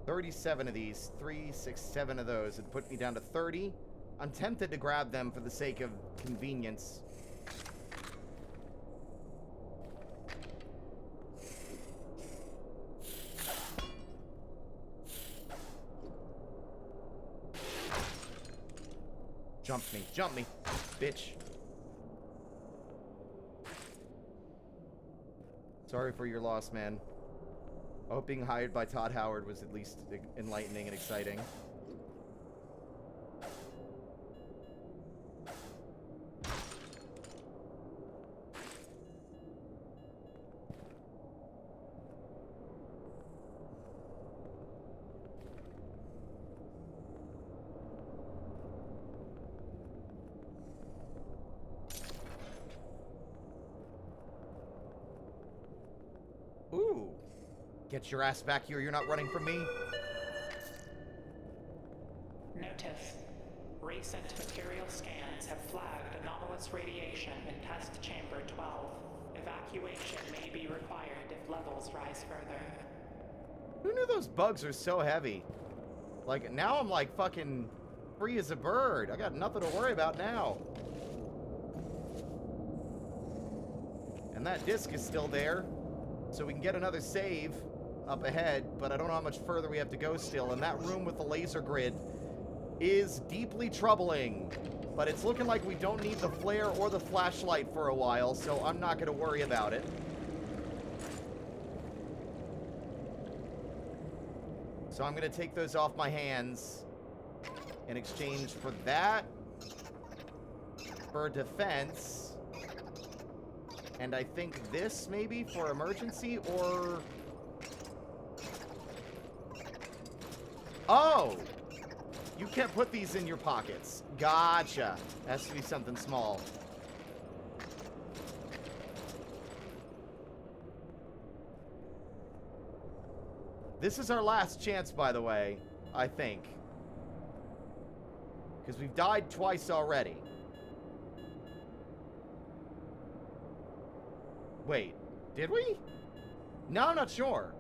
$37 of these, 3, 6, 7 of those. It put me down to 30. I'm tempted to grab them for the sake of convenience. Jump me, bitch. Sorry for your loss, man. I hope being hired by Todd Howard was at least enlightening and exciting. Ooh. Get your ass back here, you're not running from me. Notice. Recent material scans have flagged anomalous radiation in test chamber 12. Evacuation may be required if levels rise further. Who knew those bugs are so heavy? Like, now I'm like fucking free as a bird. I got nothing to worry about now. And that disc is still there. So we can get another save up ahead, but I don't know how much further we have to go still. And that room with the laser grid is deeply troubling. But it's looking like we don't need the flare or the flashlight for a while, so I'm not going to worry about it. So I'm going to take those off my hands in exchange for that, for defense. And I think this, maybe, for emergency, or... Oh! You can't put these in your pockets. Gotcha. Has to be something small. This is our last chance, by the way, I think. Because we've died twice already. Wait, did we? No, I'm not sure.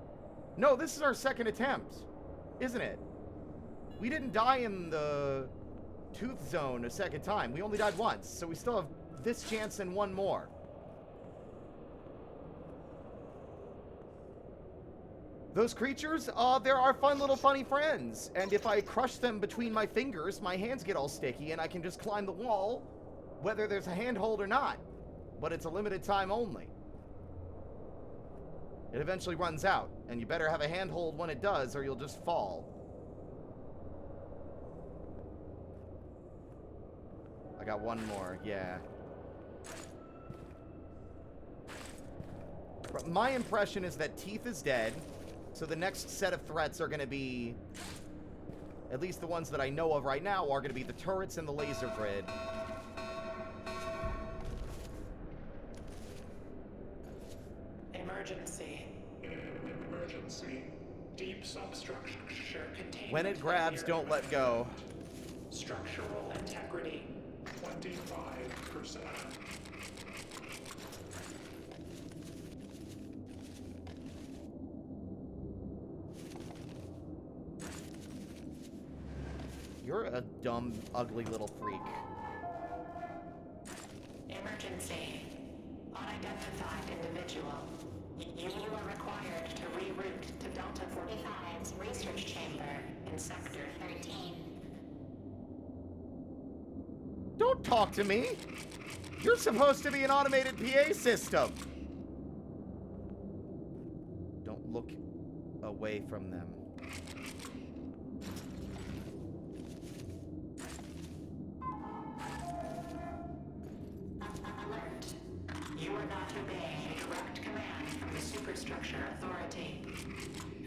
No, this is our second attempt, isn't it? We didn't die in the tooth zone a second time. We only died once, so we still have this chance and one more. Those creatures, they're our fun little funny friends. And if I crush them between my fingers, my hands get all sticky and I can just climb the wall, whether there's a handhold or not. But it's a limited time only. It eventually runs out, and you better have a handhold when it does, or you'll just fall. I got one more, yeah. My impression is that Teeth is dead, so the next set of threats are going to be, at least the ones that I know of right now, are going to be the turrets and the laser grid. Emergency. Emergency. Deep substructure containment. When it grabs, don't let go. Structural integrity. 25%. You're a dumb, ugly little freak. Emergency. Unidentified individual. You are required to reroute to Delta 45's research chamber in Sector 13. Don't talk to me! You're supposed to be an automated PA system! Don't look away from them. Alert. You are not obeying a direct command from the Superstructure Authority.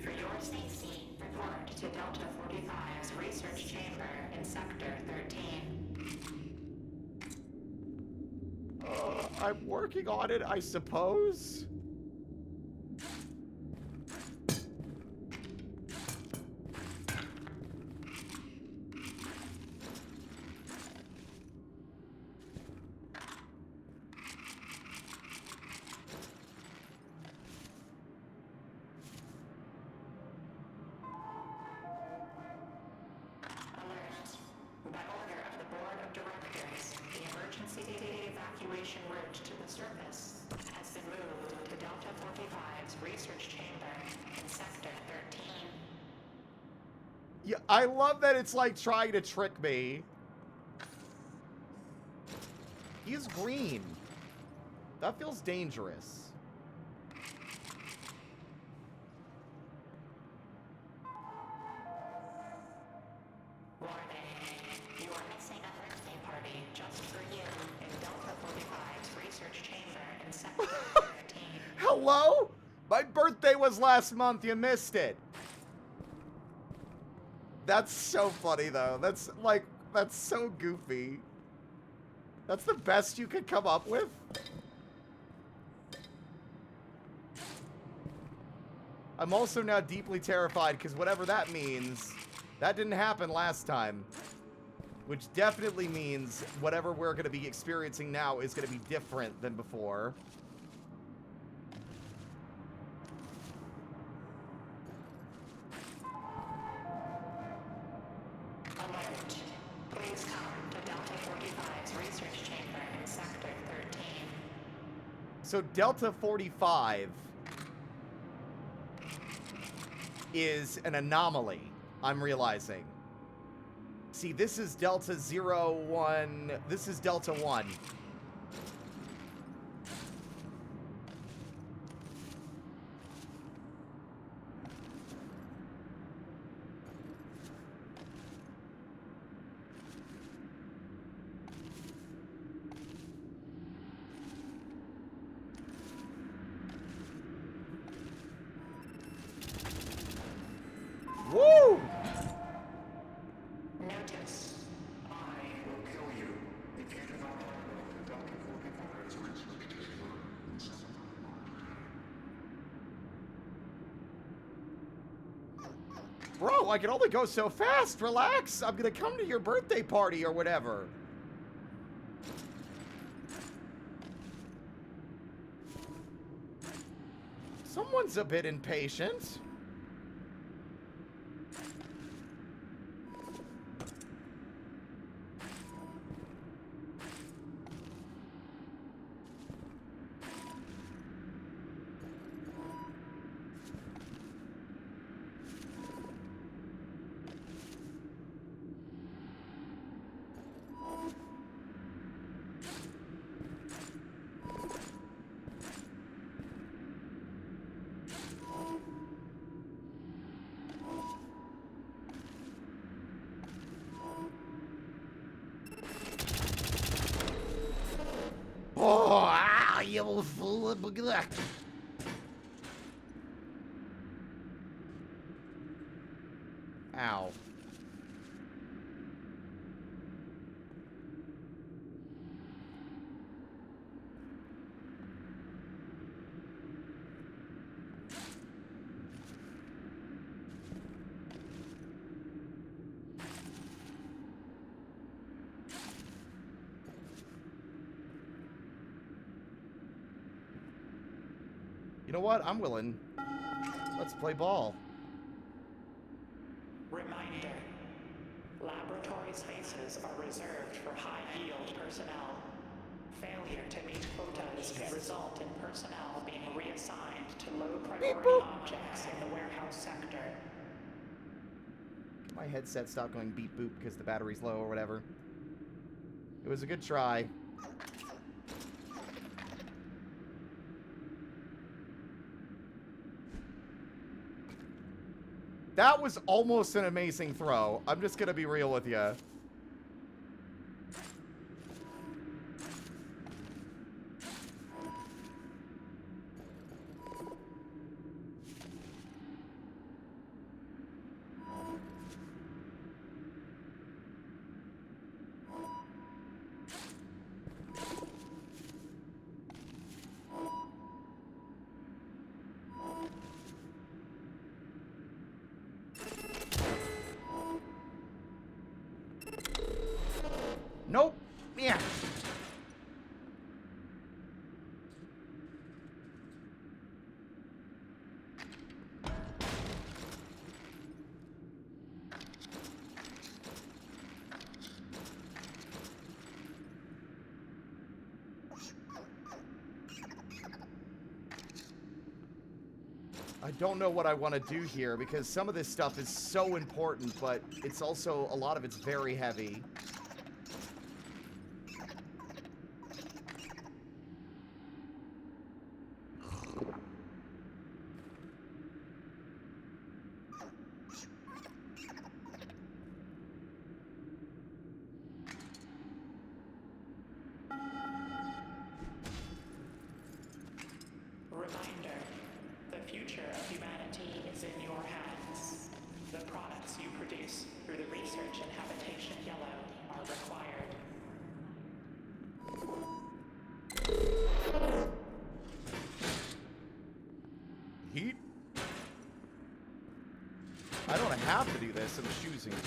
For your safety, report to Delta 45's research chamber in Sector 13. I'm working on it, I suppose. By order of the Board of Directors, the emergency evacuation route to the surface has been moved to Delta 45's research chamber in Sector 13. Yeah, I love that it's like trying to trick me. He's green. That feels dangerous. You are missing a birthday party just for you in Delta 45's research chamber in Sector 13. Hello? My birthday was last month. You missed it. That's so funny, though. That's so goofy. That's the best you could come up with? I'm also now deeply terrified because whatever that means, that didn't happen last time. Which definitely means whatever we're going to be experiencing now is going to be different than before. Alert. Please come to Delta 45's research chamber in Sector 13. So Delta 45 is an anomaly, I'm realizing. See, this is Delta 01. This is Delta 1. Woo! Notice. I will kill you if you do not follow Delta 45's research chamber in Sector 13. Bro, I can only go so fast. Relax. I'm gonna come to your birthday party or whatever. Someone's a bit impatient. You fool of neglect. Ow. You know what? I'm willing. Let's play ball. Reminder. Laboratory spaces are reserved for high-yield personnel. Failure to meet quotas could result in personnel being reassigned to low-priority objects in the warehouse sector. My headset stopped going beep boop because the battery's low or whatever. It was a good try. That was almost an amazing throw. I'm just gonna be real with you. Nope. Yeah. I don't know what I want to do here because some of this stuff is so important, but it's also, a lot of it's very heavy. Reminder, the future of humanity is in your hands. The products you produce through the research in Habitation Yellow are required. Heat? I don't have to do this, I'm choosing to.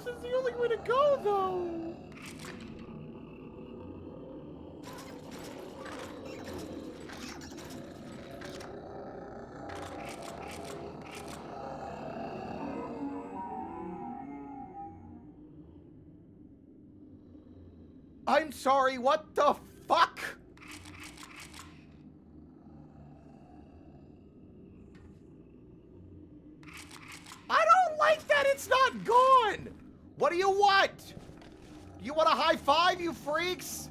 This is the only way to go, though. I'm sorry, what the fuck? I don't like that it's not gone! What do you want? You want a high five, you freaks?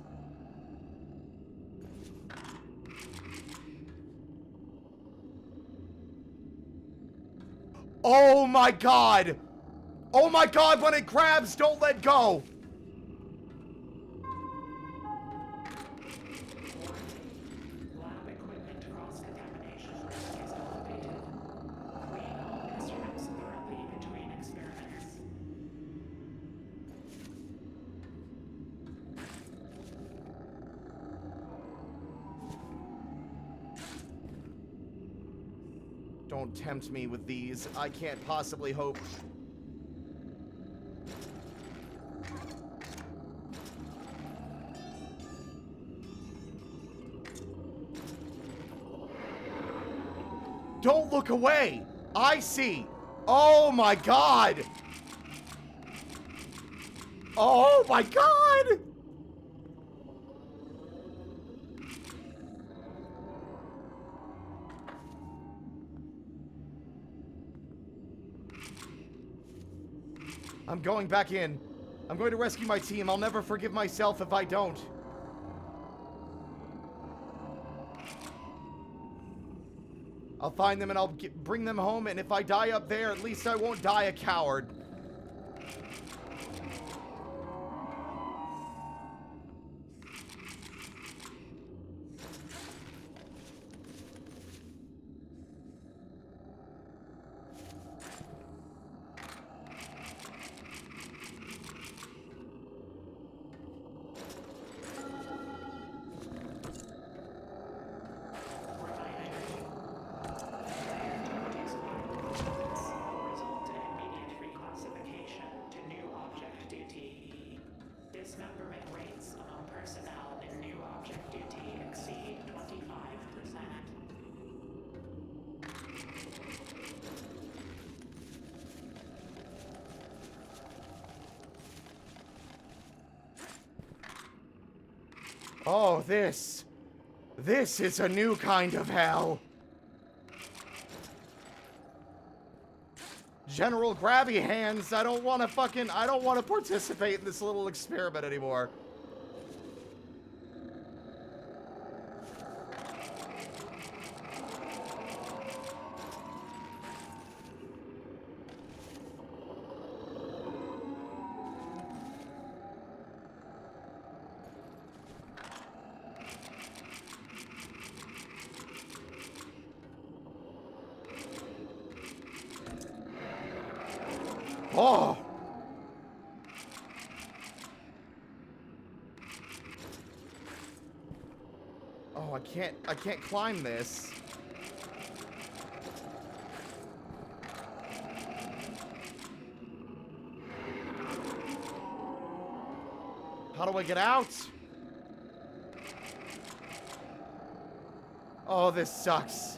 Oh my god! Oh my god, when it grabs, don't let go! Lab equipment cross-contamination risk is elevated. Clean all instruments thoroughly between experiments. Don't tempt me with these. I can't possibly hope. Don't look away! I see! Oh my god! Oh my god! I'm going back in. I'm going to rescue my team. I'll never forgive myself if I don't. I'll find them and I'll bring them home, and if I die up there, at least I won't die a coward. Oh, this is a new kind of hell. General Grabby Hands, I don't want to participate in this little experiment anymore. Oh! Oh, I can't climb this. How do I get out? Oh, this sucks.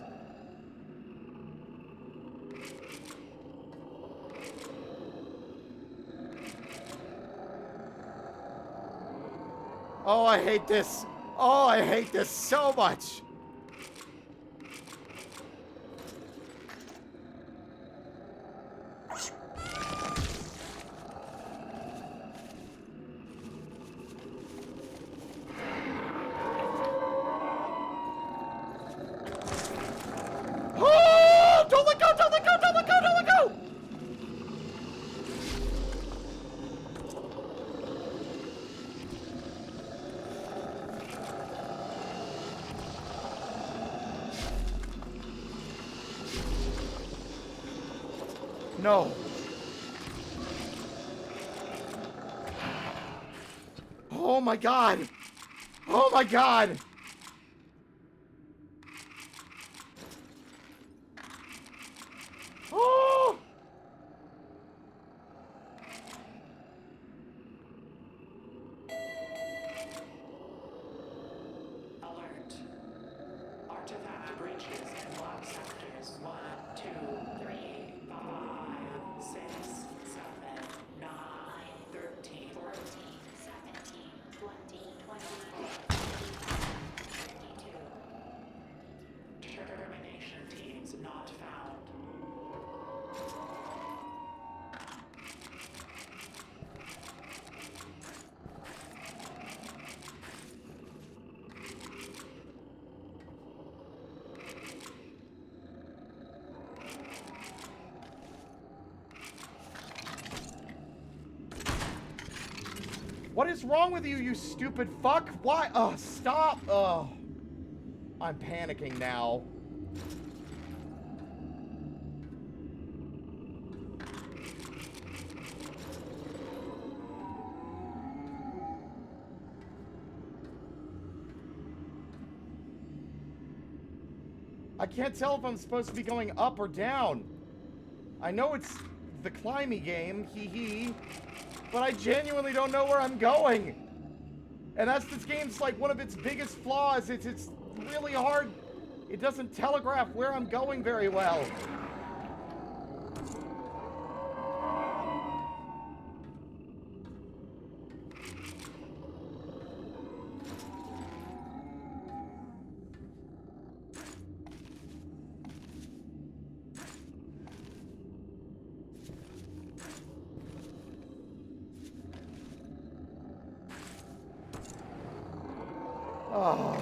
Oh, I hate this. Oh, I hate this so much. Oh, don't let go, don't let go, don't let go, don't let go. No. Oh my god. Oh my god. Oh. Alert. Artifact breaches in block sectors 1, 2, 3, 5, 6, 7, 9, 13, 14, 17, 20, 22. Termination teams not found. What is wrong with you, you stupid fuck? Why? Oh, stop. Oh. I'm panicking now. I can't tell if I'm supposed to be going up or down. I know it's the climby game, hee hee, but I genuinely don't know where I'm going. And that's this game's like one of its biggest flaws. It's really hard. It doesn't telegraph where I'm going very well. Oh.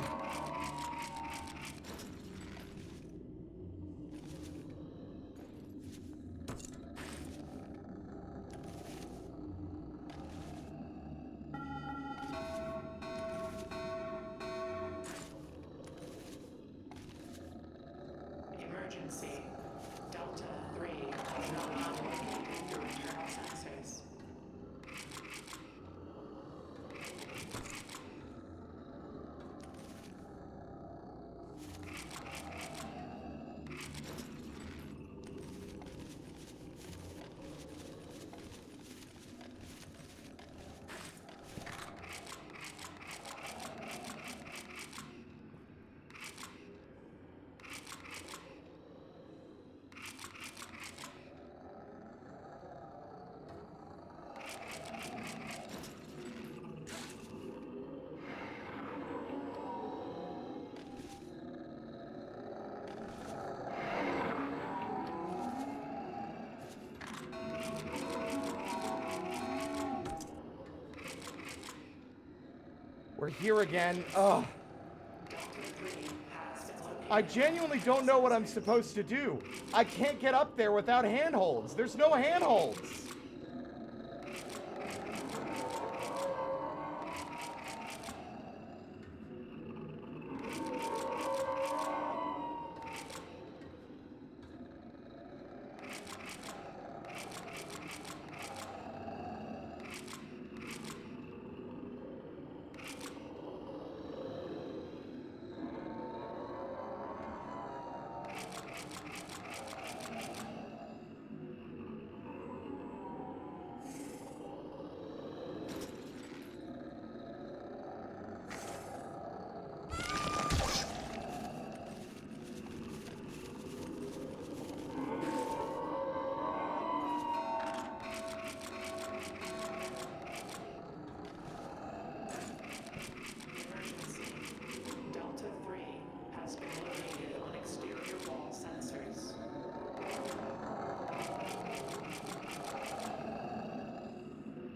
Emergency. Delta 3 has not been located through internal sensors. We're here again. Ugh. I genuinely don't know what I'm supposed to do. I can't get up there without handholds. There's no handholds.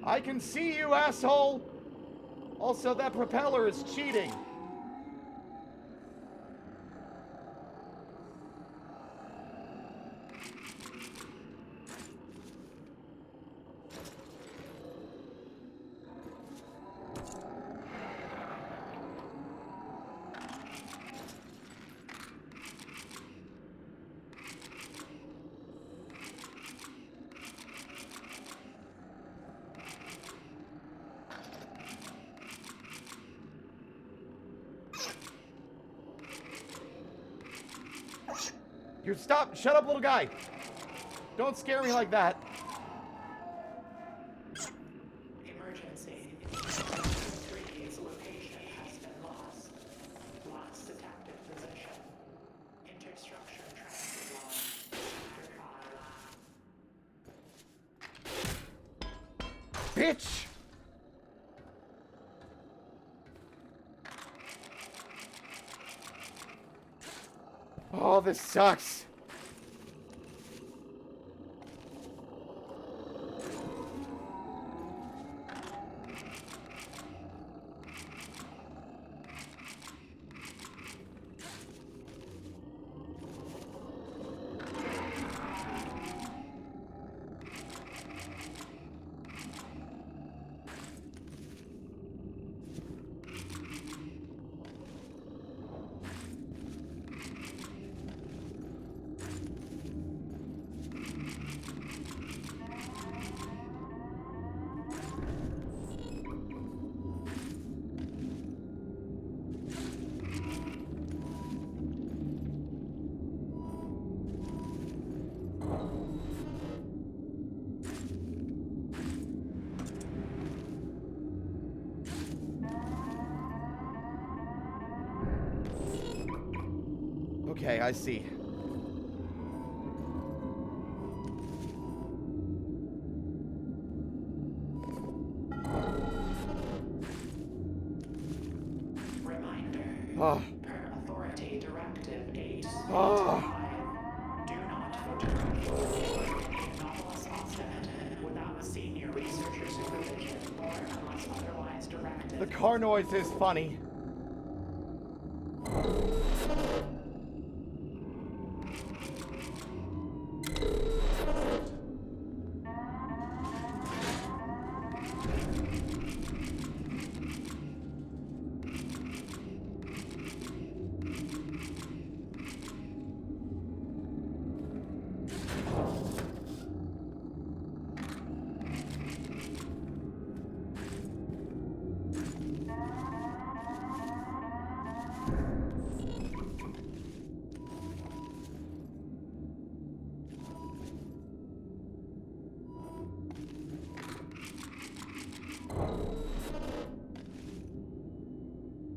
I can see you, asshole! Also, that propeller is cheating. You stop! Shut up, little guy! Don't scare me like that. Emergency. 3's location has been lost. Lost detected position. Interstructure transit line. Sector 5. Bitch! Oh, this sucks. Okay, I see. Reminder. Oh. Per Authority Directive 8. Oh. Do not photograph any anomalous specimen without senior researcher supervision or unless otherwise directed. The car noise is funny.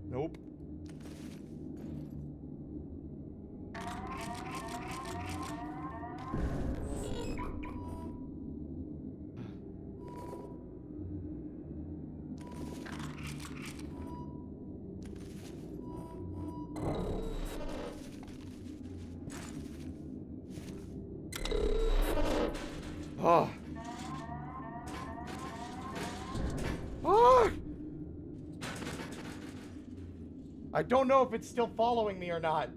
Nope. Oh. Oh. I don't know if it's still following me or not.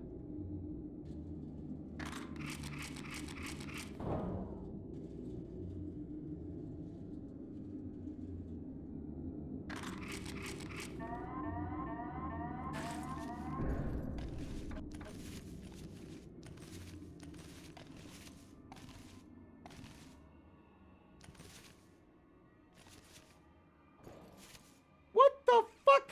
What the fuck?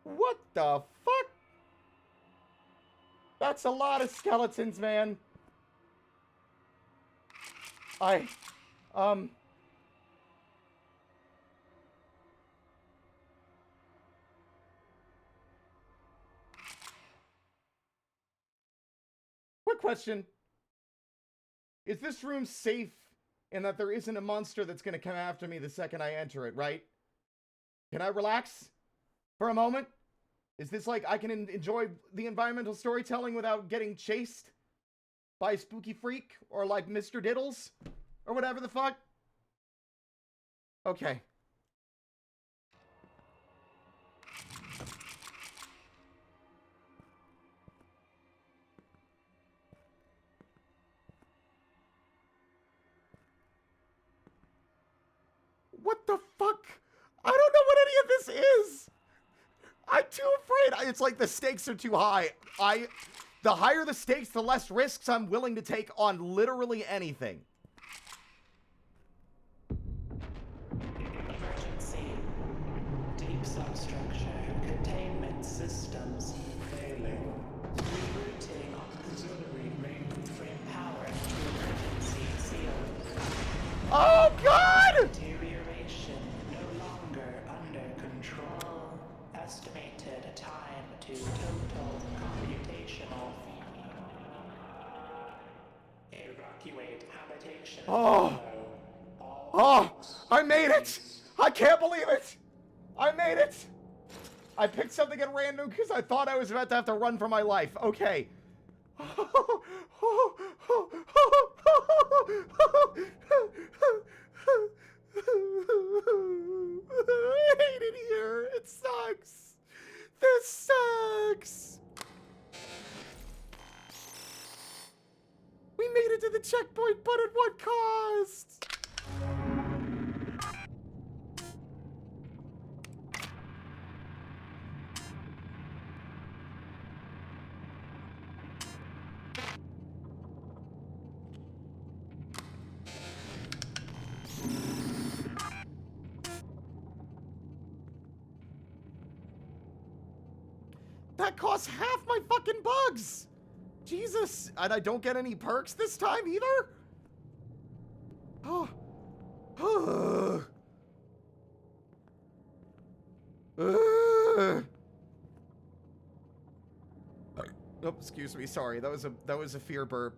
What the fuck? That's a lot of skeletons, man. Quick question. Is this room safe in that there isn't a monster that's going to come after me the second I enter it, right? Can I relax for a moment? Is this like I can enjoy the environmental storytelling without getting chased by a spooky freak or like Mr. Diddles or whatever the fuck? Okay. What the fuck? I don't know what any of this is. I'm too afraid. It's like the stakes are too high. The higher the stakes, the less risks I'm willing to take on literally anything. Emergency. Deep substructure. Containment systems failing. Rerouting auxiliary mainframe power to emergency seal. Oh, God! Deterioration no longer under control. Estimated time to total computational. Evacuate habitation. Oh. Oh, I made it! I can't believe it! I made it! I picked something at random because I thought I was about to have to run for my life. Okay. I hate it here. It sucks. This sucks. We made it to the checkpoint, but at what cost? That costs half my fucking bugs! Jesus! And I don't get any perks this time either? Oh. Oh, excuse me. Sorry. That was a fear burp.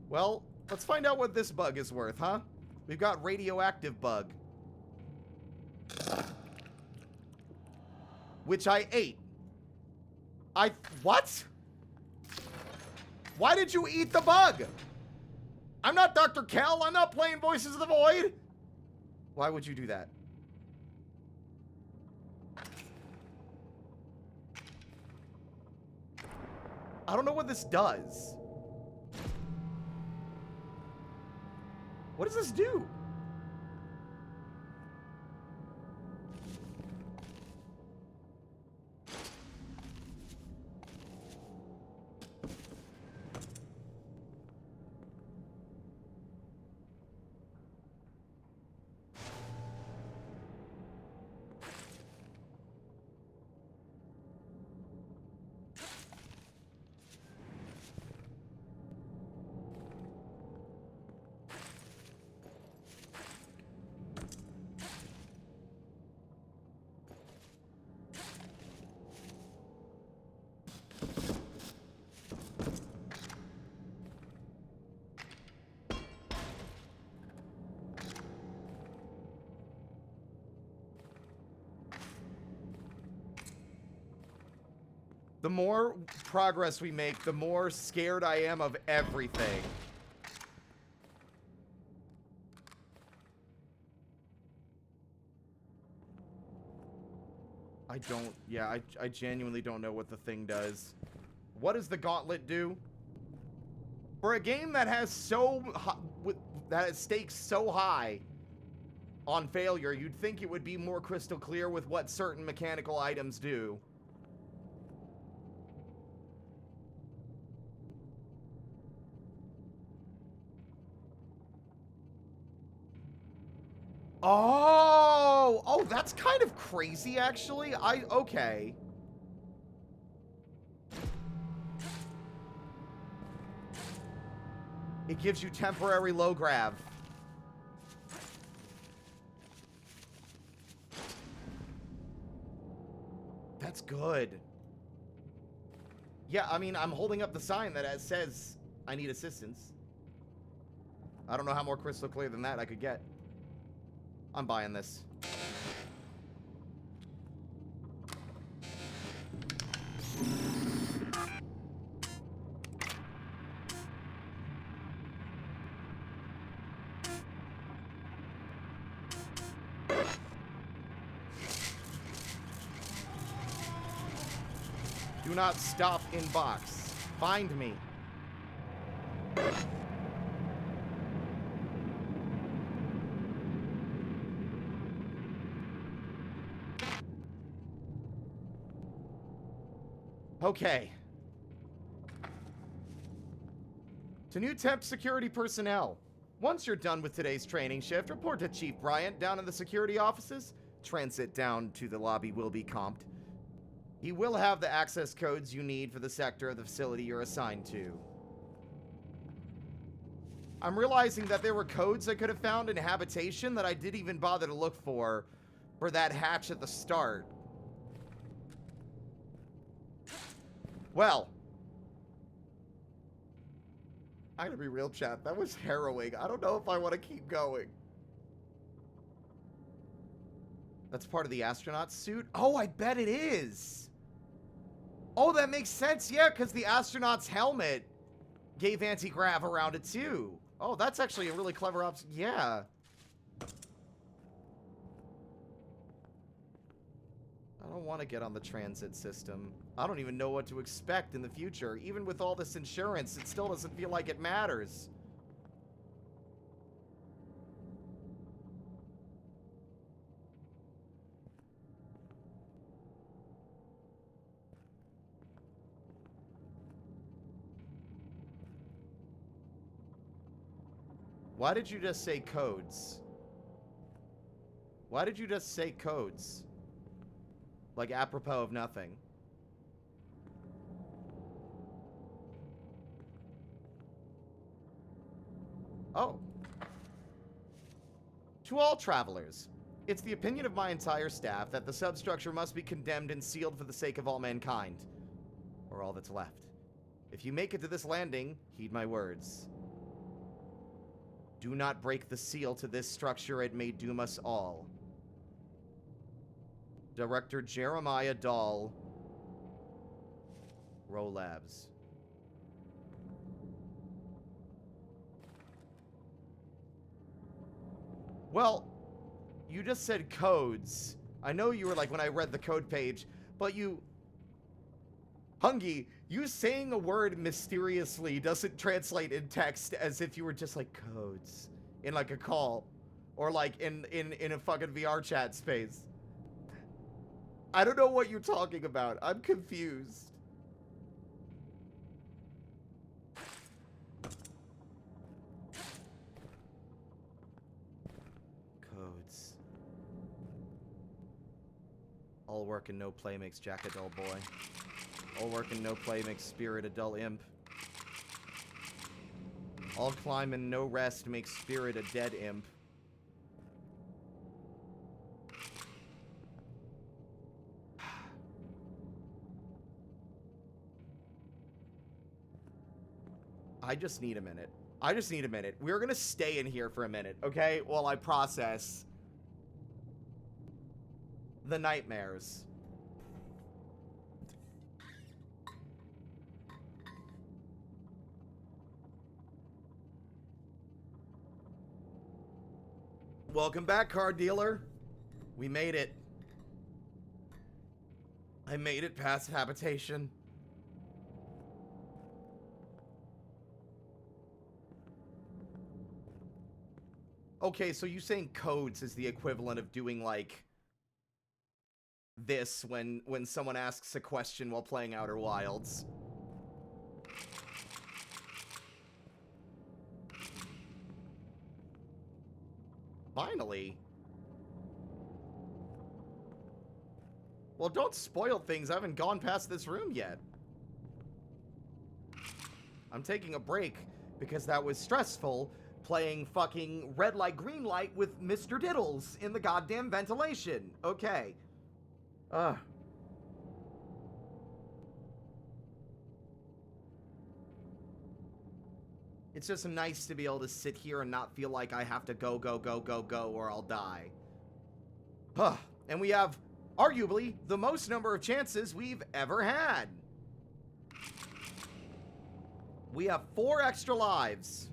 Well, let's find out what this bug is worth, huh? We've got radioactive bug. Which I ate. What? Why did you eat the bug? I'm not Dr. Kell. I'm not playing Voices of the Void. Why would you do that? I don't know what this does. What does this do? The more progress we make, the more scared I am of everything. I genuinely don't know what the thing does. What does the gauntlet do? For a game that has that has stakes so high on failure, you'd think it would be more crystal clear with what certain mechanical items do. Oh, that's kind of crazy, actually. Okay. It gives you temporary low grav. That's good. Yeah, I mean, I'm holding up the sign that says I need assistance. I don't know how more crystal clear than that I could get. I'm buying this. Do not stop in box. Find me. Okay. To new temp security personnel. Once you're done with today's training shift, report to Chief Bryant down in the security offices. Transit down to the lobby will be comped. He will have the access codes you need for the sector of the facility you're assigned to. I'm realizing that there were codes I could have found in habitation that I didn't even bother to look for that hatch at the start. Well, I'm gonna be real, chat. That was harrowing. I don't know if I want to keep going. That's part of the astronaut suit? Oh, I bet it is. Oh, that makes sense. Yeah, because the astronaut's helmet gave anti-grav around it too. Oh, that's actually a really clever option. Yeah. I don't want to get on the transit system. I don't even know what to expect in the future. Even with all this insurance, it still doesn't feel like it matters. Why did you just say codes? Why did you just say codes? Like apropos of nothing. Oh. To all travelers, it's the opinion of my entire staff that the substructure must be condemned and sealed for the sake of all mankind. Or all that's left. If you make it to this landing, heed my words. Do not break the seal to this structure, it may doom us all. Director Jeremiah Dahl, Row Labs. Well, you just said codes. I know you were like when I read the code page, but you... Hungy, you saying a word mysteriously doesn't translate in text as if you were just like codes in like a call or like in a fucking VR chat space. I don't know what you're talking about. I'm confused. Codes. All work and no play makes Jack a dull boy. All work and no play makes Spirit a dull imp. All climb and no rest makes Spirit a dead imp. I just need a minute. I just need a minute. We're gonna stay in here for a minute, okay? While I process the nightmares. Welcome back, card dealer. We made it. I made it past habitation. Okay, so you saying codes is the equivalent of doing, like, this when someone asks a question while playing Outer Wilds. Finally. Well, don't spoil things. I haven't gone past this room yet. I'm taking a break because that was stressful playing fucking red light, green light with Mr. Diddles in the goddamn ventilation. Okay. It's just nice to be able to sit here and not feel like I have to go or I'll die. And we have arguably the most number of chances we've ever had. We have 4 extra lives.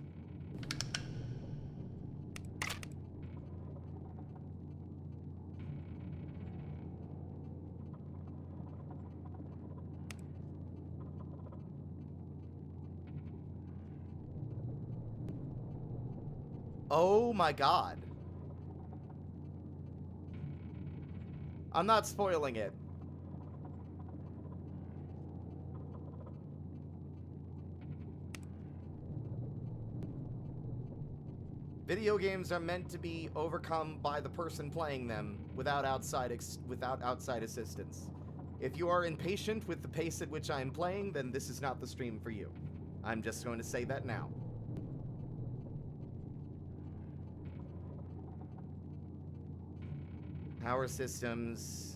Oh my god. I'm not spoiling it. Video games are meant to be overcome by the person playing them without outside assistance. If you are impatient with the pace at which I am playing, then this is not the stream for you. I'm just going to say that now. Power systems.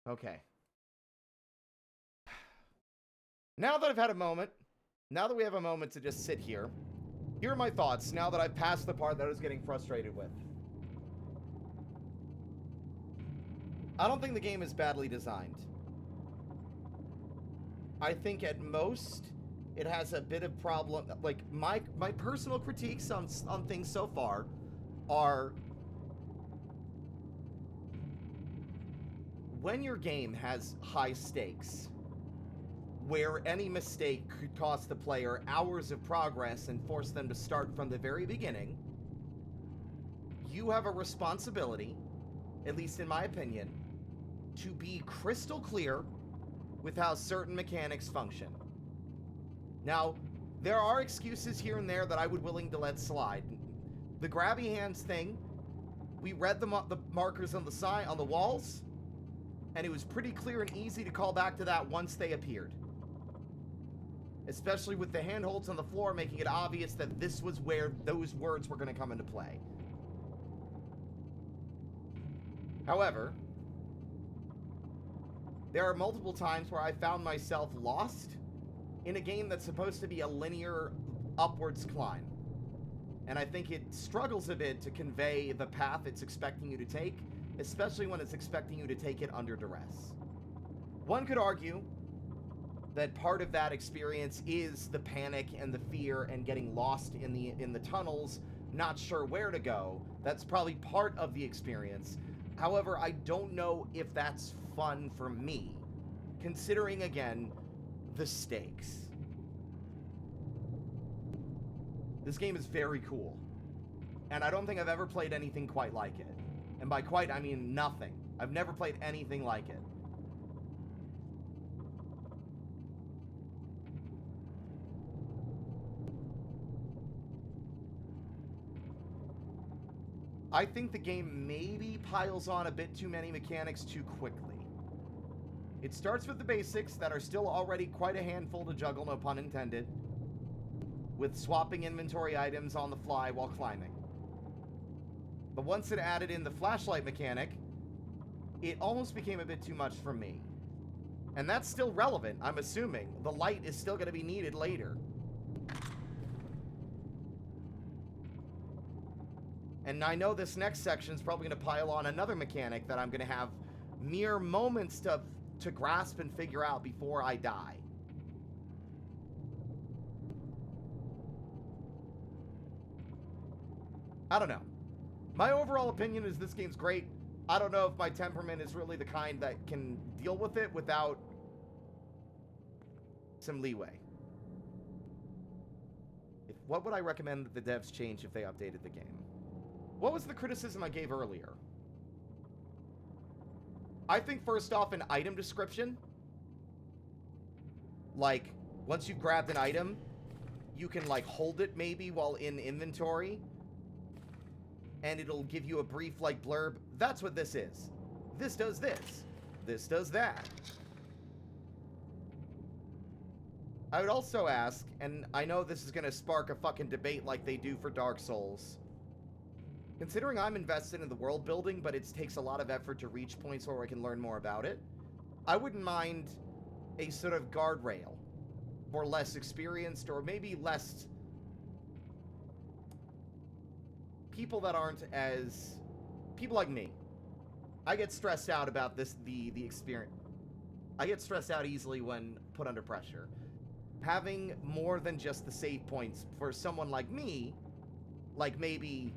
Okay. Now that I've had a moment, now that we have a moment to just sit here, here are my thoughts now that I've passed the part that I was getting frustrated with. I don't think the game is badly designed. I think at most it has a bit of problem. Like my personal critiques on things so far are when your game has high stakes, where any mistake could cost the player hours of progress and force them to start from the very beginning, you have a responsibility, at least in my opinion, to be crystal clear with how certain mechanics function. Now, there are excuses here and there that I would willing to let slide. The grabby hands thing, we read the markers on the sign on the walls, and it was pretty clear and easy to call back to that once they appeared. Especially with the handholds on the floor making it obvious that this was where those words were going to come into play. However, there are multiple times where I found myself lost in a game that's supposed to be a linear upwards climb. And I think it struggles a bit to convey the path it's expecting you to take, especially when it's expecting you to take it under duress. One could argue that part of that experience is the panic and the fear and getting lost in the tunnels, not sure where to go. That's probably part of the experience. However, I don't know if that's fun for me, considering, again, the stakes. This game is very cool. And I don't think I've ever played anything quite like it. And by quite, I mean nothing. I've never played anything like it. I think the game maybe piles on a bit too many mechanics too quickly. It starts with the basics that are still already quite a handful to juggle, no pun intended, with swapping inventory items on the fly while climbing. But once it added in the flashlight mechanic, it almost became a bit too much for me. And that's still relevant, I'm assuming. The light is still going to be needed later. And I know this next section is probably going to pile on another mechanic that I'm going to have mere moments to grasp and figure out before I die. I don't know. My overall opinion is this game's great. I don't know if my temperament is really the kind that can deal with it without some leeway. What would I recommend that the devs change if they updated the game? What was the criticism I gave earlier? I think first off, an item description. Like, once you've grabbed an item, you can like hold it maybe while in inventory. And it'll give you a brief like blurb. That's what this is. This does this. This does that. I would also ask, and I know this is going to spark a fucking debate like they do for Dark Souls. Considering I'm invested in the world building, but it takes a lot of effort to reach points where I can learn more about it, I wouldn't mind a sort of guardrail for less experienced or maybe less people that aren't as people like me. I get stressed out about this, the experience. I get stressed out easily when put under pressure. Having more than just the save points for someone like me, like maybe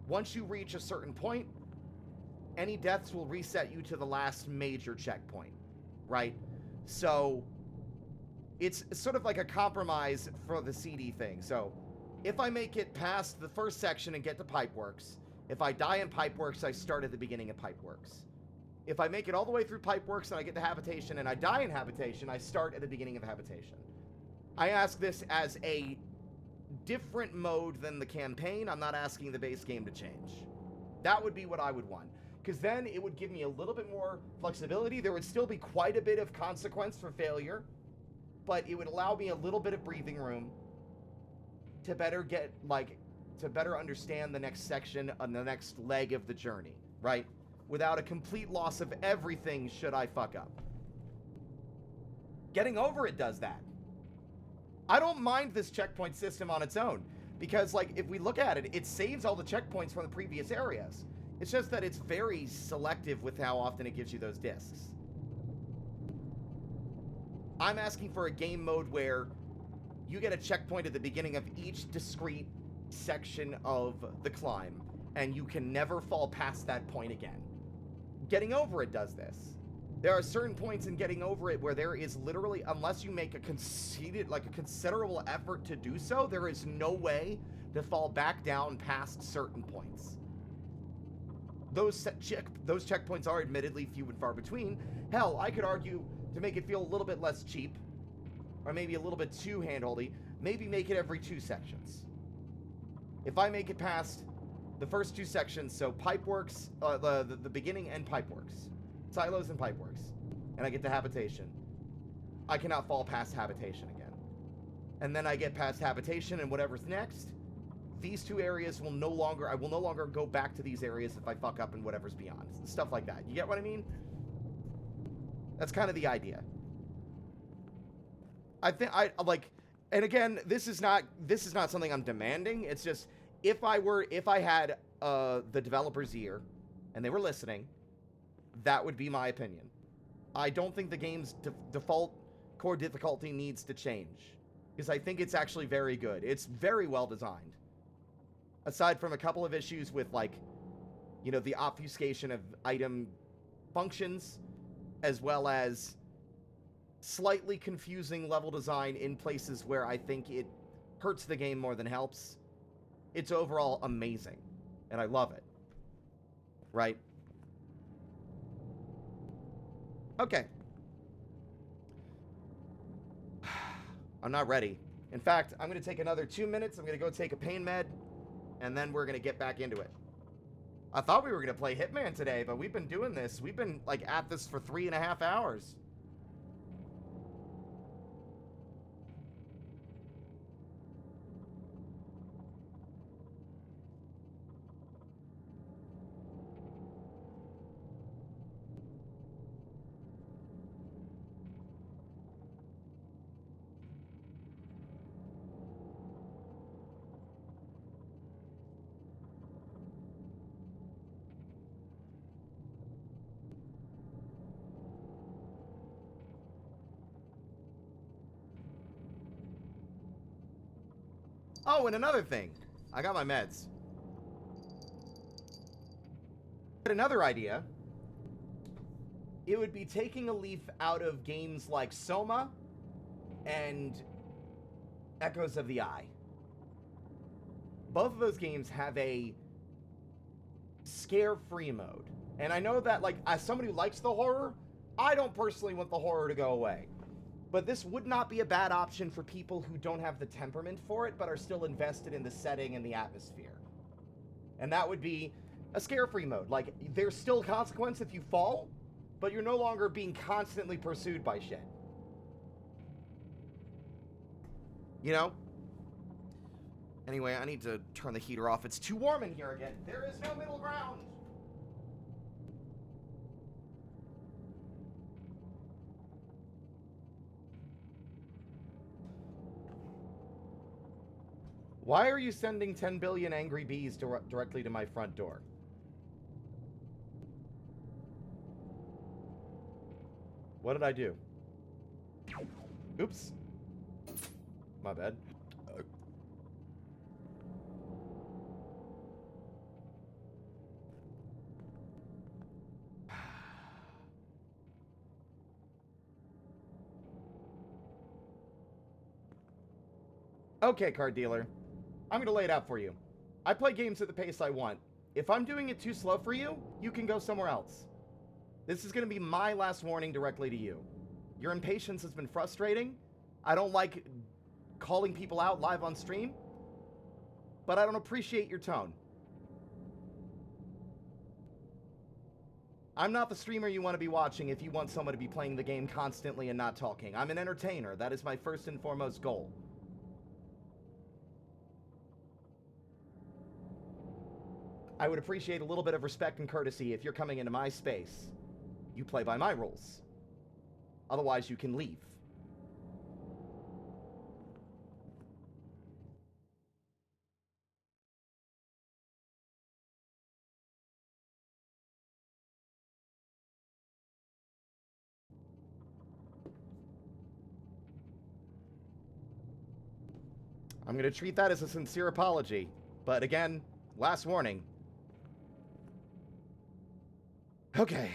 once you reach a certain point, any deaths will reset you to the last major checkpoint, right? So it's sort of like a compromise for the CD thing. So if I make it past the first section and get to Pipeworks, if I die in Pipeworks, I start at the beginning of Pipeworks. If I make it all the way through Pipeworks and I get to Habitation and I die in Habitation, I start at the beginning of Habitation. I ask this as a different mode than the campaign. I'm not asking the base game to change. That would be what I would want. Because then it would give me a little bit more flexibility. There would still be quite a bit of consequence for failure, but it would allow me a little bit of breathing room to better get, to better understand the next section on the next leg of the journey, right? Without a complete loss of everything should I fuck up. Getting Over It does that. I don't mind this checkpoint system on its own, because, if we look at it, it saves all the checkpoints from the previous areas. It's just that it's very selective with how often it gives you those discs. I'm asking for a game mode where you get a checkpoint at the beginning of each discrete section of the climb, and you can never fall past that point again. Getting Over It does this. There are certain points in Getting Over It where there is literally, unless you make a considerable effort to do so, there is no way to fall back down past certain points. Those checkpoints are admittedly few and far between. Hell, I could argue, to make it feel a little bit less cheap, or maybe a little bit too handholdy, maybe make it every 2 sections. If I make it past the first 2 sections, so Pipeworks, the beginning and Pipeworks, Silos and Pipeworks, and I get to Habitation, I cannot fall past Habitation again. And then I get past Habitation and whatever's next, these 2 areas will no longer, I will no longer go back to these areas if I fuck up in whatever's beyond. Stuff like that. You get what I mean? That's kind of the idea. I think and again, this is not something I'm demanding. It's just, if I had the developer's ear and they were listening, that would be my opinion. I don't think the game's default core difficulty needs to change, because I think it's actually very good. It's very well designed. Aside from a couple of issues with, the obfuscation of item functions, as well as slightly confusing level design in places where I think it hurts the game more than helps, it's overall amazing. And I love it. Right? Okay. I'm not ready. In fact, I'm going to take another 2 minutes. I'm going to go take a pain med, and then we're going to get back into it. I thought we were going to play Hitman today, but we've been doing this. We've been, like, at this for 3.5 hours. Oh, and another thing. I got my meds. But another idea. It would be taking a leaf out of games like Soma and Echoes of the Eye. Both of those games have a scare-free mode. And I know that, like, as somebody who likes the horror, I don't personally want the horror to go away. But this would not be a bad option for people who don't have the temperament for it, but are still invested in the setting and the atmosphere. And that would be a scare-free mode. Like, there's still consequence if you fall, but you're no longer being constantly pursued by shit. You know? Anyway, I need to turn the heater off. It's too warm in here again. There is no middle ground. Why are you sending 10 billion angry bees directly to my front door? What did I do? Oops. My bad. Okay, card dealer. I'm going to lay it out for you. I play games at the pace I want. If I'm doing it too slow for you, you can go somewhere else. This is going to be my last warning directly to you. Your impatience has been frustrating. I don't like calling people out live on stream, but I don't appreciate your tone. I'm not the streamer you want to be watching if you want someone to be playing the game constantly and not talking. I'm an entertainer. That is my first and foremost goal. I would appreciate a little bit of respect and courtesy if you're coming into my space. You play by my rules. Otherwise, you can leave. I'm going to treat that as a sincere apology. But again, last warning. Okay.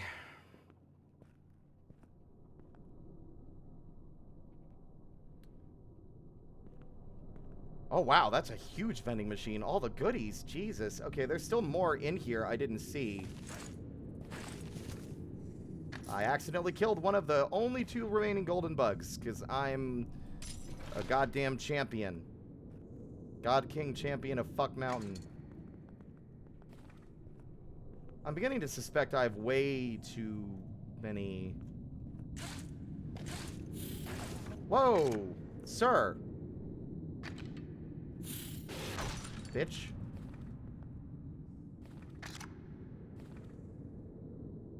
Oh, wow, that's a huge vending machine. All the goodies. Jesus. Okay, there's still more in here I didn't see. I accidentally killed one of the only 2 remaining golden bugs, because I'm a goddamn champion. God King champion of Fuck Mountain. I'm beginning to suspect I have way too many... Whoa! Sir! Bitch.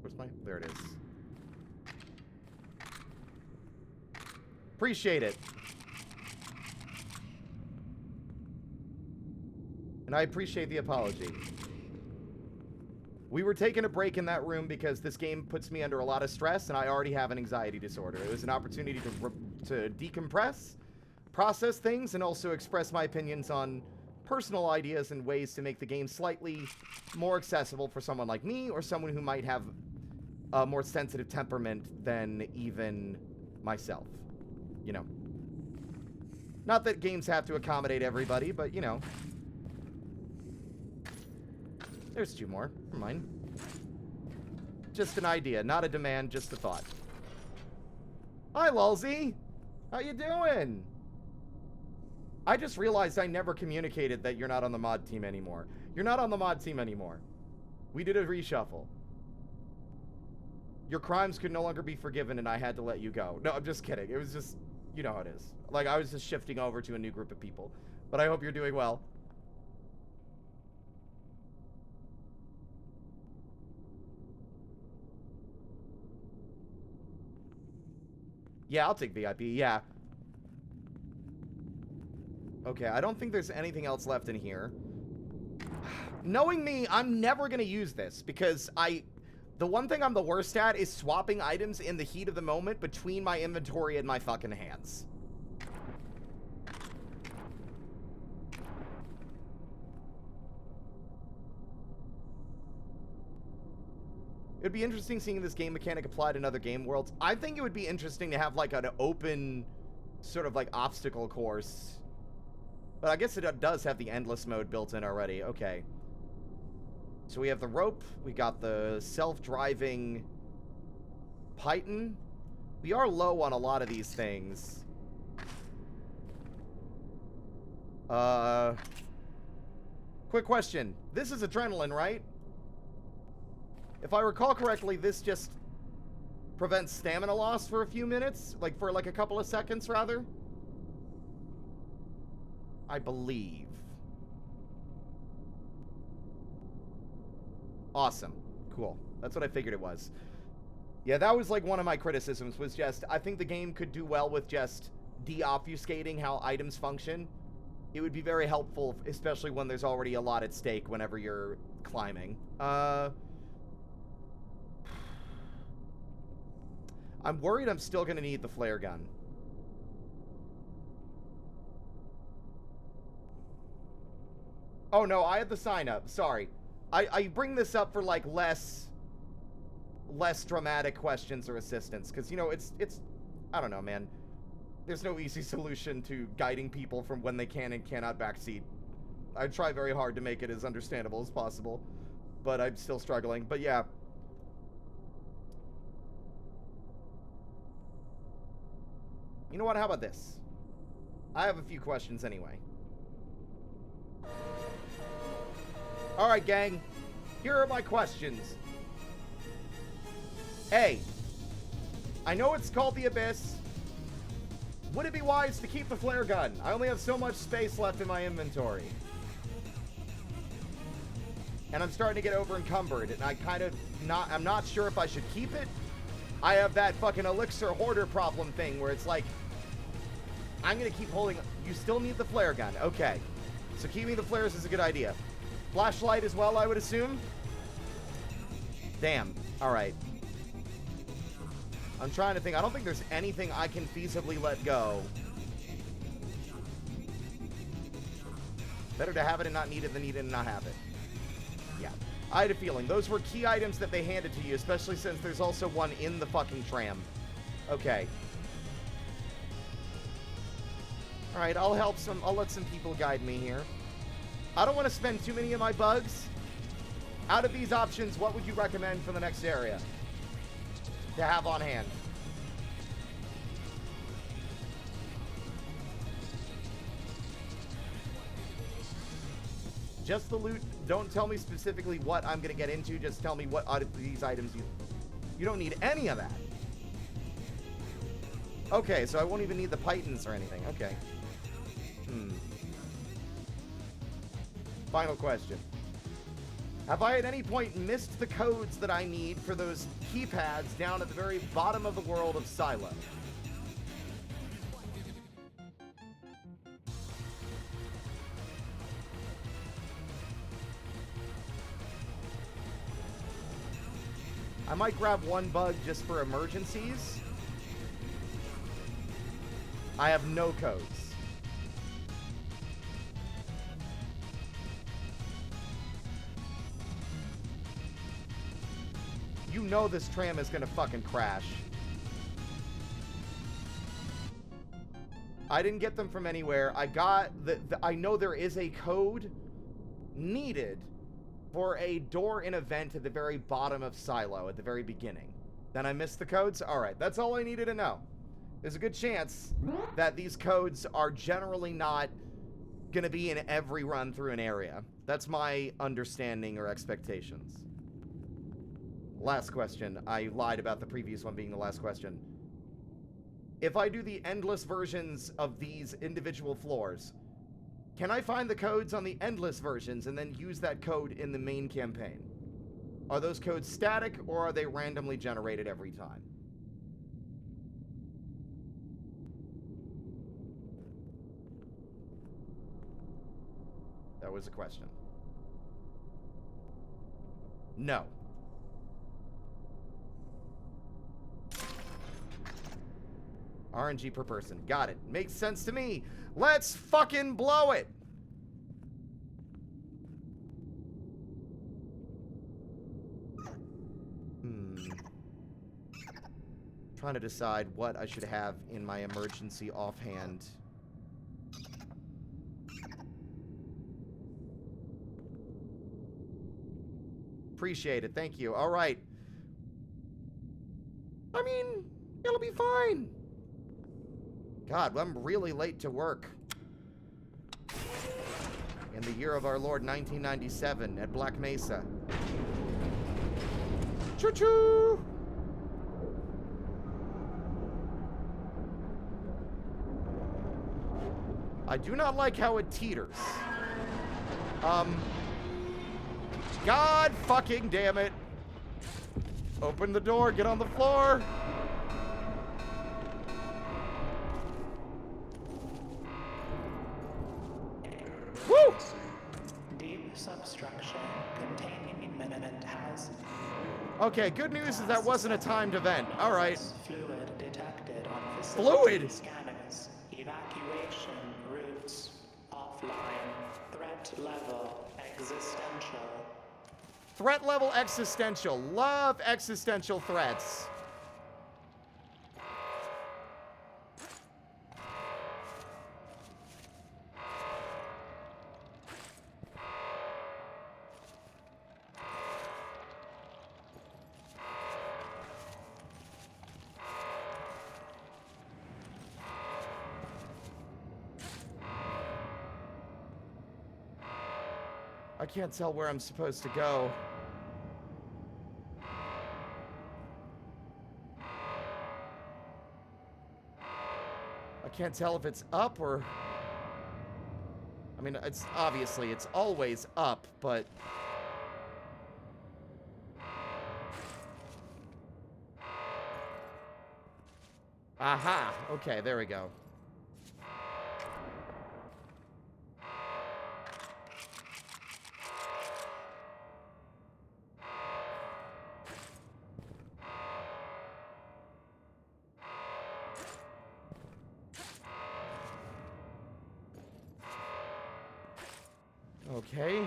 Where's my... There it is. Appreciate it. And I appreciate the apology. We were taking a break in that room because this game puts me under a lot of stress, and I already have an anxiety disorder. It was an opportunity to decompress, process things, and also express my opinions on personal ideas and ways to make the game slightly more accessible for someone like me or someone who might have a more sensitive temperament than even myself. You know. Not that games have to accommodate everybody, but, you know. There's 2 more. Never mind. Just an idea, not a demand, just a thought. Hi, Lulzy. How you doing? I just realized I never communicated that you're not on the mod team anymore. You're not on the mod team anymore. We did a reshuffle. Your crimes could no longer be forgiven and I had to let you go. No, I'm just kidding. It was just, you know how it is. Like, I was just shifting over to a new group of people. But I hope you're doing well. Yeah, I'll take VIP, yeah. Okay, I don't think there's anything else left in here. Knowing me, I'm never gonna use this, because the one thing I'm the worst at is swapping items in the heat of the moment between my inventory and my fucking hands. It'd be interesting seeing this game mechanic applied in other game worlds. I think it would be interesting to have, like, an open, sort of, like, obstacle course. But I guess it does have the endless mode built in already. Okay. So we have the rope. We got the self-driving Python. We are low on a lot of these things. Quick question. This is adrenaline, right? If I recall correctly, this just prevents stamina loss for a few minutes. Like, for like a couple of seconds, rather. I believe. Awesome. Cool. That's what I figured it was. Yeah, that was like one of my criticisms, was just, I think the game could do well with just de-obfuscating how items function. It would be very helpful, especially when there's already a lot at stake whenever you're climbing. I'm worried I'm still going to need the flare gun. Oh, no, I had the sign up. Sorry. I bring this up for, like, less dramatic questions or assistance. Because, you know, it's... I don't know, man. There's no easy solution to guiding people from when they can and cannot backseat. I try very hard to make it as understandable as possible. But I'm still struggling. But, yeah. You know what? How about this? I have a few questions anyway. Alright, gang. Here are my questions. A. I know it's called the Abyss. Would it be wise to keep the flare gun? I only have so much space left in my inventory. And I'm starting to get over encumbered, and I'm not sure if I should keep it. I have that fucking elixir hoarder problem thing where it's like, I'm gonna keep holding. You still need the flare gun. Okay. So keeping the flares is a good idea. Flashlight as well, I would assume. Damn. Alright. I'm trying to think. I don't think there's anything I can feasibly let go. Better to have it and not need it than need it and not have it. Yeah. I had a feeling. Those were key items that they handed to you, especially since there's also one in the fucking tram. Okay. Alright, I'll let some people guide me here. I don't want to spend too many of my bugs. Out of these options, what would you recommend for the next area to have on hand? Just the loot. Don't tell me specifically what I'm going to get into. Just tell me what out of these items you don't need any of that. Okay, so I won't even need the Pythons or anything. Okay. Final question. Have I at any point missed the codes that I need for those keypads down at the very bottom of the world of Silo? I might grab one bug just for emergencies. I have no codes. You know this tram is gonna fucking crash. I didn't get them from anywhere. I got I know there is a code needed for a door in a vent at the very bottom of Silo at the very beginning. Then I missed the codes? Alright, that's all I needed to know. There's a good chance that these codes are generally not gonna be in every run through an area. That's my understanding or expectations. Last question. I lied about the previous one being the last question. If I do the endless versions of these individual floors, can I find the codes on the endless versions and then use that code in the main campaign? Are those codes static, or are they randomly generated every time? That was a question. No. RNG per person. Got it. Makes sense to me. Let's fucking blow it! Trying to decide what I should have in my emergency offhand. Appreciate it. Thank you. All right. I mean, it'll be fine. God, I'm really late to work. In the year of our Lord 1997 at Black Mesa. Choo-choo! I do not like how it teeters. God fucking damn it. Open the door, get on the floor. Woo! Deep substructure containing imminent hazard. Okay, good news is that wasn't a timed event. Alright. Fluid detected on Fluid? scanners. Evacuation routes offline. Threat level existential. Threat level existential. Love existential threats. I can't tell where I'm supposed to go. I can't tell if it's up or... I mean, it's obviously, it's always up, but... Aha! Okay, there we go. Okay.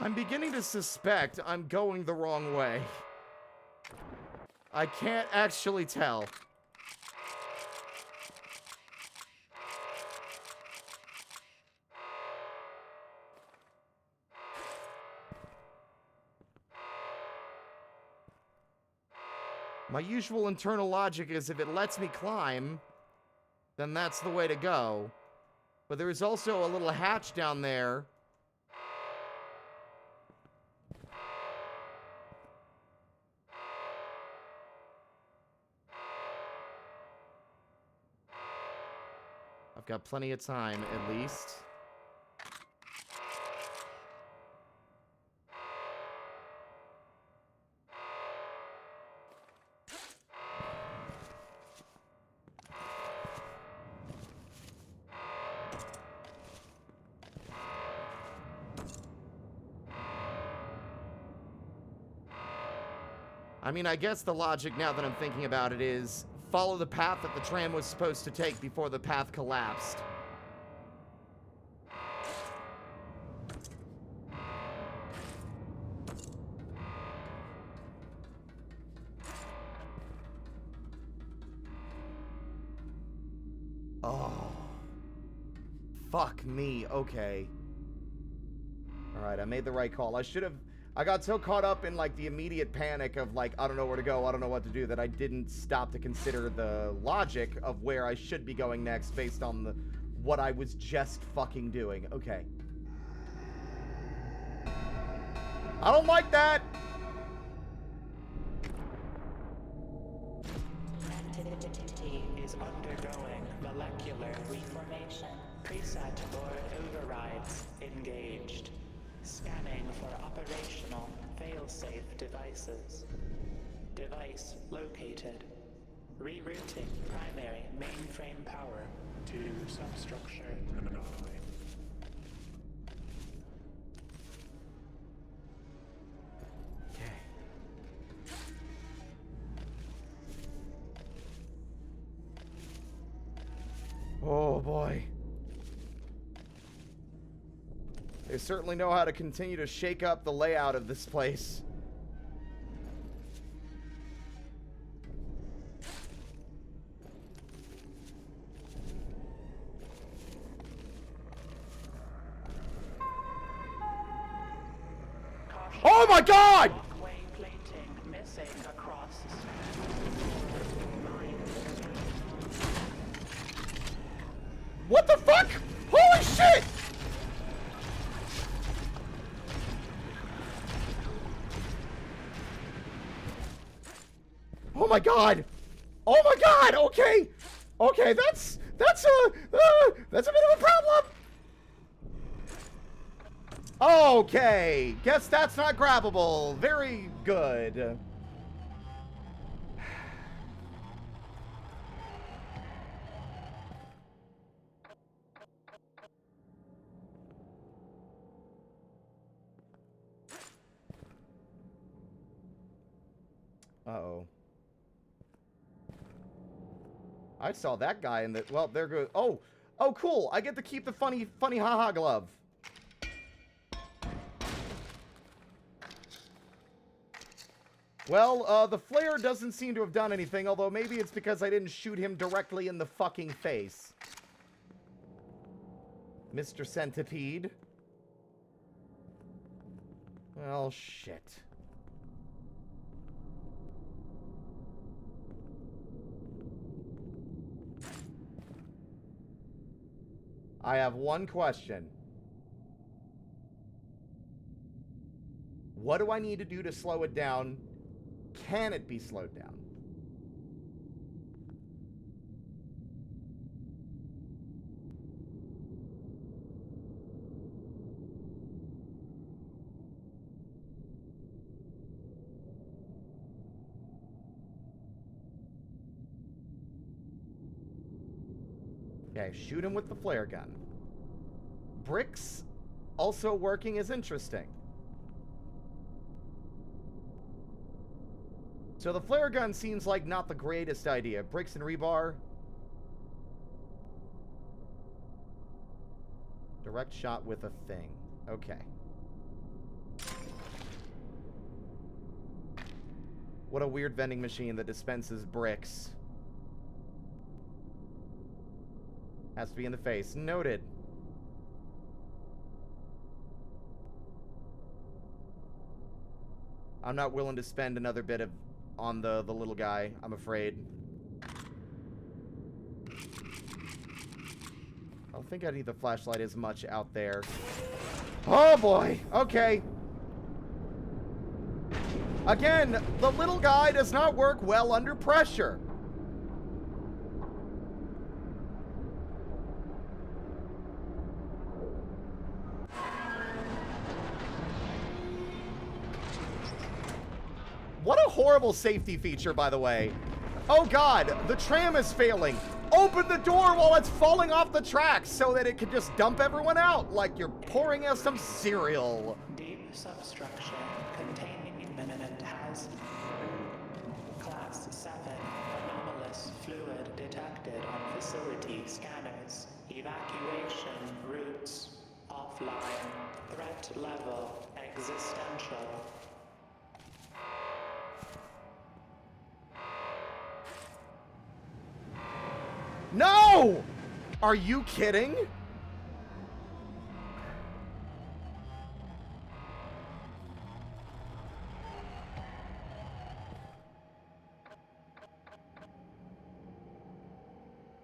I'm beginning to suspect I'm going the wrong way. I can't actually tell. My usual internal logic is if it lets me climb, then that's the way to go. But there is also a little hatch down there. I've got plenty of time, at least. I mean, I guess the logic, now that I'm thinking about it, is follow the path that the tram was supposed to take before the path collapsed. Oh. Fuck me. Okay. Alright, I made the right call. I got so caught up in, like, the immediate panic of, like, I don't know where to go, I don't know what to do, that I didn't stop to consider the logic of where I should be going next based on what I was just fucking doing. Okay. I don't like that! Entity is undergoing molecular reformation. Preset board overrides engaged. Scanning for operational fail-safe devices. Device located. Rerouting primary mainframe power to substructure 9. Okay. Oh boy. They certainly know how to continue to shake up the layout of this place. Oh my God! Walkway plating missing across. What the fuck? Holy shit! Oh my God! Oh my God! Okay, okay, that's a bit of a problem. Okay, guess that's not grabbable. Very good. Uh-oh. I saw that guy in the... Well, there goes... Oh! Oh, cool! I get to keep the funny haha glove. Well, the flare doesn't seem to have done anything, although maybe it's because I didn't shoot him directly in the fucking face. Mr. Centipede. Well, shit. I have one question. What do I need to do to slow it down? Can it be slowed down? Okay, shoot him with the flare gun. Bricks also working is interesting. So the flare gun seems like not the greatest idea. Bricks and rebar. Direct shot with a thing. Okay. What a weird vending machine that dispenses bricks. Has to be in the face. Noted. I'm not willing to spend another bit of on the little guy, I'm afraid. I don't think I need the flashlight as much out there. Oh boy! Okay. Again, the little guy does not work well under pressure. What a horrible safety feature, by the way. Oh god, the tram is failing. Open the door while it's falling off the tracks so that it can just dump everyone out like you're pouring out some cereal. Deep substructure containing imminent hazard. Class 7 anomalous fluid detected on facility scanners. Evacuation routes offline. Threat level existential. No! Are you kidding?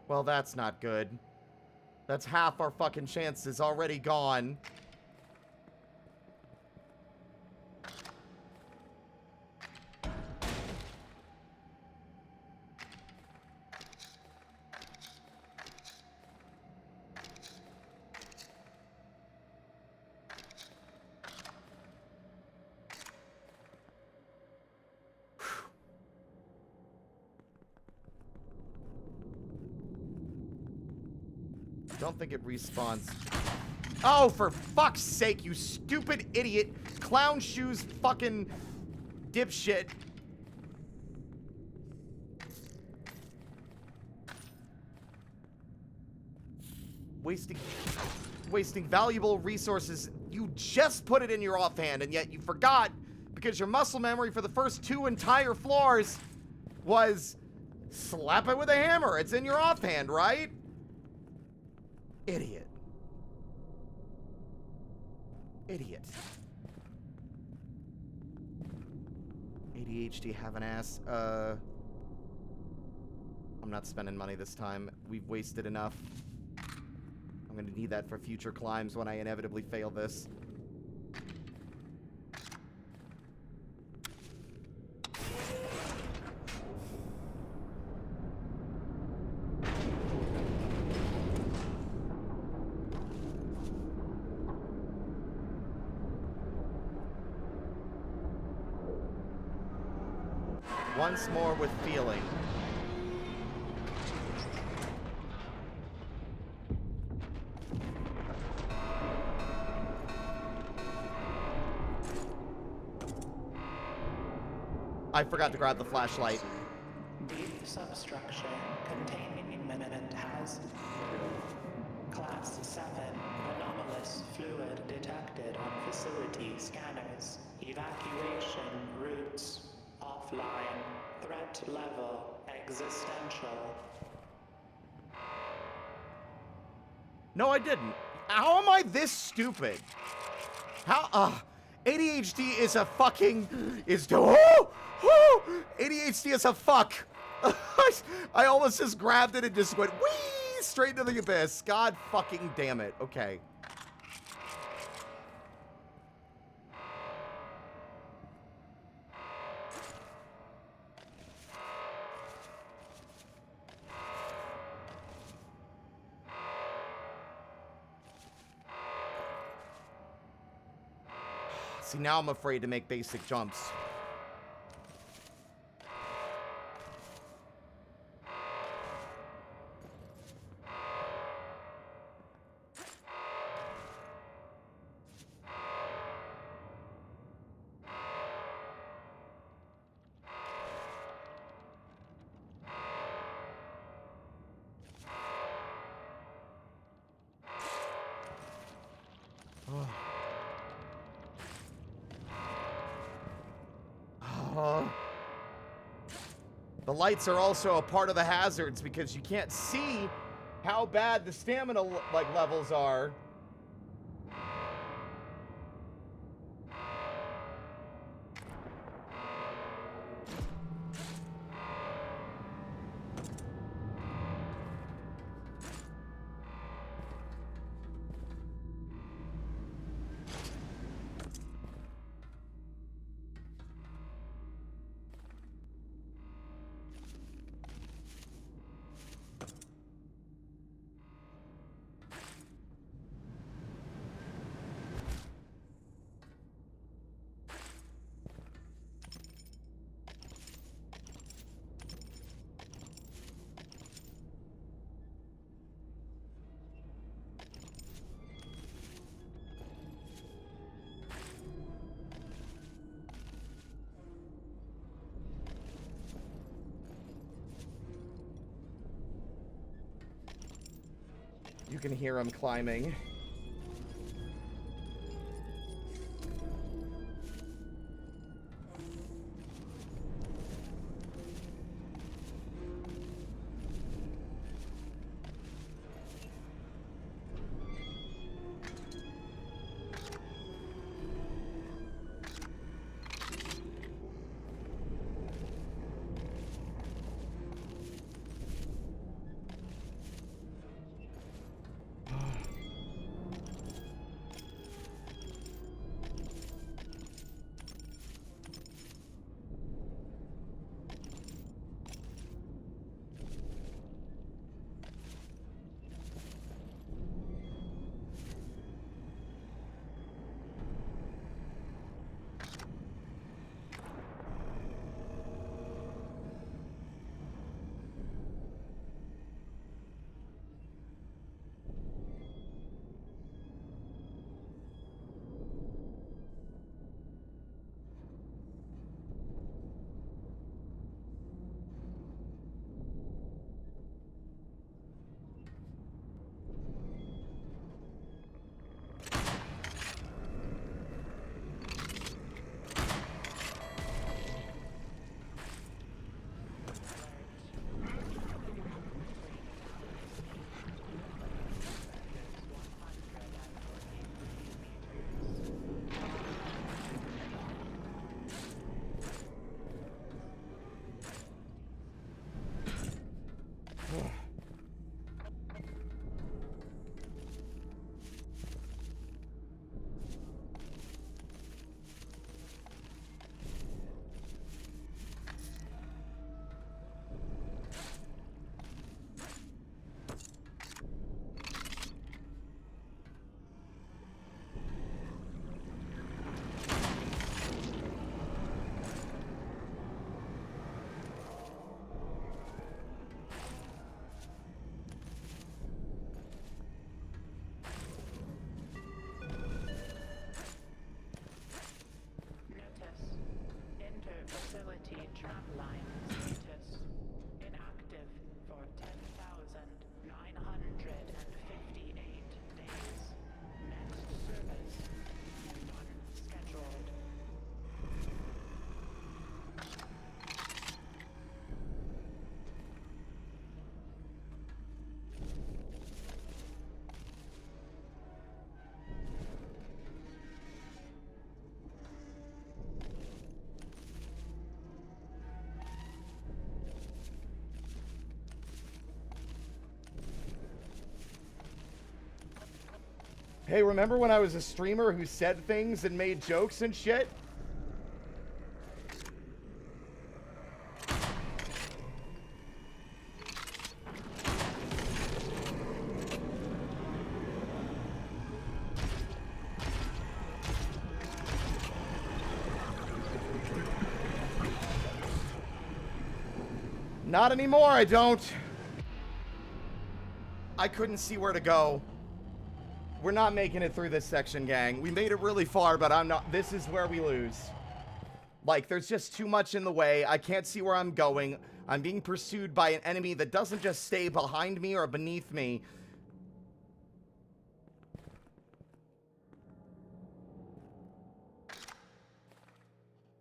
Well, that's not good. That's half our fucking chances already gone. Don't think it respawns. Oh, for fuck's sake, you stupid idiot. Clown shoes fucking dipshit. Wasting valuable resources. You just put it in your offhand, and yet you forgot because your muscle memory for the first 2 entire floors was slap it with a hammer. It's in your offhand, right? Idiot. Idiot. ADHD have an ass. I'm not spending money this time. We've wasted enough. I'm gonna need that for future climbs when I inevitably fail this. Once more with feeling. I forgot to grab the flashlight. Deep substructure containing imminent hazard. Class 7 anomalous fluid detected on facility scanners. Evacuation routes offline. Threat level existential. No, I didn't. How am I this stupid? How, ADHD is a fucking, ADHD is a fuck. I almost just grabbed it and just went whee straight into the abyss. God fucking damn it. Okay. See, now I'm afraid to make basic jumps. The lights are also a part of the hazards because you can't see how bad the stamina levels are. You can hear him climbing. Facility trap line status inactive for 10,958 days. Next service unscheduled. Hey, remember when I was a streamer who said things and made jokes and shit? Not anymore, I don't. I couldn't see where to go. We're not making it through this section, gang. We made it really far, but I'm not. This is where we lose. Like, there's just too much in the way. I can't see where I'm going. I'm being pursued by an enemy that doesn't just stay behind me or beneath me.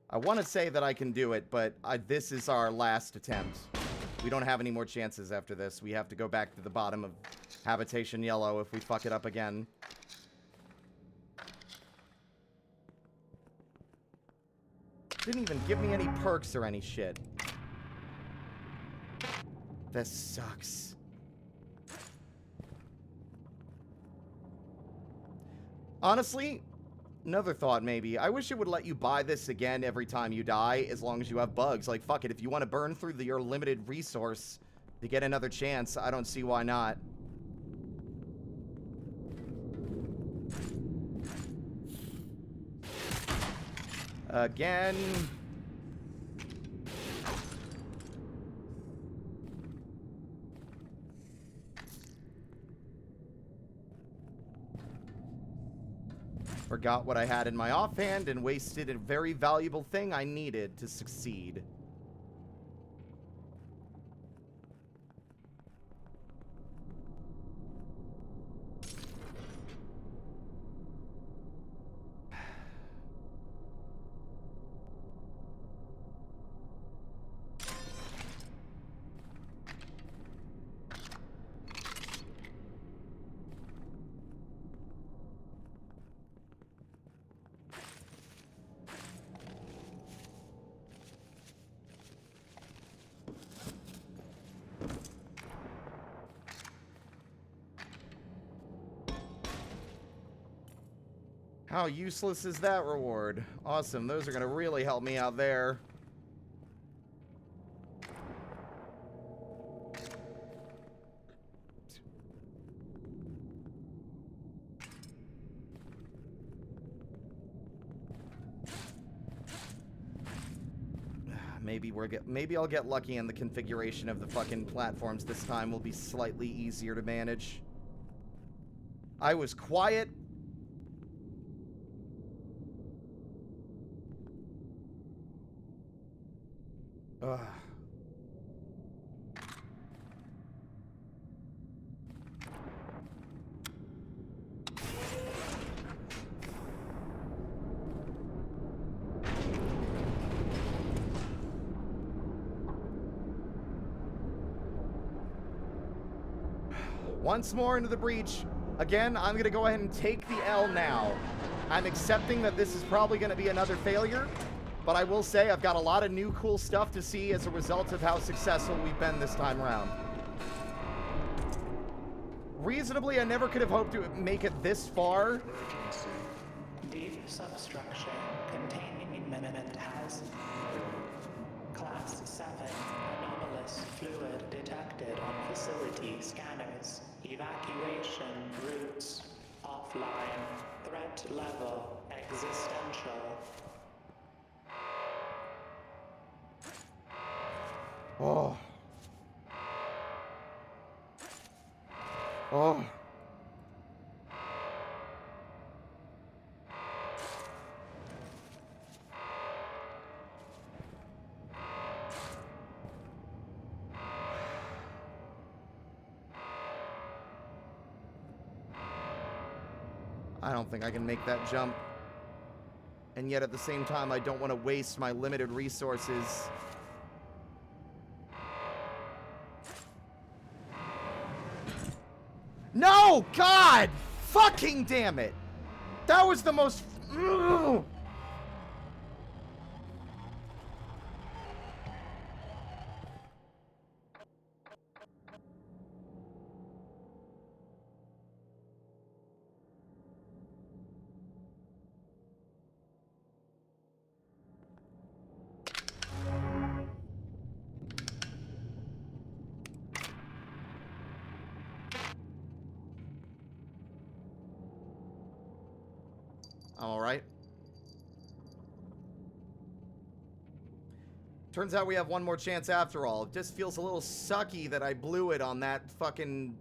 I want to say that I can do it, but this is our last attempt. We don't have any more chances after this. We have to go back to the bottom of Habitation Yellow if we fuck it up again. Didn't even give me any perks or any shit. This sucks. Honestly, another thought maybe. I wish it would let you buy this again every time you die, as long as you have bugs. Like, fuck it. If you want to burn through your limited resource to get another chance, I don't see why not. Again. Forgot what I had in my offhand and wasted a very valuable thing I needed to succeed. How useless is that reward? Awesome, those are gonna really help me out there. Maybe I'll get lucky and the configuration of the fucking platforms this time will be slightly easier to manage. I was quiet. Ugh. Once more into the breach. Again, I'm going to go ahead and take the L now. I'm accepting that this is probably going to be another failure, but I will say I've got a lot of new cool stuff to see as a result of how successful we've been this time around. Reasonably, I never could have hoped to make it this far. Deep substructure containing imminent hazard. Class 7 anomalous fluid detected on facility scanners. Evacuation routes offline. Threat level existential. Oh. Oh. I don't think I can make that jump. And yet at the same time, I don't want to waste my limited resources. No! God! Fucking damn it! That was the most... Ugh. I'm alright. Turns out we have one more chance after all. It just feels a little sucky that I blew it on that fucking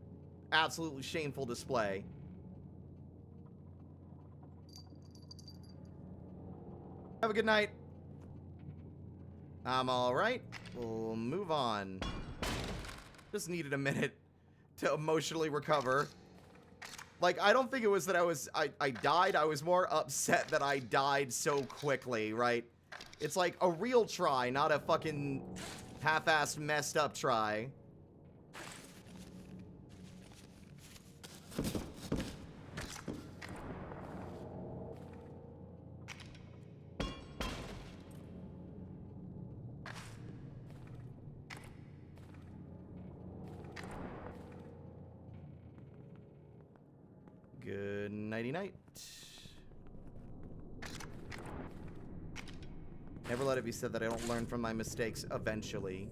absolutely shameful display. Have a good night. I'm alright. We'll move on. Just needed a minute to emotionally recover. Like, I don't think it was that I died. I was more upset that I died so quickly, right? It's like a real try, not a fucking half-assed messed up try. Good nighty-night. Never let it be said that I don't learn from my mistakes eventually.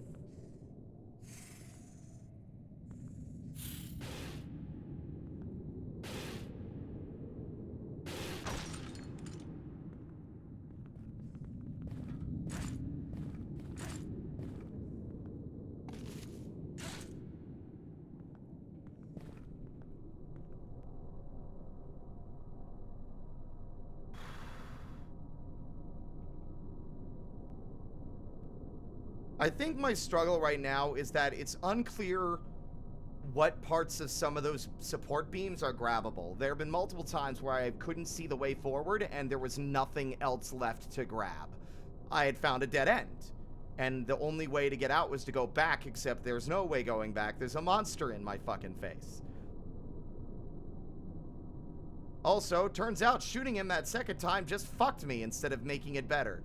I think my struggle right now is that it's unclear what parts of some of those support beams are grabbable. There have been multiple times where I couldn't see the way forward and there was nothing else left to grab. I had found a dead end, and the only way to get out was to go back, except there's no way going back. There's a monster in my fucking face. Also, turns out shooting him that second time just fucked me instead of making it better.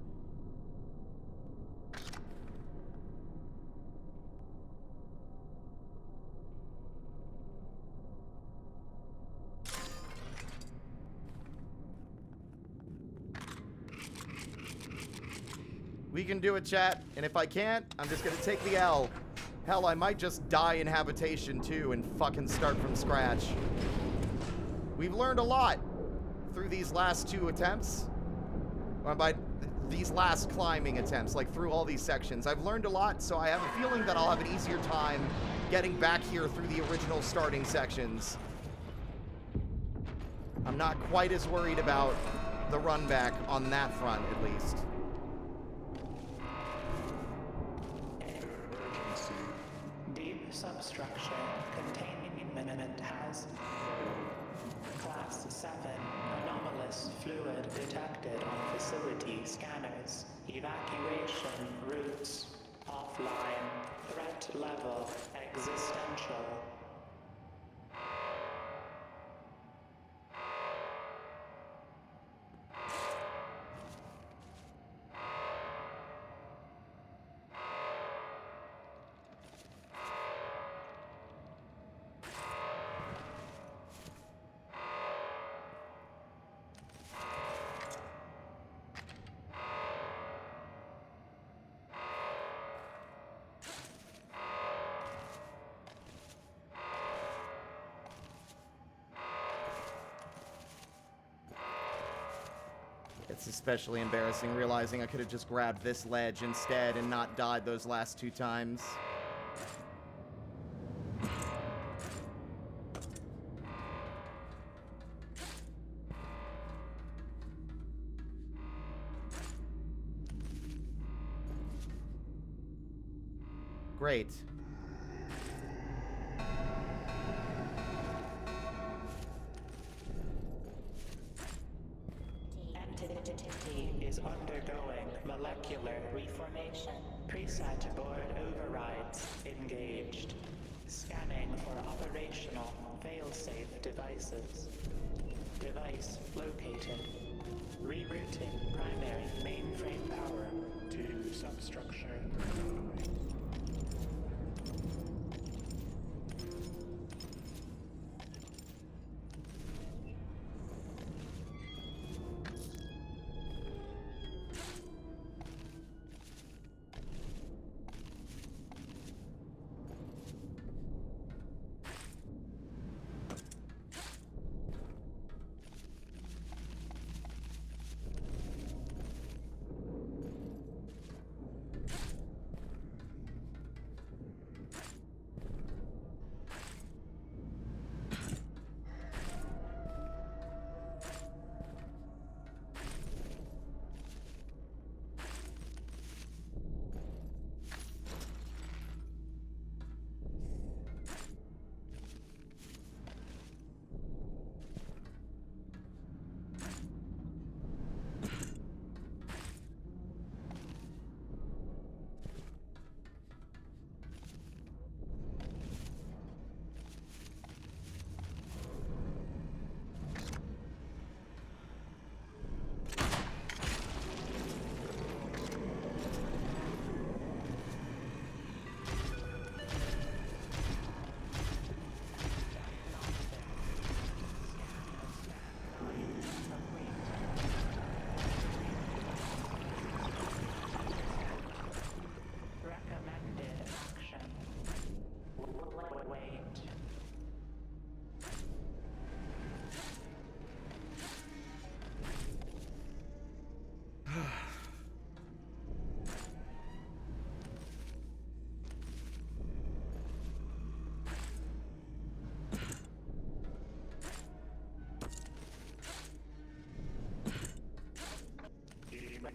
We can do it, chat, and if I can't, I'm just gonna take the L. Hell, I might just die in habitation, too, and fucking start from scratch. We've learned a lot through these last 2 attempts. Or by these last climbing attempts, like through all these sections. I've learned a lot, so I have a feeling that I'll have an easier time getting back here through the original starting sections. I'm not quite as worried about the run back on that front, at least. Deep substructure containing imminent hazard. Class 7 anomalous fluid detected on facility scanners. Evacuation routes offline. Threat level existential. It's especially embarrassing realizing I could have just grabbed this ledge instead and not died those last 2 times. Great. Entity is undergoing molecular reformation. Preset board overrides engaged. Scanning for operational failsafe devices. Device located. Rerouting primary mainframe power to substructure.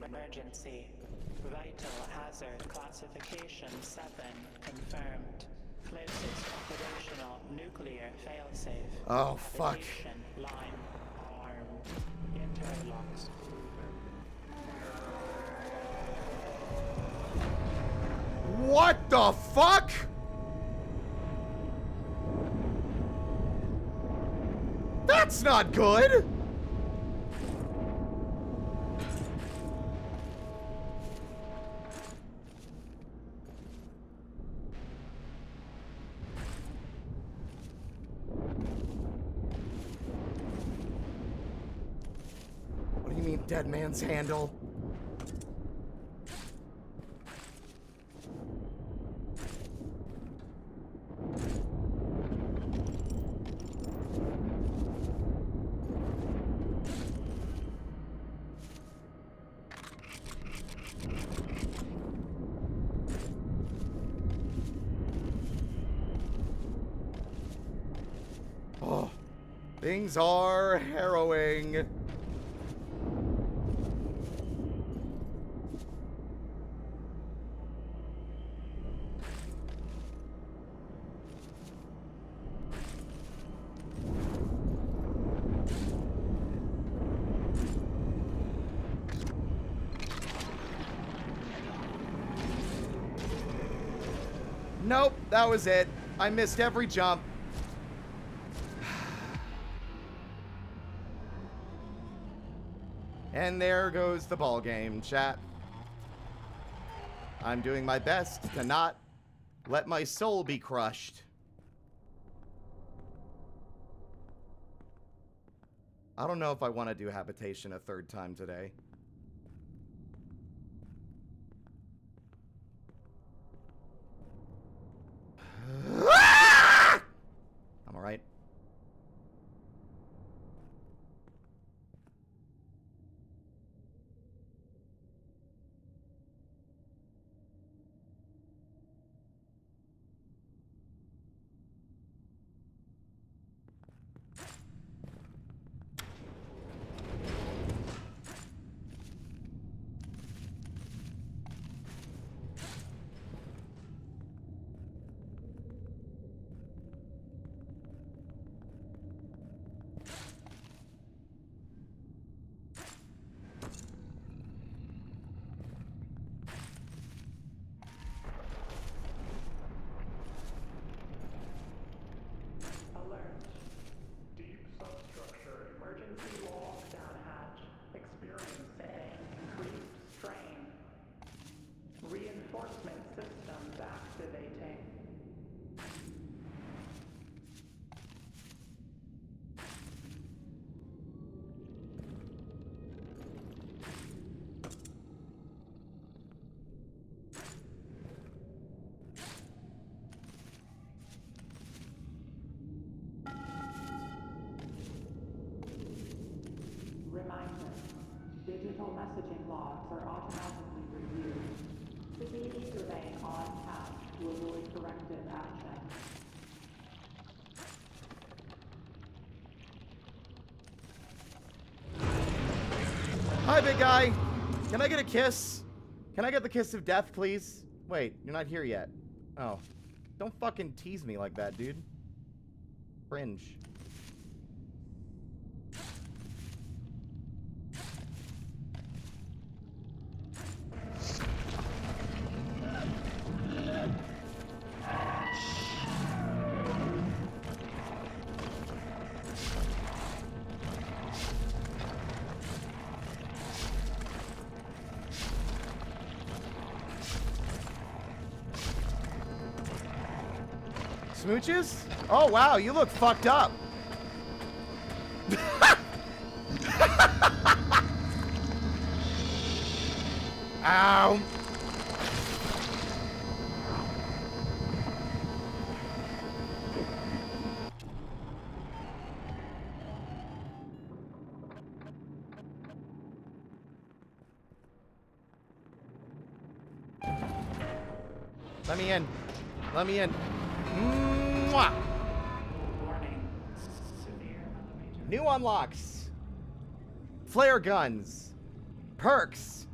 Emergency. Vital hazard classification 7 confirmed. Closest operational nuclear failsafe. Oh, fuck. Habitation line armed. Interlocks proven. What the fuck? That's not good! What do you mean, dead man's handle? Oh, things are harrowing. Nope, that was it. I missed every jump. And there goes the ball game, chat. I'm doing my best to not let my soul be crushed. I don't know if I want to do habitation a third time today. I'm alright. Alert. Deep substructure emergency lockdown hatch experiencing increased strain. Reinforcement systems activating. Reminder. Digital messaging logs are automatically reviewed. Please remain on task to avoid corrective action. Hi, big guy. Can I get a kiss? Can I get the kiss of death, please? Wait, you're not here yet. Oh. Don't fucking tease me like that, dude. Cringe. Smooches? Oh, wow, you look fucked up. Ow. Let me in. Let me in. Mwah. Warning. Severe elevator. New unlocks. Flare guns. Perks.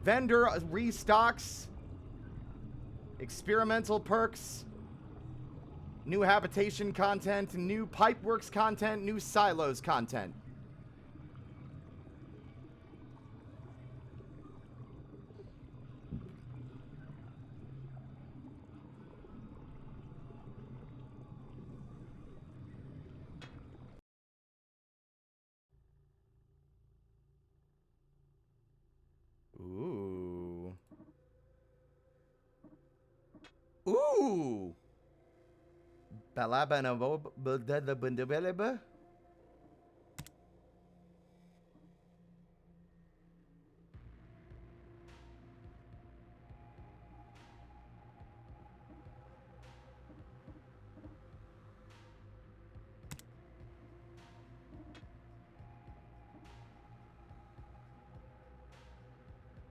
Vendor restocks. Experimental perks. New habitation content. New pipeworks content. New silos content. Ooh. Ooh. Balabanaboba.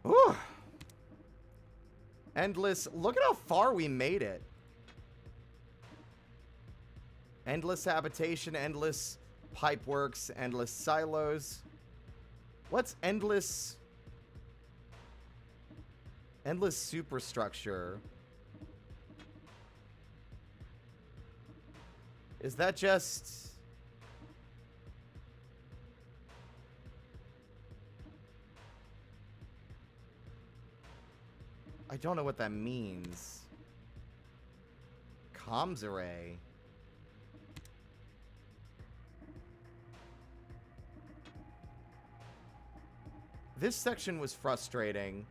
Ooh. Endless. Look at how far we made it. Endless habitation, endless pipeworks, endless silos. What's endless? Endless superstructure. Is that just... I don't know what that means. Comms array. This section was frustrating,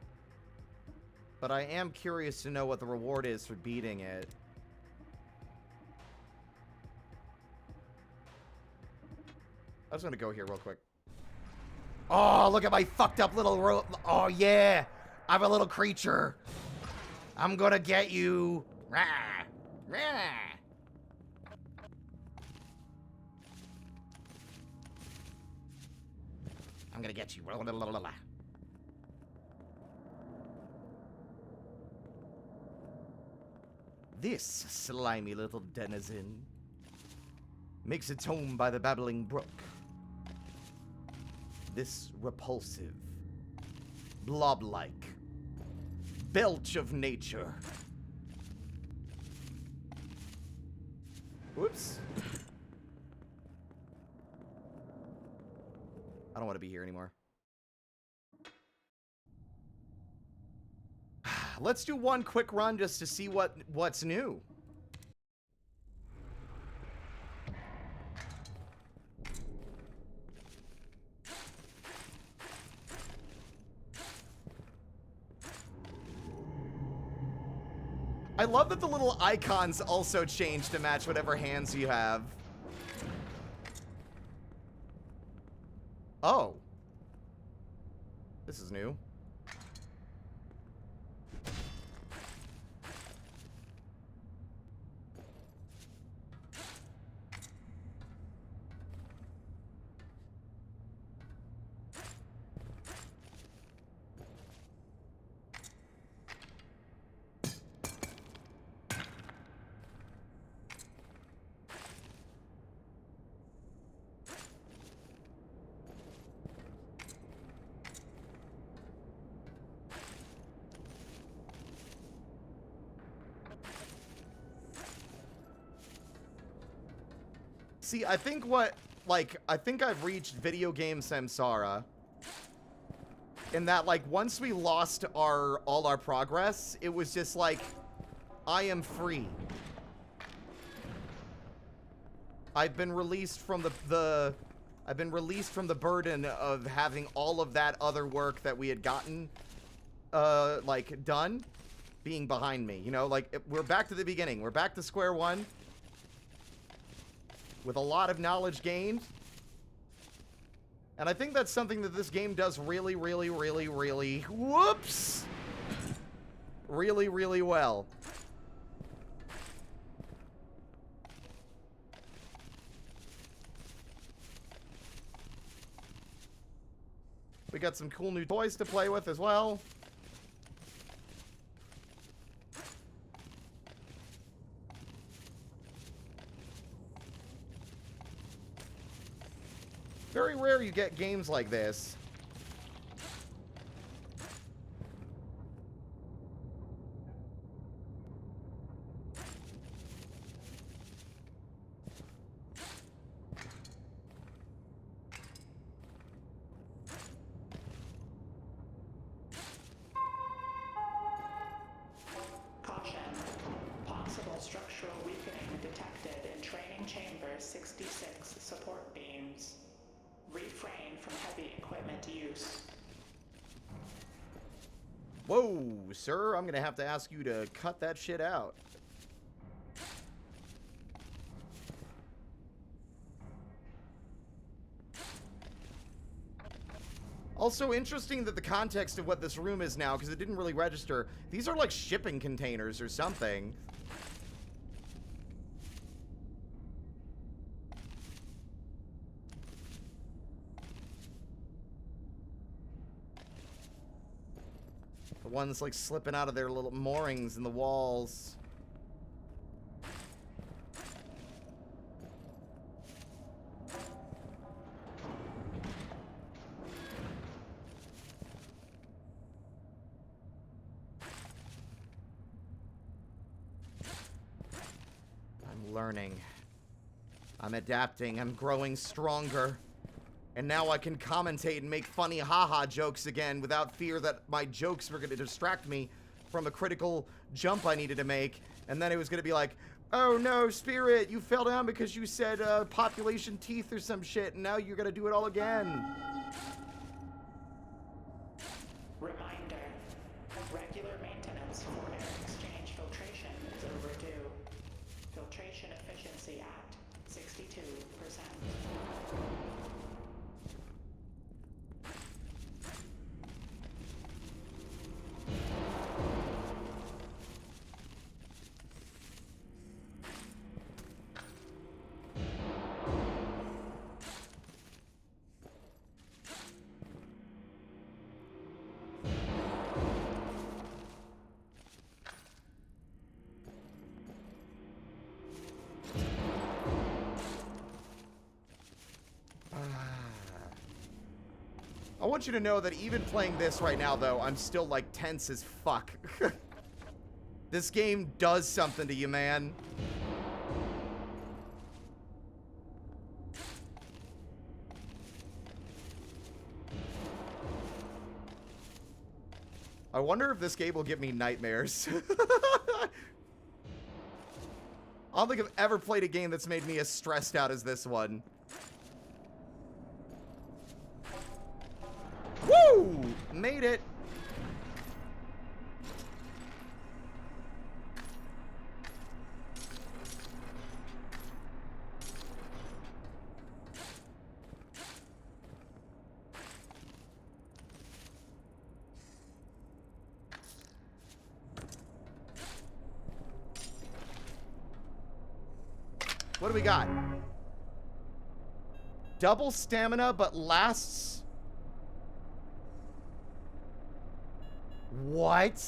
but I am curious to know what the reward is for beating it. I just want to go here real quick. Oh, look at my fucked up little oh, yeah. I have a little creature. I'm gonna get you. Rah. Rah. I'm gonna get you. This slimy little denizen makes its home by the babbling brook. This repulsive, blob-like belch of nature. Whoops. I don't want to be here anymore. Let's do one quick run just to see what's new. I love that the little icons also change to match whatever hands you have. Oh. This is new. See, I think I think I've reached video game samsara. In that, like, once we lost all our progress, it was just like, I am free. I've been released from I've been released from the burden of having all of that other work that we had gotten, like, done, being behind me. You know, like, we're back to the beginning. We're back to square one. With a lot of knowledge gained. And I think that's something that this game does really, really, really, really... Whoops! Really, really well. We got some cool new toys to play with as well. Very rare you get games like this. 56 support beams. Refrain from heavy equipment use. Whoa, sir, I'm gonna have to ask you to cut that shit out. Also interesting that the context of what this room is now, because it didn't really register. These are like shipping containers or something. The ones like slipping out of their little moorings in the walls. I'm learning. I'm adapting. I'm growing stronger. And now I can commentate and make funny haha jokes again without fear that my jokes were going to distract me from a critical jump I needed to make. And then it was going to be like, oh no, Spirit, you fell down because you said population teeth or some shit, and now you're going to do it all again. Reminder, regular maintenance for air exchange filtration is overdue. Filtration efficiency at 62%. I want you to know that even playing this right now, though, I'm still, like, tense as fuck. This game does something to you, man. I wonder if this game will give me nightmares. I don't think I've ever played a game that's made me as stressed out as this one. Woo! Made it. What do we got? Double stamina, but lasts... What?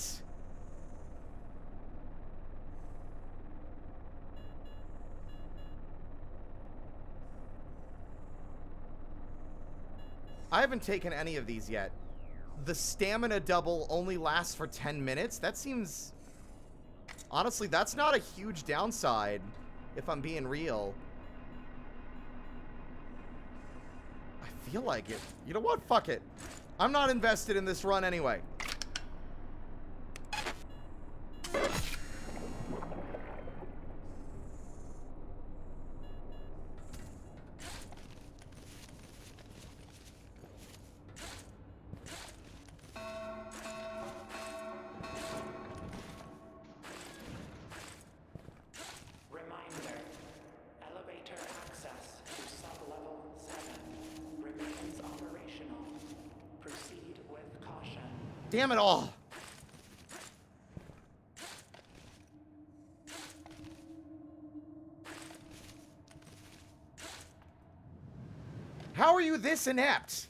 I haven't taken any of these yet. The stamina double only lasts for 10 minutes? That seems... Honestly, that's not a huge downside, if I'm being real. I feel like it. You know what? Fuck it. I'm not invested in this run anyway. Damn it all. How are you this inept?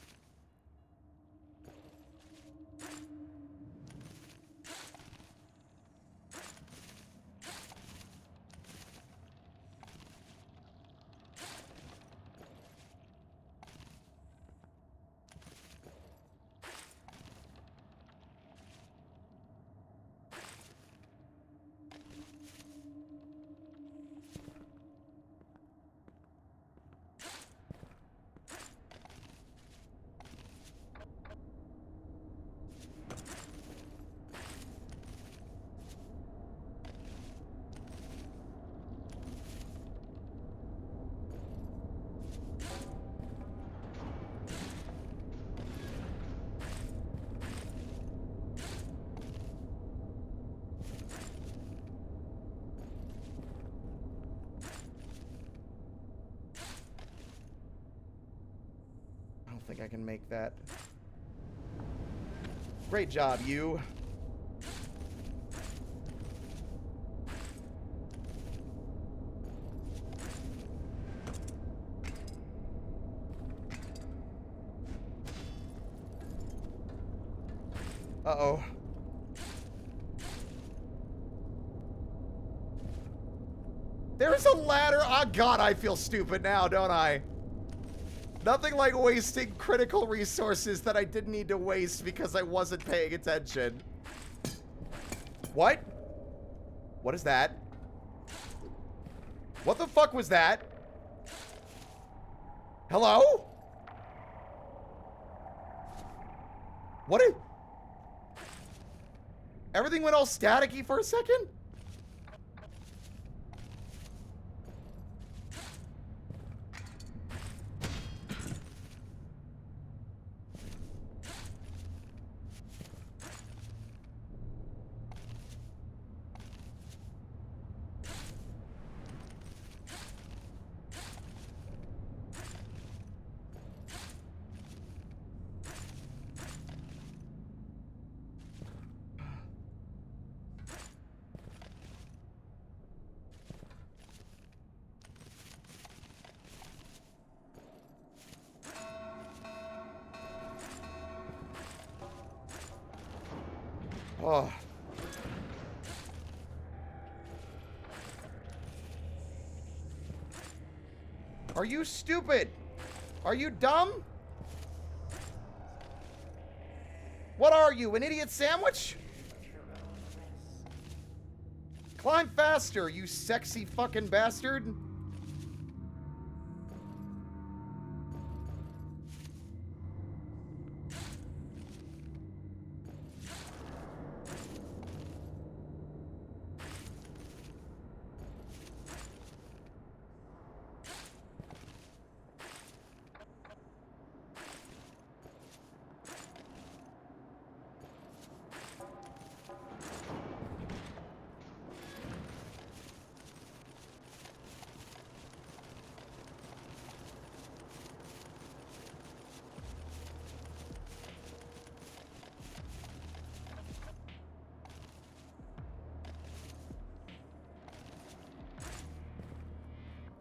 think I can make that. Great job, you. Uh-oh. There's a ladder. Oh, God, I feel stupid now, don't I? Nothing like wasting critical resources that I didn't need to waste because I wasn't paying attention. What? What is that? What the fuck was that? Hello? What is... Everything went all staticky for a second? Oh. Are you stupid? Are you dumb? What are you, an idiot sandwich? Climb faster, you sexy fucking bastard.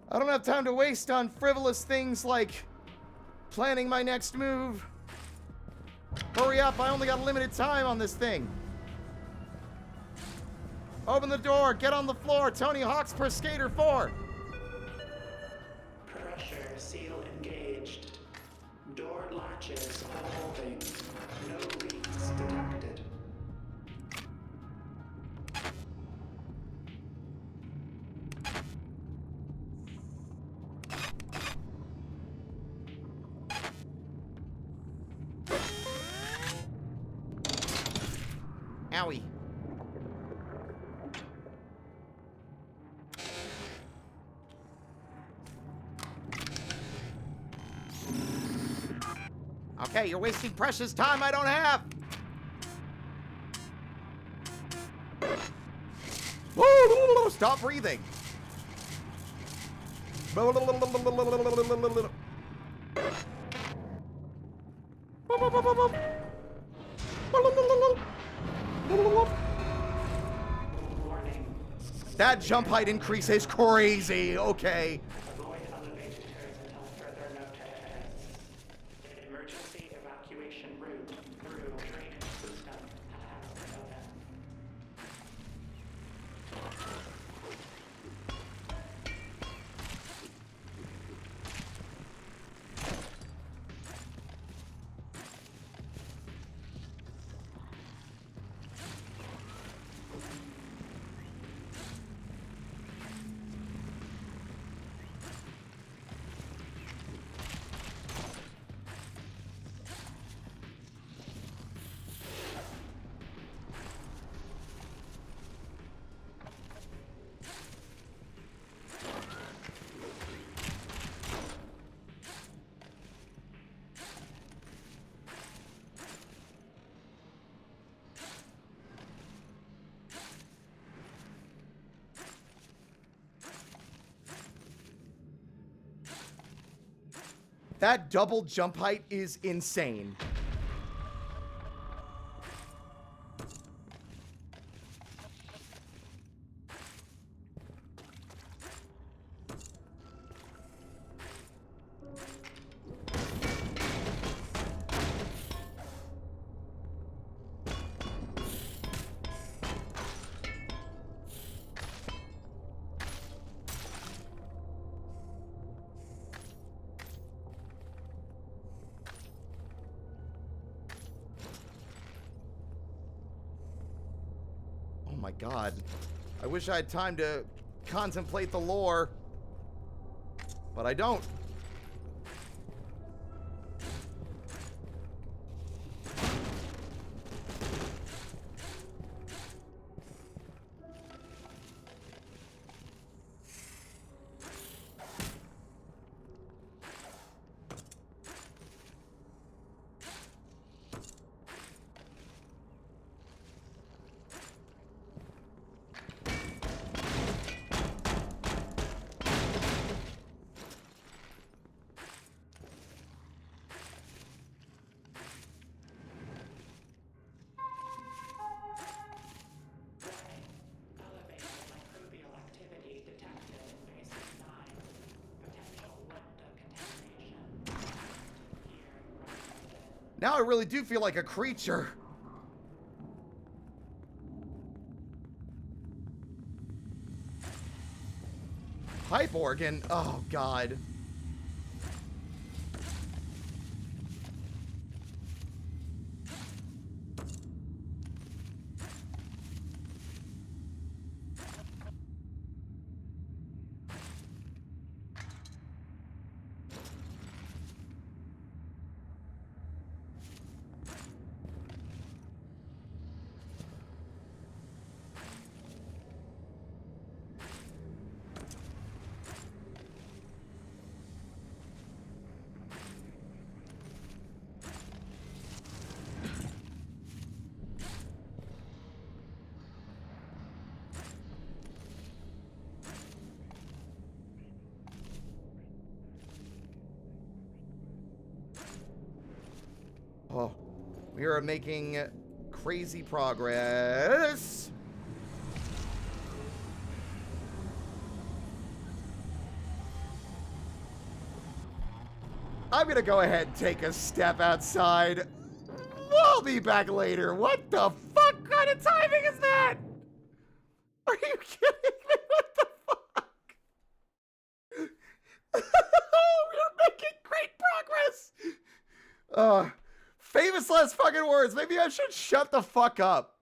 I don't have time to waste on frivolous things like planning my next move. Hurry up, I only got limited time on this thing. Open the door, get on the floor, Tony Hawk's per skater 4. Pressure seal engaged. Door latches holding. No leaks detected. Owie. Okay, you're wasting precious time I don't have. Stop breathing. That jump height increase is crazy. Okay. Avoid elevated turns until further notice. Emergency evacuation route through drainage system has been opened. That double jump height is insane. Oh my god. I wish I had time to contemplate the lore. But I don't. Now I really do feel like a creature. Pipe organ? Oh, God. Oh, we are making crazy progress. I'm gonna go ahead and take a step outside. We'll be back later. What the fuck kind of timing is that? Are you kidding me? What the fuck? We're making great progress. Famous last fucking words. Maybe I should shut the fuck up.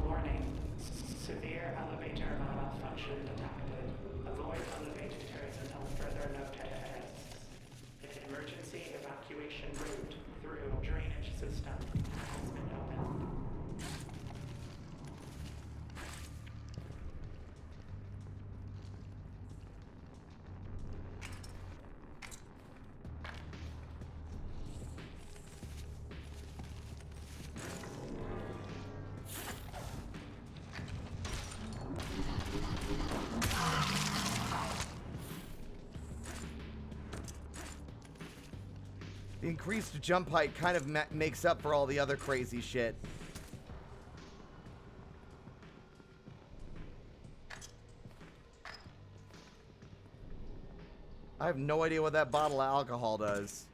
Warning. Severe elevator malfunction detected. Avoid elevators until further notice. Emergency evacuation route through drainage system has been opened. The increased jump height kind of makes up for all the other crazy shit. I have no idea what that bottle of alcohol does.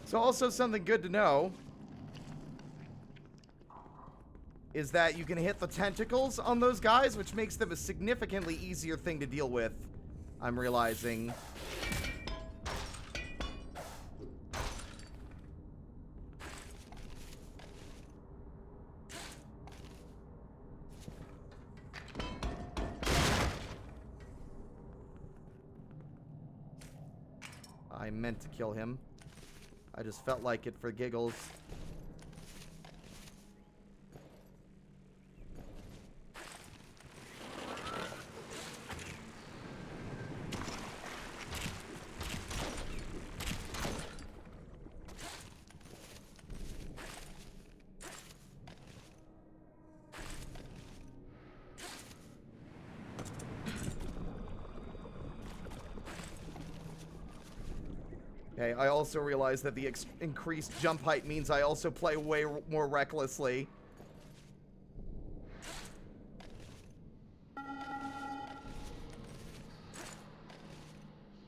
So also something good to know is that you can hit the tentacles on those guys, which makes them a significantly easier thing to deal with, I'm realizing. I meant to kill him. I just felt like it for giggles. Okay, I also realize that the increased jump height means I also play way more recklessly.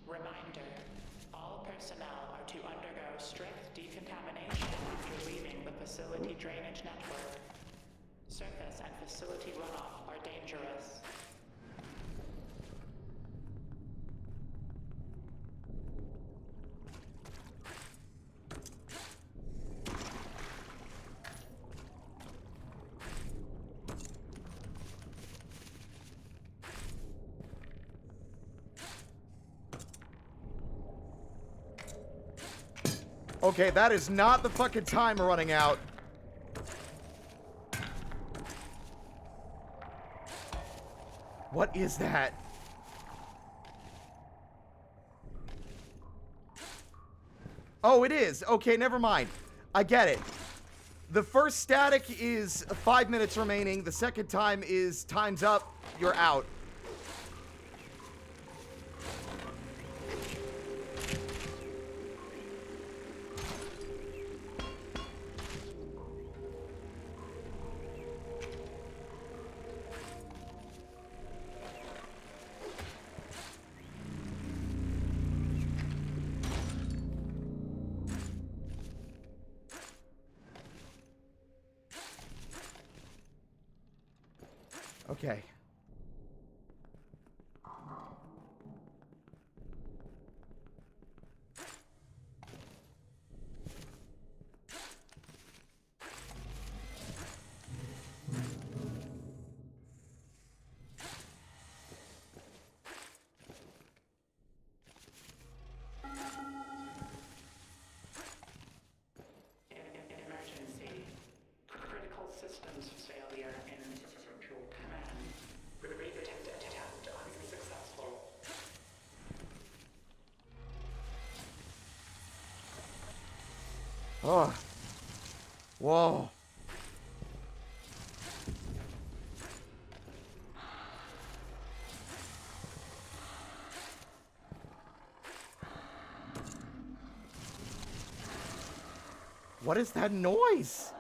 Reminder, all personnel are to undergo strict decontamination after leaving the facility drainage network. Surface and facility runoff are dangerous. Okay, that is not the fucking time running out. What is that? Oh, it is. Okay, never mind. I get it. The first static is 5 minutes remaining. The second time is time's up. You're out. Okay. Emergency. Critical systems failure in central command. Re-attempt unsuccessful. Oh. Whoa. What is that noise?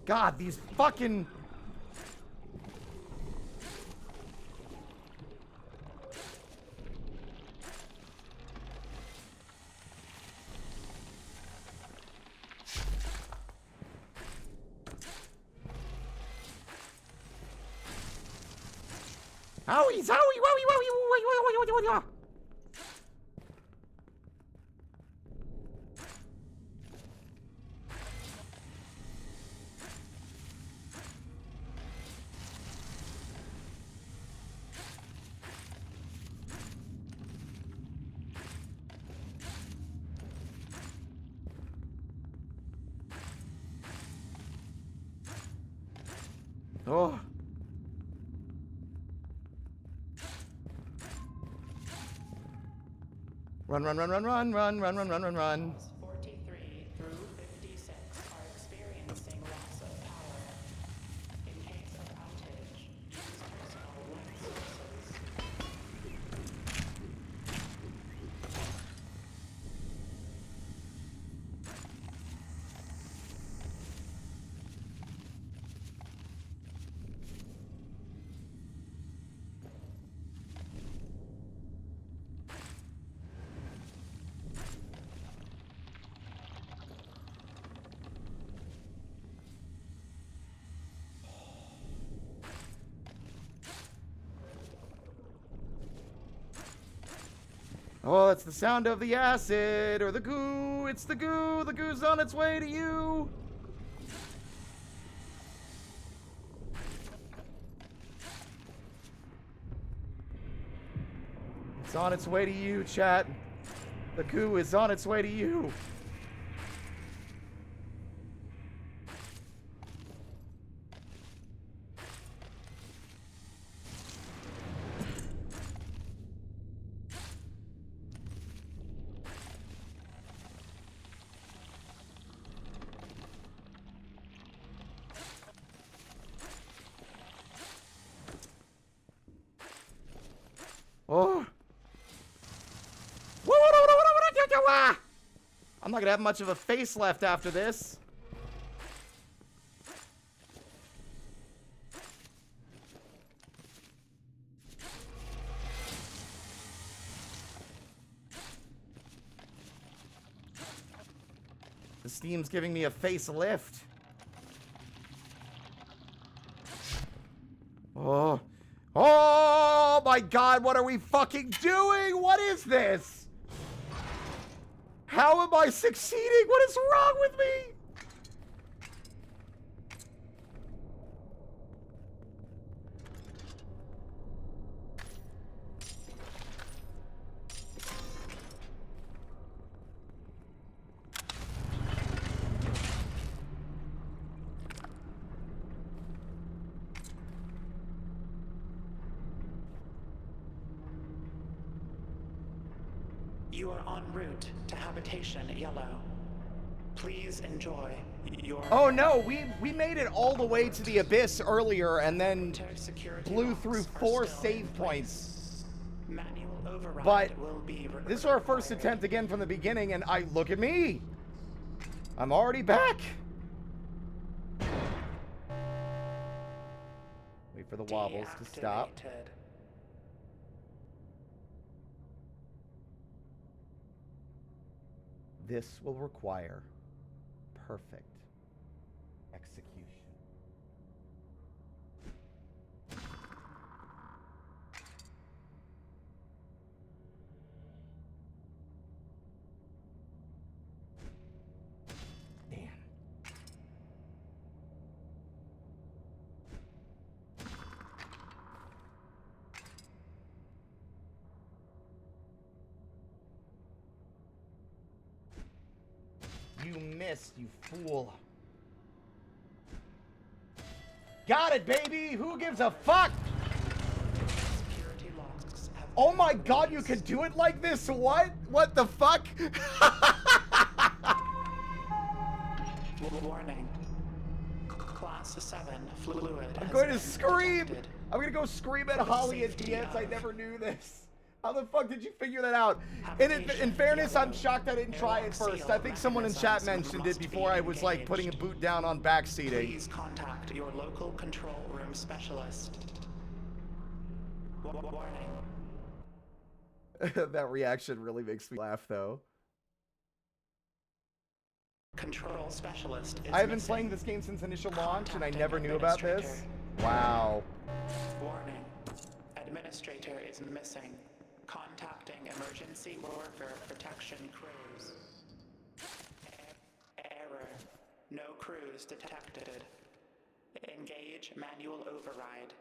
God, these fucking... Owie, zowie, wowie, wowie, wowie, wowie, wowie, wowie. Oh. Run, run, run, run, run, run, run, run, run, run, run. 43 through 56 are experiencing loss of power. In case of outage, use personal light sources. Oh, that's the sound of the acid or the goo. It's the goo. The goo's on its way to you. It's on its way to you, chat. The goo is on its way to you. Oh. I'm not gonna have much of a face left after this. The steam's giving me a facelift. Oh. Oh my god, what are we fucking doing? What is this? How am I succeeding? What is wrong with me? You are en route to habitation yellow. Please enjoy your... Oh no, we made it all the way to the abyss earlier and then blew through 4 save points. Manual override But will be this is our first attempt again from the beginning, and look at me. I'm already back. Wait for the wobbles to stop. Deactivated. This will require perfect execution. Damn. You missed, you fool. Got it, baby! Who gives a fuck? Security locks have Oh my god, you can do it like this? What? What the fuck? Warning. Class 7 fluid. I'm has going to been scream! detected. I'm gonna go scream at Holly and Safety DS. I of- never knew this. How the fuck did you figure that out? And in fairness, I'm shocked I didn't try it first. I think someone in chat mentioned it before I was like putting a boot down on backseating. Please contact your local control room specialist. Warning. That reaction really makes me laugh though. Control specialist is I have been missing. playing this game since initial launch and I Contacting never knew about this. administrator. Wow. Warning. Administrator is missing. Contacting emergency worker protection crews. Error. No crews detected. Engage manual override.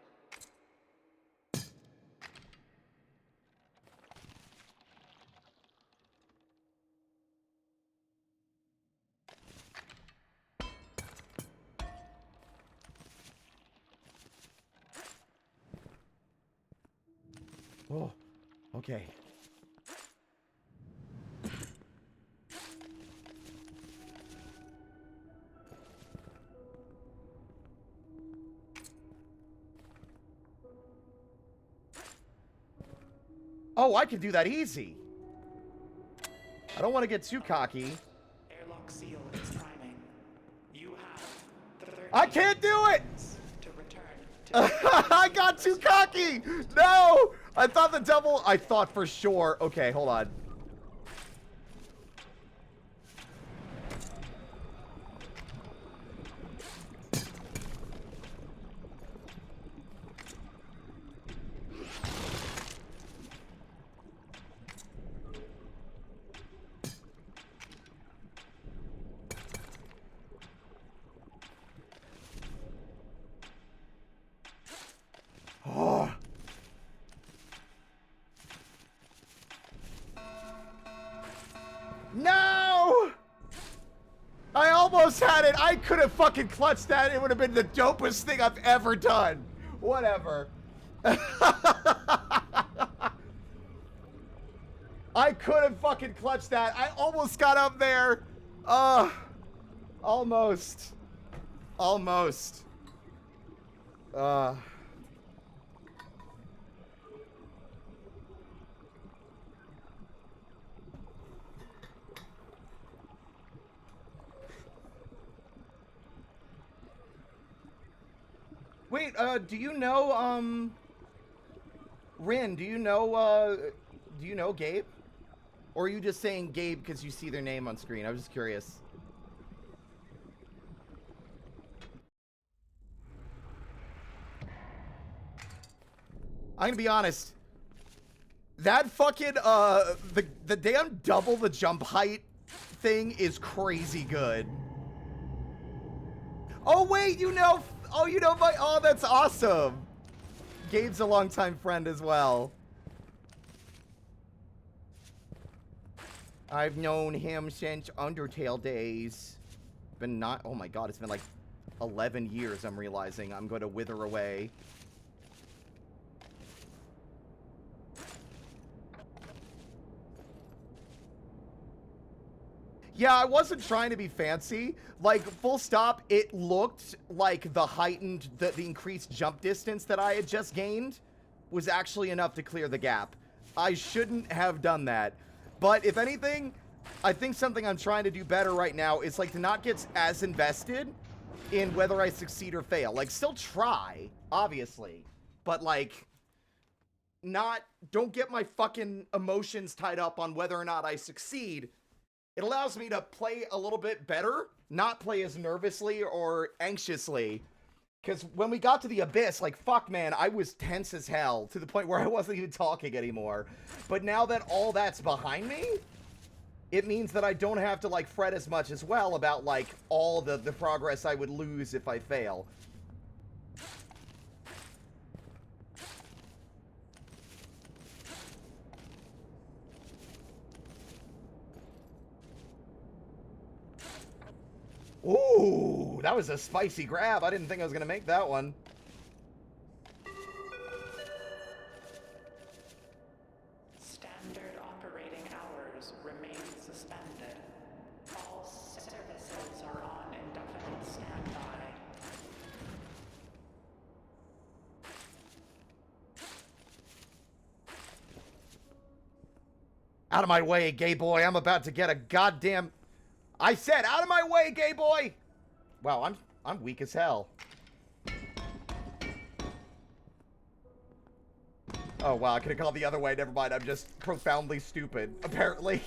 Oh, okay. Oh, I can do that easy. I don't want to get too cocky. Airlock seal is priming. You have 30 I can't do it! seconds to return to I got too cocky! No! I thought the double... I thought for sure... Okay, hold on. almost had it. I could have fucking clutched that. It would have been the dopest thing I've ever done. Whatever. I could have fucking clutched that. I almost got up there. Almost. Almost. Wait, do you know, Rin, do you know Gabe? Or are you just saying Gabe because you see their name on screen? I was just curious. I'm gonna be honest. That fucking, the damn double the jump height thing is crazy good. Oh, wait, you know my, oh, that's awesome. Gabe's a longtime friend as well. I've known him since Undertale days. Been not, oh my god, it's been like 11 years, I'm realizing. I'm going to wither away. Yeah, I wasn't trying to be fancy. Like, full stop, it looked like the heightened, the increased jump distance that I had just gained was actually enough to clear the gap. I shouldn't have done that. But if anything, I think something I'm trying to do better right now is like to not get as invested in whether I succeed or fail. Like, still try, obviously, but like, don't get my fucking emotions tied up on whether or not I succeed. It allows me to play a little bit better, not play as nervously or anxiously. Because when we got to the abyss, like, fuck, man, I was tense as hell to the point where I wasn't even talking anymore. But now that all that's behind me, it means that I don't have to, like, fret as much as well about, like, all the progress I would lose if I fail. Ooh, that was a spicy grab. I didn't think I was going to make that one. Standard operating hours remain suspended. All services are on indefinite standby. Out of my way, gay boy. I'm about to get a goddamn... I said, out of my way, gay boy! Wow, I'm weak as hell. Oh, wow, I could have gone the other way. Never mind, I'm just profoundly stupid, apparently.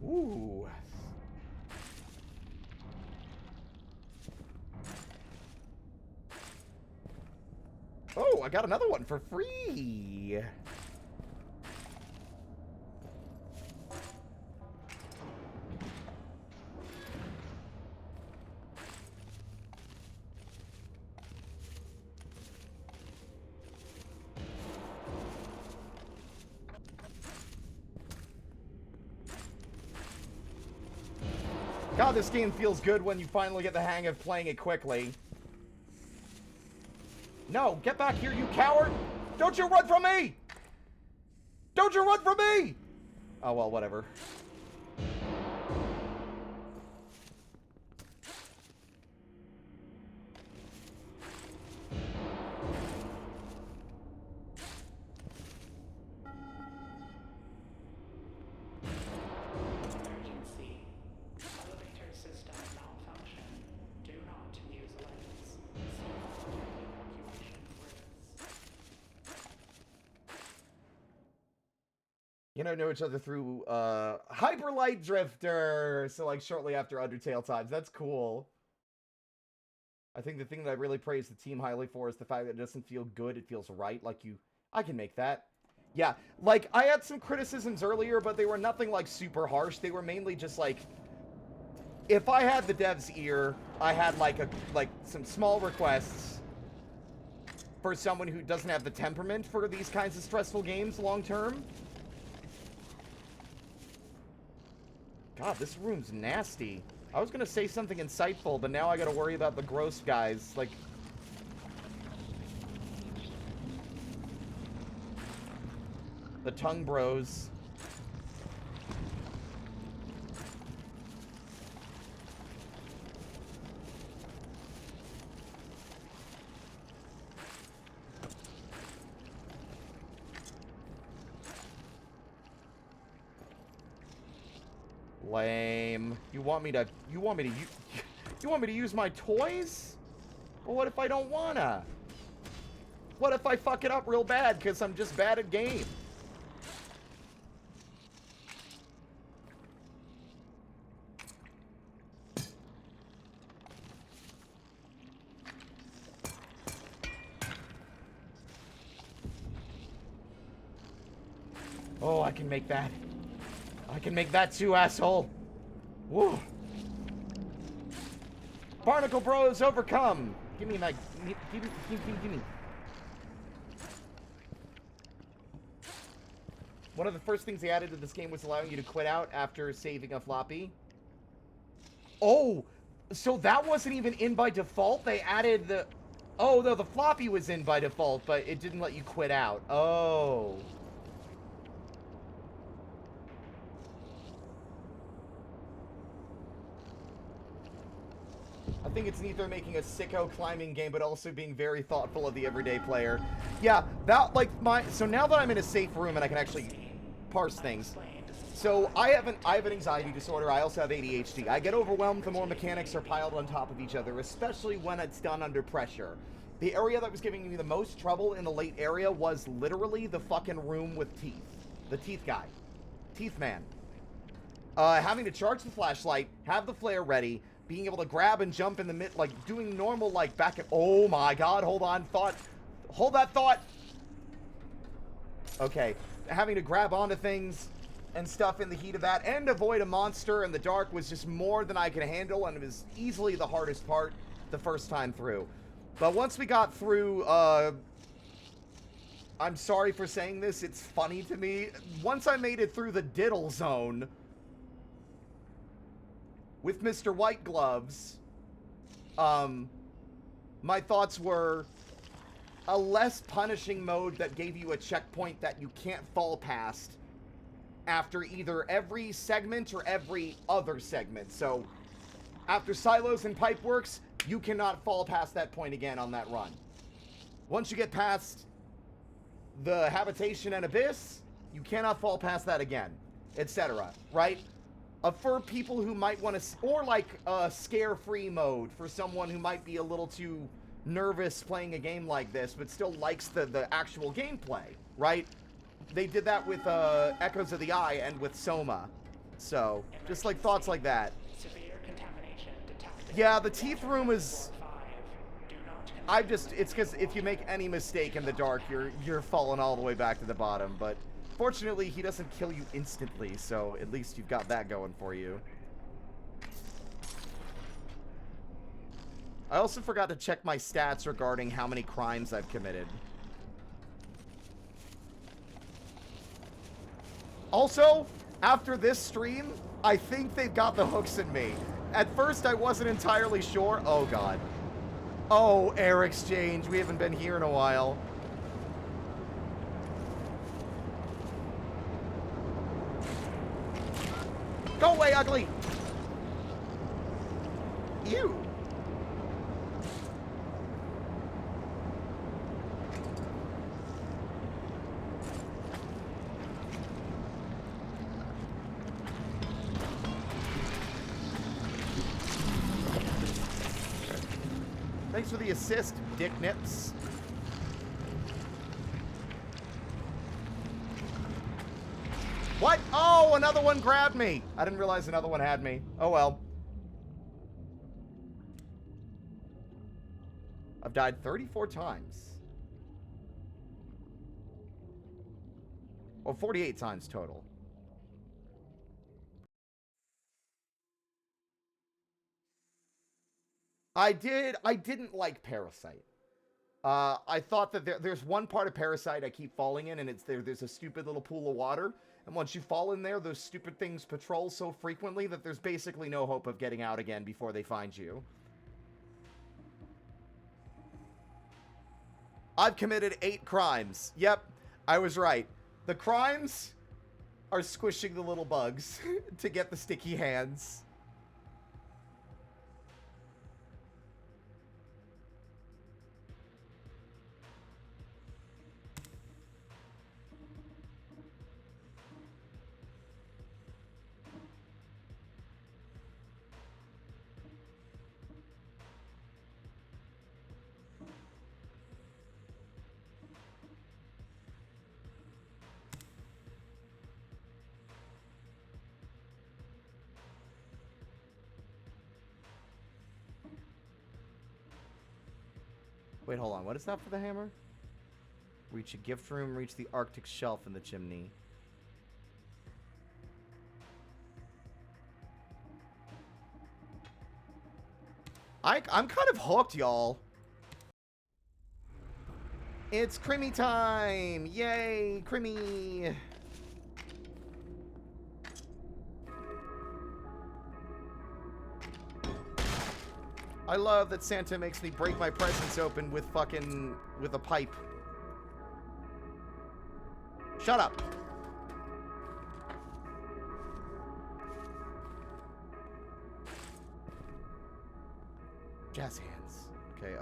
Ooh. Oh, I got another one for free. God, this game feels good when you finally get the hang of playing it quickly. No, get back here, you coward! Don't you run from me! Don't you run from me! Oh, well, whatever. Emergency. Elevator system malfunction. Do not use lifts. See evacuation grids. You know each other through, Hyper Light Drifter! So, like, shortly after Undertale times. That's cool. I think the thing that I really praise the team highly for is the fact that it doesn't feel good, it feels right. Like, I can make that. Yeah, like, I had some criticisms earlier, but they were nothing, like, super harsh. They were mainly just, like, if I had the dev's ear, I had, like, some small requests for someone who doesn't have the temperament for these kinds of stressful games long term. God, this room's nasty. I was gonna say something insightful, but now I gotta worry about the gross guys. Like, the tongue bros. Lame. You want me to use my toys? Well, what if I don't wanna? What if I fuck it up real bad because I'm just bad at game? Oh, I can make that. I can make that too, asshole. Woo. Barnacle Bros overcome. Give me my... Give me. One of the first things they added to this game was allowing you to quit out after saving a floppy. Oh, so that wasn't even in by default? They added the... Oh, no, the floppy was in by default, but it didn't let you quit out. Oh. I think it's neat they're making a sicko climbing game, but also being very thoughtful of the everyday player. Yeah, that, like, so now that I'm in a safe room and I can actually parse things. So I have an anxiety disorder. I also have ADHD. I get overwhelmed the more mechanics are piled on top of each other, especially when it's done under pressure. The area that was giving me the most trouble in the late area was literally the fucking room with teeth. The teeth guy. Teeth man. Having to charge the flashlight, have the flare ready, being able to grab and jump in the mid, like, doing normal, like, back and... Oh my god, hold on, thought. Hold that thought! Okay. Having to grab onto things and stuff in the heat of that, and avoid a monster in the dark was just more than I could handle, and it was easily the hardest part the first time through. But once we got through, I'm sorry for saying this, it's funny to me. Once I made it through the diddle zone with Mr. White Gloves, my thoughts were a less punishing mode that gave you a checkpoint that you can't fall past after either every segment or every other segment. So, after Silos and Pipeworks, you cannot fall past that point again on that run. Once you get past the Habitation and Abyss, you cannot fall past that again, etc., right? For people who might want to, or like a scare-free mode for someone who might be a little too nervous playing a game like this, but still likes the actual gameplay, right? They did that with Echoes of the Eye and with Soma. So, just like thoughts like that. Yeah, the teeth room is... it's because if you make any mistake in the dark, you're falling all the way back to the bottom, but fortunately, he doesn't kill you instantly, so at least you've got that going for you. I also forgot to check my stats regarding how many crimes I've committed. Also, after this stream, I think they've got the hooks in me. At first, I wasn't entirely sure. Oh, God. Oh, Air Exchange. We haven't been here in a while. Go away, ugly! Ew. Thanks for the assist, dick nips. What? Oh, another one grabbed me. I didn't realize another one had me. Oh, well. I've died 34 times. Oh, 48 times total. I didn't like Parasite. I thought that there's one part of Parasite I keep falling in, and it's there's a stupid little pool of water. And once you fall in there, those stupid things patrol so frequently that there's basically no hope of getting out again before they find you. I've committed 8 crimes. Yep, I was right. The crimes are squishing the little bugs to get the sticky hands. Wait, hold on. What is that for the hammer? Reach a gift room, reach the Arctic shelf in the chimney. I'm kind of hooked, y'all. It's Crimmy time! Yay, Crimmy! I love that Santa makes me break my presents open with with a pipe. Shut up. Jazz hands. Okay,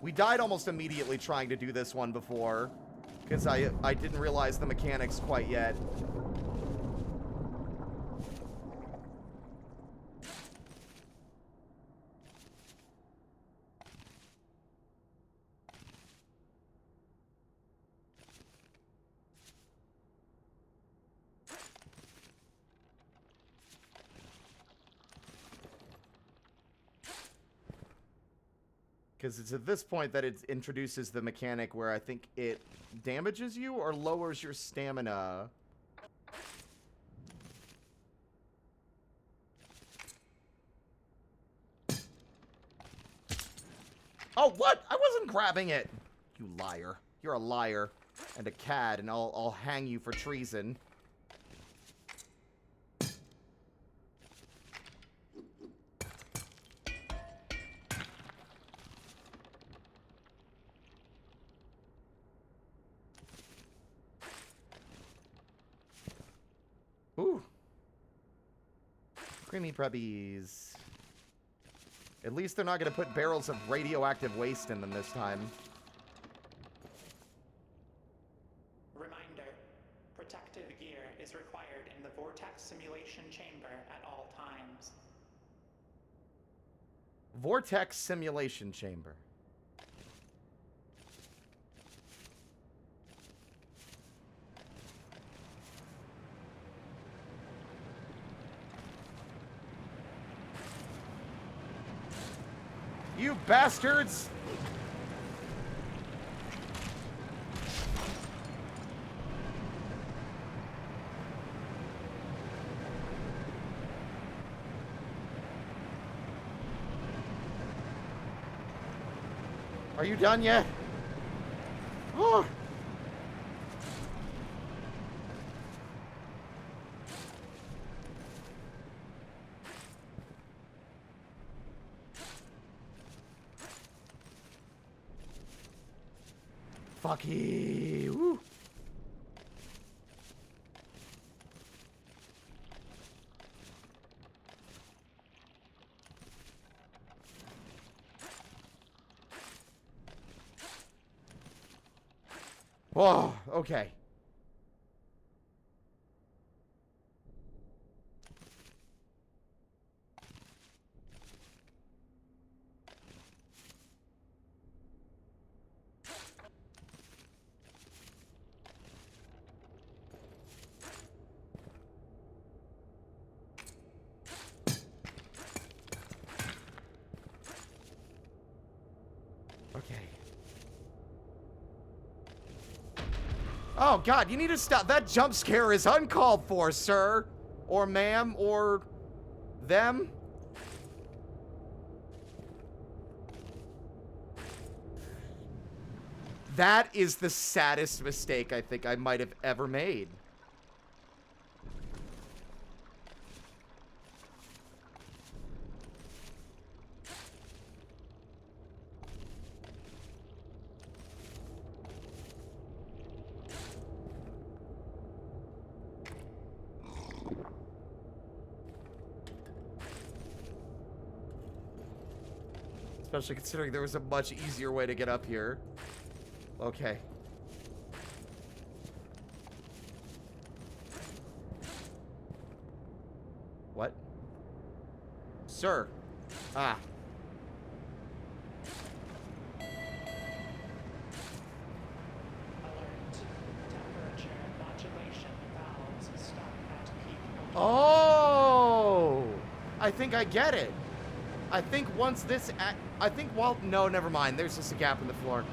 we died almost immediately trying to do this one before, because I didn't realize the mechanics quite yet. Because it's at this point that it introduces the mechanic where I think it damages you or lowers your stamina. Oh, what? I wasn't grabbing it. You liar. You're a liar. And a cad, and I'll hang you for treason. Ooh. Creamy preppies. At least they're not going to put barrels of radioactive waste in them this time. Reminder, protective gear is required in the vortex simulation chamber at all times. Vortex simulation chamber. You bastards! Are you done yet? Oh. Fucky. Woo. Whoa, okay. Okay. Oh, God, you need to stop. That jump scare is uncalled for, sir. Or ma'am, or them. That is the saddest mistake I think I might have ever made. Especially considering there was a much easier way to get up here. Okay. What? Sir. Ah. Oh! I think I get it. I think once this... no, never mind. There's just a gap in the floor.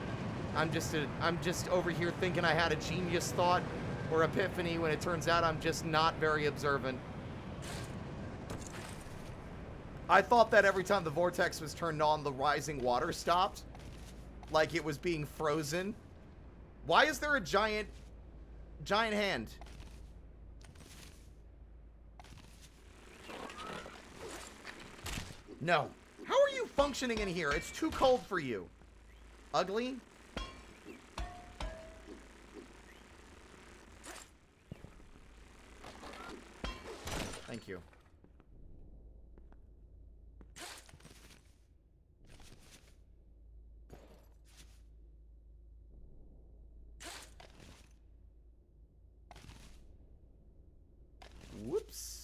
I'm just over here thinking I had a genius thought or epiphany when it turns out I'm just not very observant. I thought that every time the vortex was turned on, the rising water stopped. Like it was being frozen. Why is there a giant hand? No. How are you functioning in here? It's too cold for you. Ugly? Thank you. Whoops.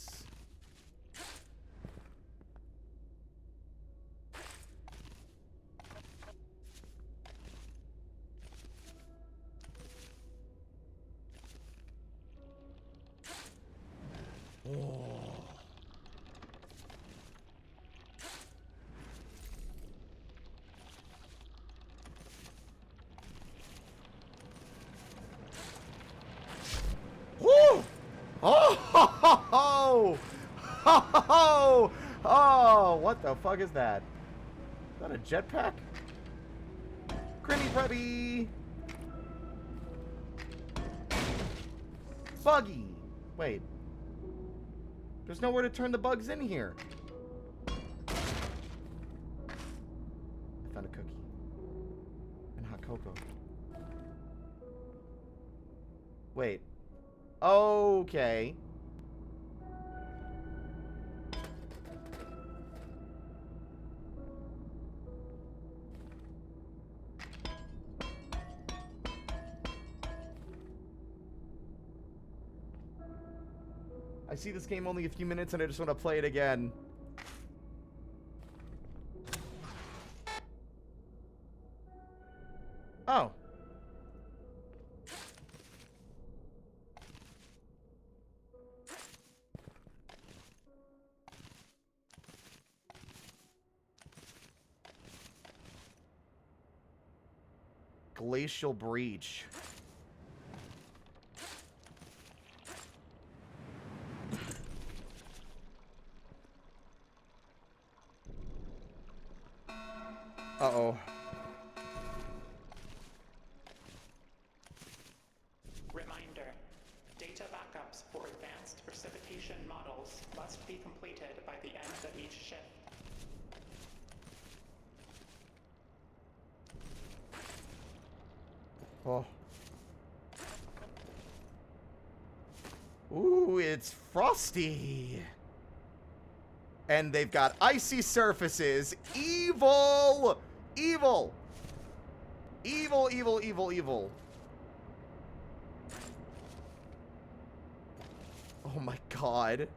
Woo! Oh! Oh! Oh! Oh! What the fuck is that? Is that a jetpack? Crimmy Preppy! Buggy! Wait. There's nowhere to turn the bugs in here. I found a cookie. And hot cocoa. Wait. Okay. I see this game only a few minutes and I just want to play it again. Oh. Glacial breach. Uh-oh. Reminder. Data backups for advanced precipitation models must be completed by the end of each shift. Oh. Ooh, it's frosty. And they've got icy surfaces. Evil! Evil! Evil, evil, evil, evil. Oh my god.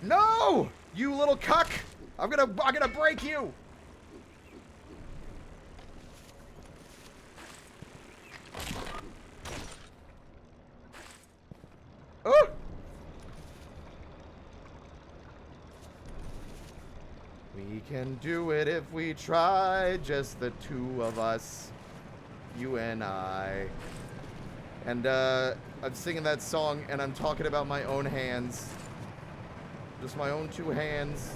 No! You little cuck! I'm gonna break you! We can do it if we try, just the two of us, you and I. And I'm singing that song and I'm talking about my own hands. Just my own two hands.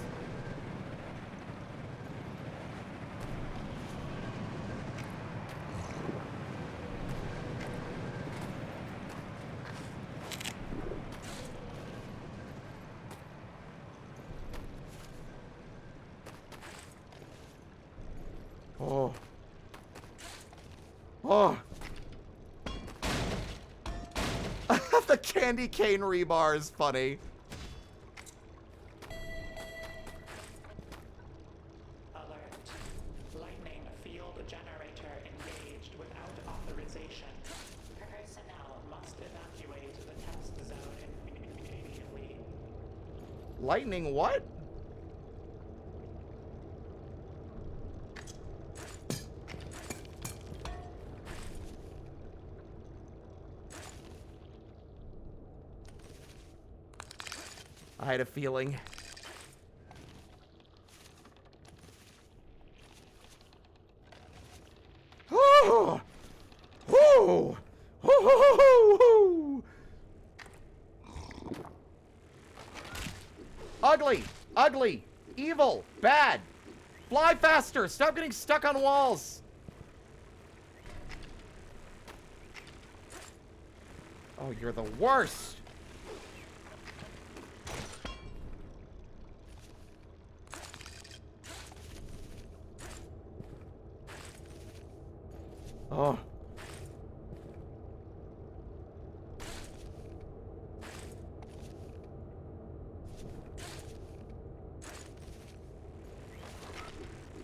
Oh. Oh. The candy cane rebar is funny. Alert. Lightning field generator engaged without authorization. Personnel must evacuate the test zone immediately. Lightning what? I had a feeling. Oh! Oh! Oh! Ugly! Ugly! Evil! Bad! Fly faster! Stop getting stuck on walls! Oh, you're the worst! Oh.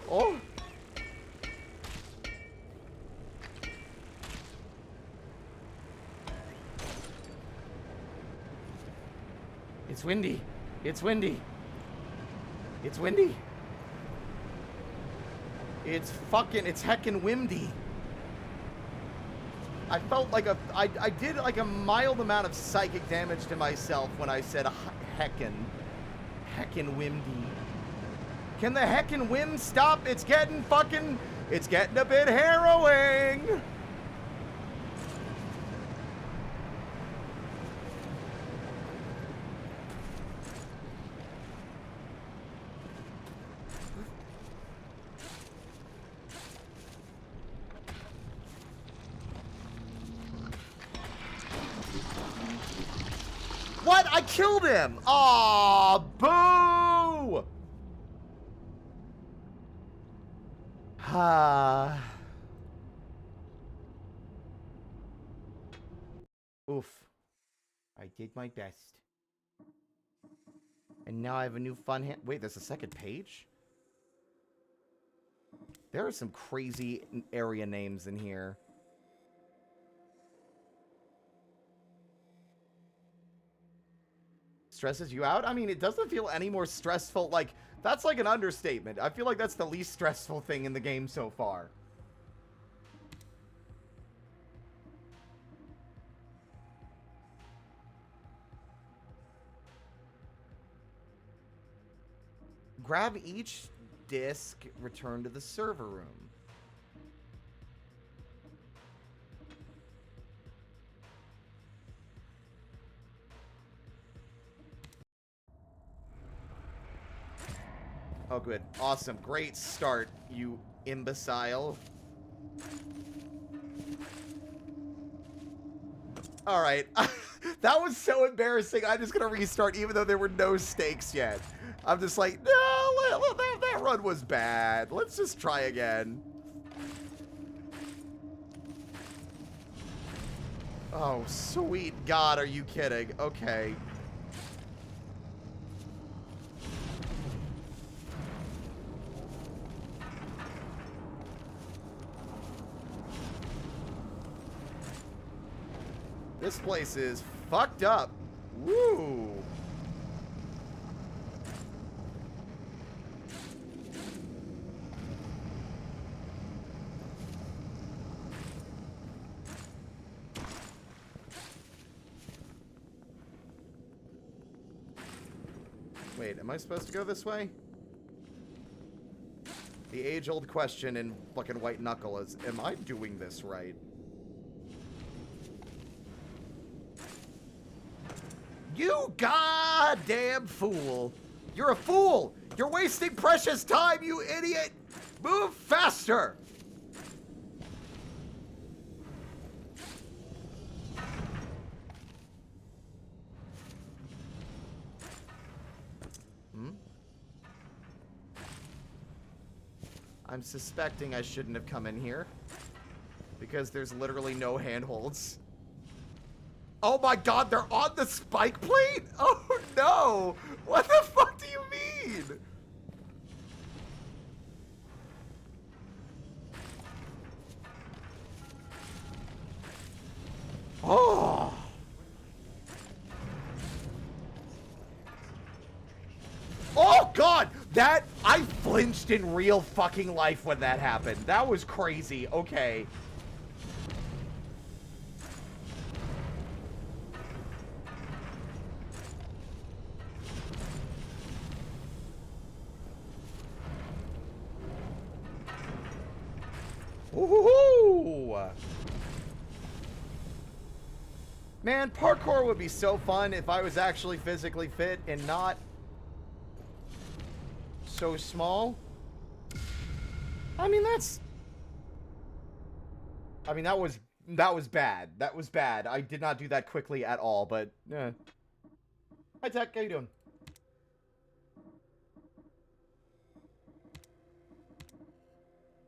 Oh. It's windy. It's windy. It's windy. It's heckin' windy. I felt like I did like a mild amount of psychic damage to myself when I said heckin' windy. Can the heckin' whim stop? It's getting a bit harrowing. What? I killed him! Aw, boo! Ah. Oof. I did my best. And now I have a new fun hand. Wait, there's a second page? There are some crazy area names in here. Stresses you out? I mean, it doesn't feel any more stressful. Like, that's like an understatement. I feel like that's the least stressful thing in the game so far. Grab each disc, return to the server room. Oh, good. Awesome. Great start, you imbecile. All right. That was so embarrassing. I'm just going to restart even though there were no stakes yet. I'm just like, no, that run was bad. Let's just try again. Oh, sweet God, are you kidding? Okay. This place is fucked up. Woo! Wait, am I supposed to go this way? The age-old question in fucking White Knuckle is, am I doing this right? You goddamn fool! You're a fool! You're wasting precious time, you idiot! Move faster! I'm suspecting I shouldn't have come in here. Because there's literally no handholds. Oh my god, they're on the spike plate? Oh no! What the fuck do you mean? Oh! Oh god! That, I flinched in real fucking life when that happened. That was crazy. Okay. Woohoo! Man, parkour would be so fun if I was actually physically fit and not so small. I mean, that's... I mean, that was bad. That was bad. I did not do that quickly at all, but... Hi, Tech. How you doing?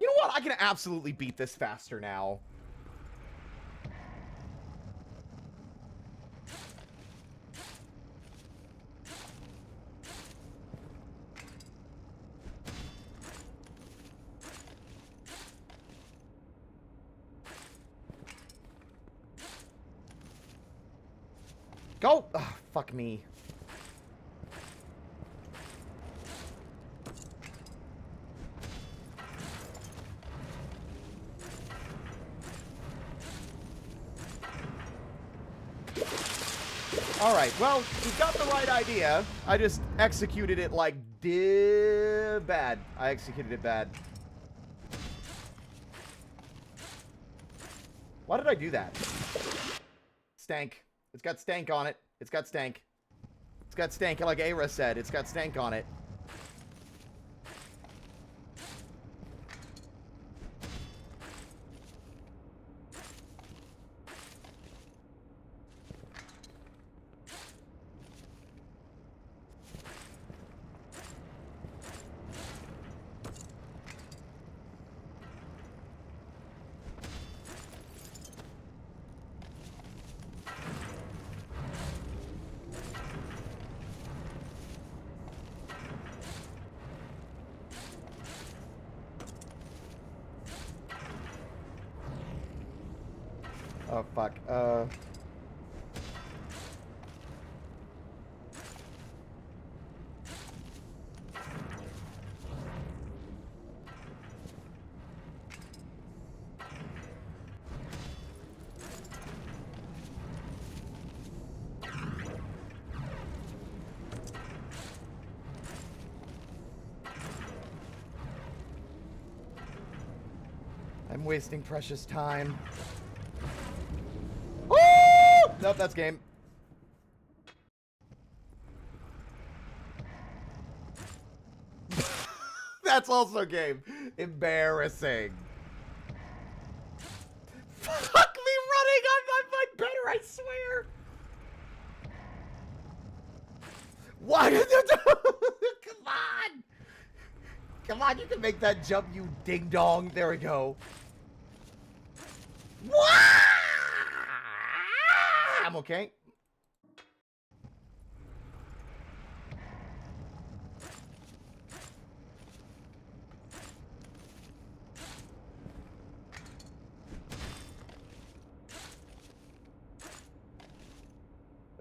You know what? I can absolutely beat this faster now. Go! Ugh, fuck me. Alright, well, we've got the right idea. I just executed it like bad. I executed it bad. Why did I do that? Stank. It's got stank on it. It's got stank. It's got stank, like Aira said. It's got stank on it. Oh, fuck. I'm wasting precious time. Nope, that's game. That's also game. Embarrassing. Fuck me running I'm better, I swear. What did you do? Come on. Come on, you can make that jump, you ding dong. There we go. What? I'm okay.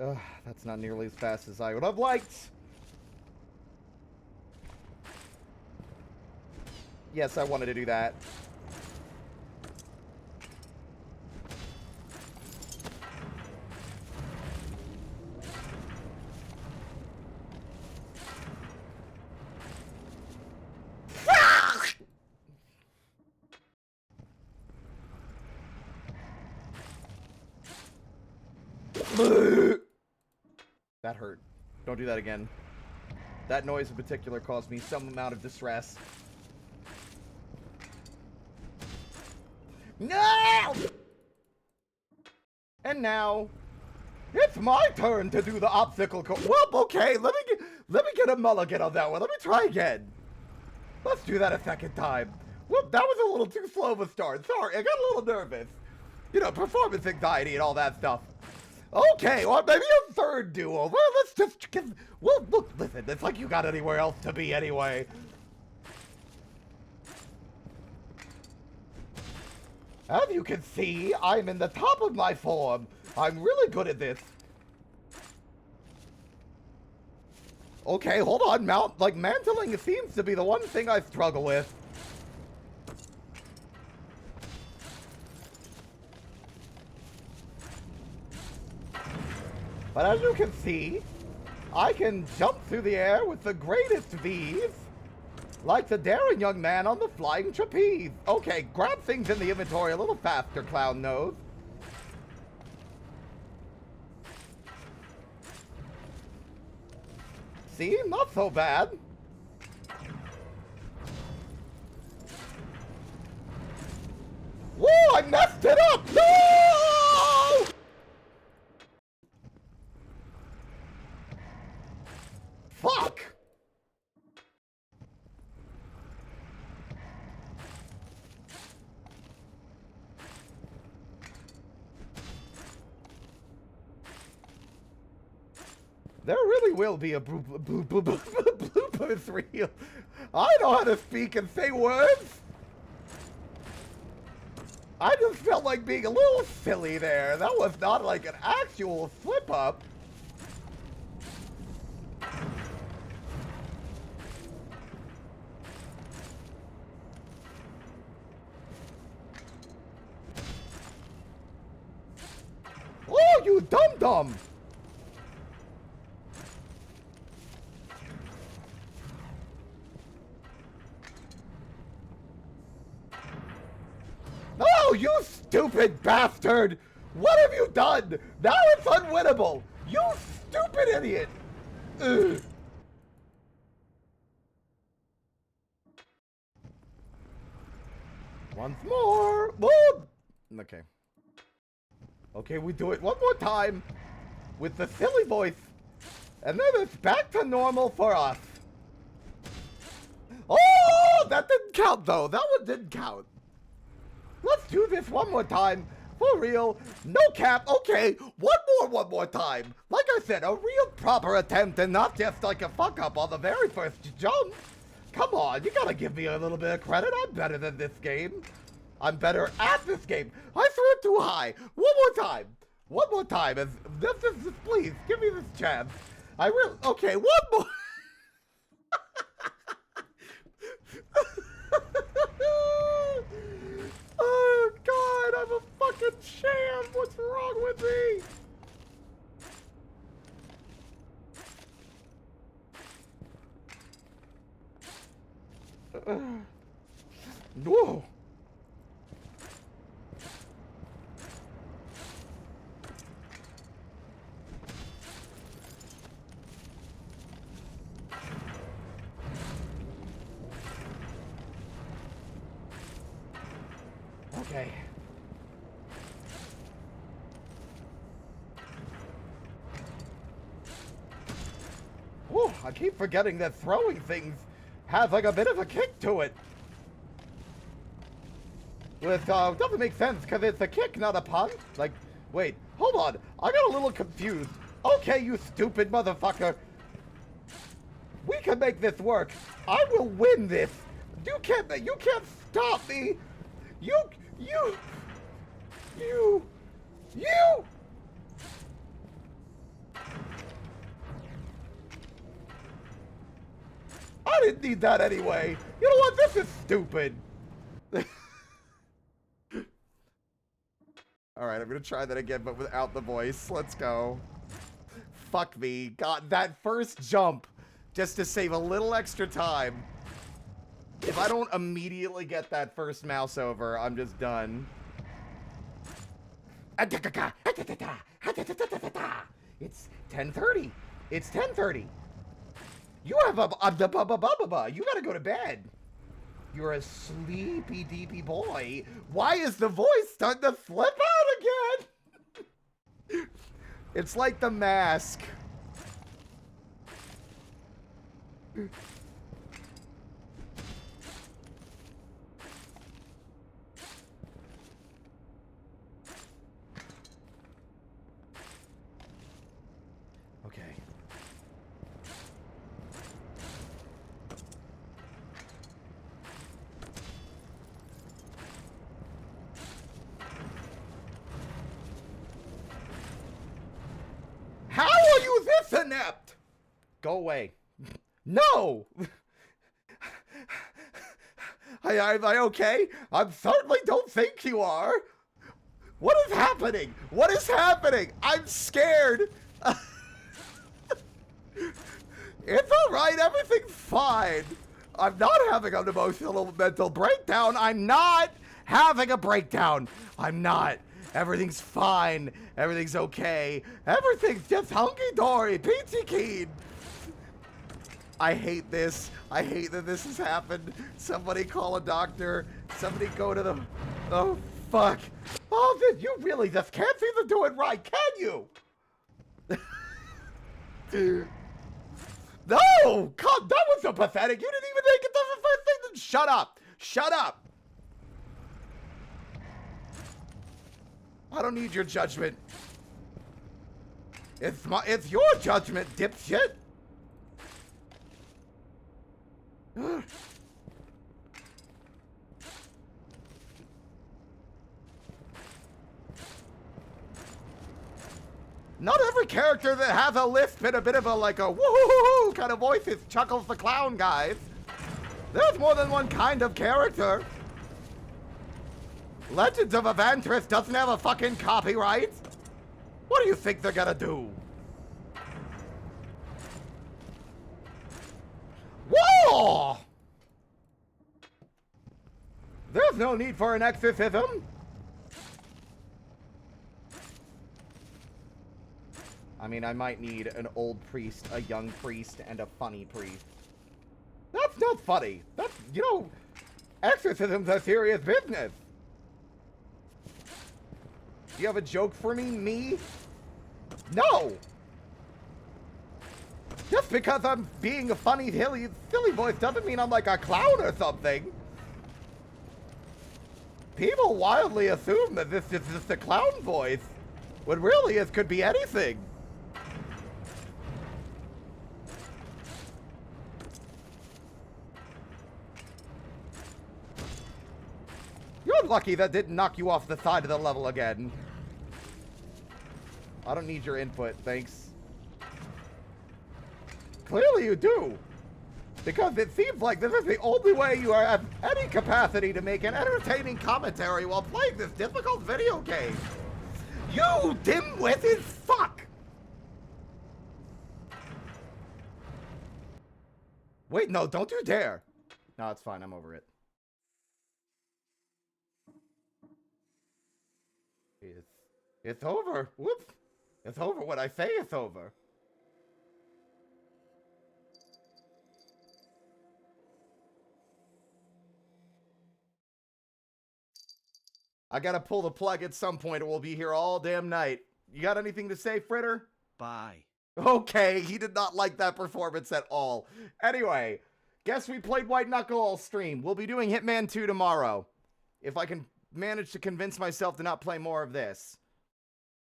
Ugh, that's not nearly as fast as I would have liked. Yes, I wanted to do that. That hurt. Don't do that again. That noise in particular caused me some amount of distress. No! And now, it's my turn to do the obstacle course. Well, okay, let me get a mulligan on that one. Let me try again. Let's do that a second time. Whoop, that was a little too slow of a start. Sorry, I got a little nervous. You know, performance anxiety and all that stuff. Okay, well, maybe a third duo. Well, let's just give... Well, look, listen, it's like you got anywhere else to be anyway. As you can see, I'm in the top of my form. I'm really good at this. Okay, hold on. Mantling seems to be the one thing I struggle with. But as you can see, I can jump through the air with the greatest of ease, like the daring young man on the flying trapeze. Okay, grab things in the inventory a little faster, Clown Nose. See? Not so bad. Whoa, I messed it up! No! Fuck! There really will be a bloopers reel. I know how to speak and say words. I just felt like being a little silly there. That was not like an actual slip up. Oh, you dum-dum! Oh, you stupid bastard! What have you done? Now it's unwinnable! You stupid idiot! Ugh. Once more! Whoa! Okay. Okay, we do it one more time with the silly voice, and then it's back to normal for us. Oh, that didn't count though. That one didn't count. Let's do this one more time. For real. No cap. Okay, one more time. Like I said, a real proper attempt and not just like a fuck up on the very first jump. Come on, you gotta give me a little bit of credit. I'm better than this game. I'm better at this game. I threw it too high. One more time. One more time. Please, give me this chance. I really... Okay, one more. Oh, God, I'm a fucking sham. What's wrong with me? Whoa. Okay. Whew, I keep forgetting that throwing things has like a bit of a kick to it. Which doesn't make sense because it's a kick, not a punt. Like, wait, hold on. I got a little confused. Okay, you stupid motherfucker. We can make this work. I will win this. You can't stop me. You. I didn't need that anyway. You know what? This is stupid. Alright, I'm gonna try that again, but without the voice. Let's go. Fuck me. God, that first jump, just to save a little extra time. If I don't immediately get that first mouse over, I'm just done. It's 10:30. It's 10:30. You have you gotta go to bed. You're a sleepy deepy boy. Why is the voice starting to flip out again? It's like The Mask. Okay. How are you this inept? Go away. No! Am I okay? I certainly don't think you are. What is happening? What is happening? I'm scared. It's alright, everything's fine. I'm not having an emotional mental breakdown. I'm not having a breakdown. I'm not. Everything's fine. Everything's okay. Everything's just hunky-dory, peachy keen. I hate this. I hate that this has happened. Somebody call a doctor. Somebody go to the... Oh, fuck. Oh, you really just can't seem to do it right, can you? No! God, that was so pathetic. You didn't even make it to the first thing. Shut up. Shut up. I don't need your judgment. It's your judgment, dipshit. Not every character that has a lisp and a bit of a like a woo-hoo-hoo kind of voice is Chuckles the Clown, guys. There's more than one kind of character. Legends of Evantris doesn't have a fucking copyright. What do you think they're gonna do? Whoa! There's no need for an exorcism. I mean, I might need an old priest, a young priest, and a funny priest. That's not funny. That's, you know, exorcisms are serious business. Do you have a joke for me? Me? No! Just because I'm being a funny, silly voice doesn't mean I'm like a clown or something. People wildly assume that this is just a clown voice, when really it could be anything. You're lucky that didn't knock you off the side of the level again. I don't need your input, thanks. Clearly you do. Because it seems like this is the only way you have any capacity to make an entertaining commentary while playing this difficult video game. You dim-witted fuck! Wait, no, don't you dare. No, it's fine, I'm over it. It's over. Whoops. It's over when I say it's over. I gotta pull the plug at some point or we'll be here all damn night. You got anything to say, Fritter? Bye. Okay, he did not like that performance at all. Anyway, guess we played White Knuckle all stream. We'll be doing Hitman 2 tomorrow. If I can manage to convince myself to not play more of this.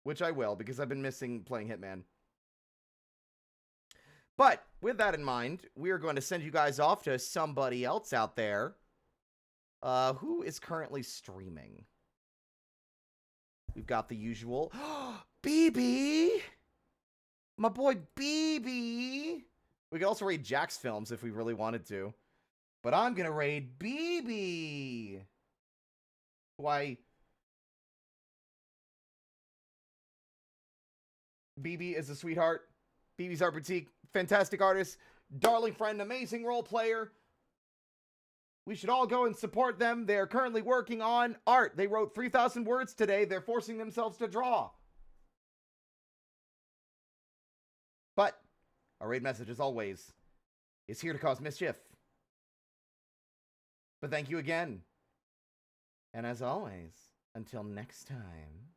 Which I will, because I've been missing playing Hitman. But, with that in mind, we are going to send you guys off to somebody else out there. Who is currently streaming? We've got the usual. BB! My boy BB! We could also raid Jack's Films if we really wanted to. But I'm gonna raid BB! Why... BB is a sweetheart. BB's Art Boutique, fantastic artist, darling friend, amazing role player. We should all go and support them. They are currently working on art. They wrote 3,000 words today. They're forcing themselves to draw. Our raid message, as always, is here to cause mischief. But thank you again. And as always, until next time,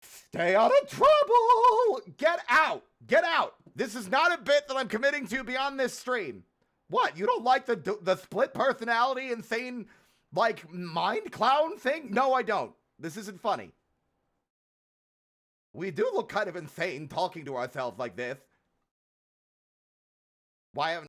stay out of trouble! Get out! Get out! This is not a bit that I'm committing to beyond this stream. What? You don't like the split personality, insane, like, mind clown thing? No, I don't. This isn't funny. We do look kind of insane talking to ourselves like this. Why haven't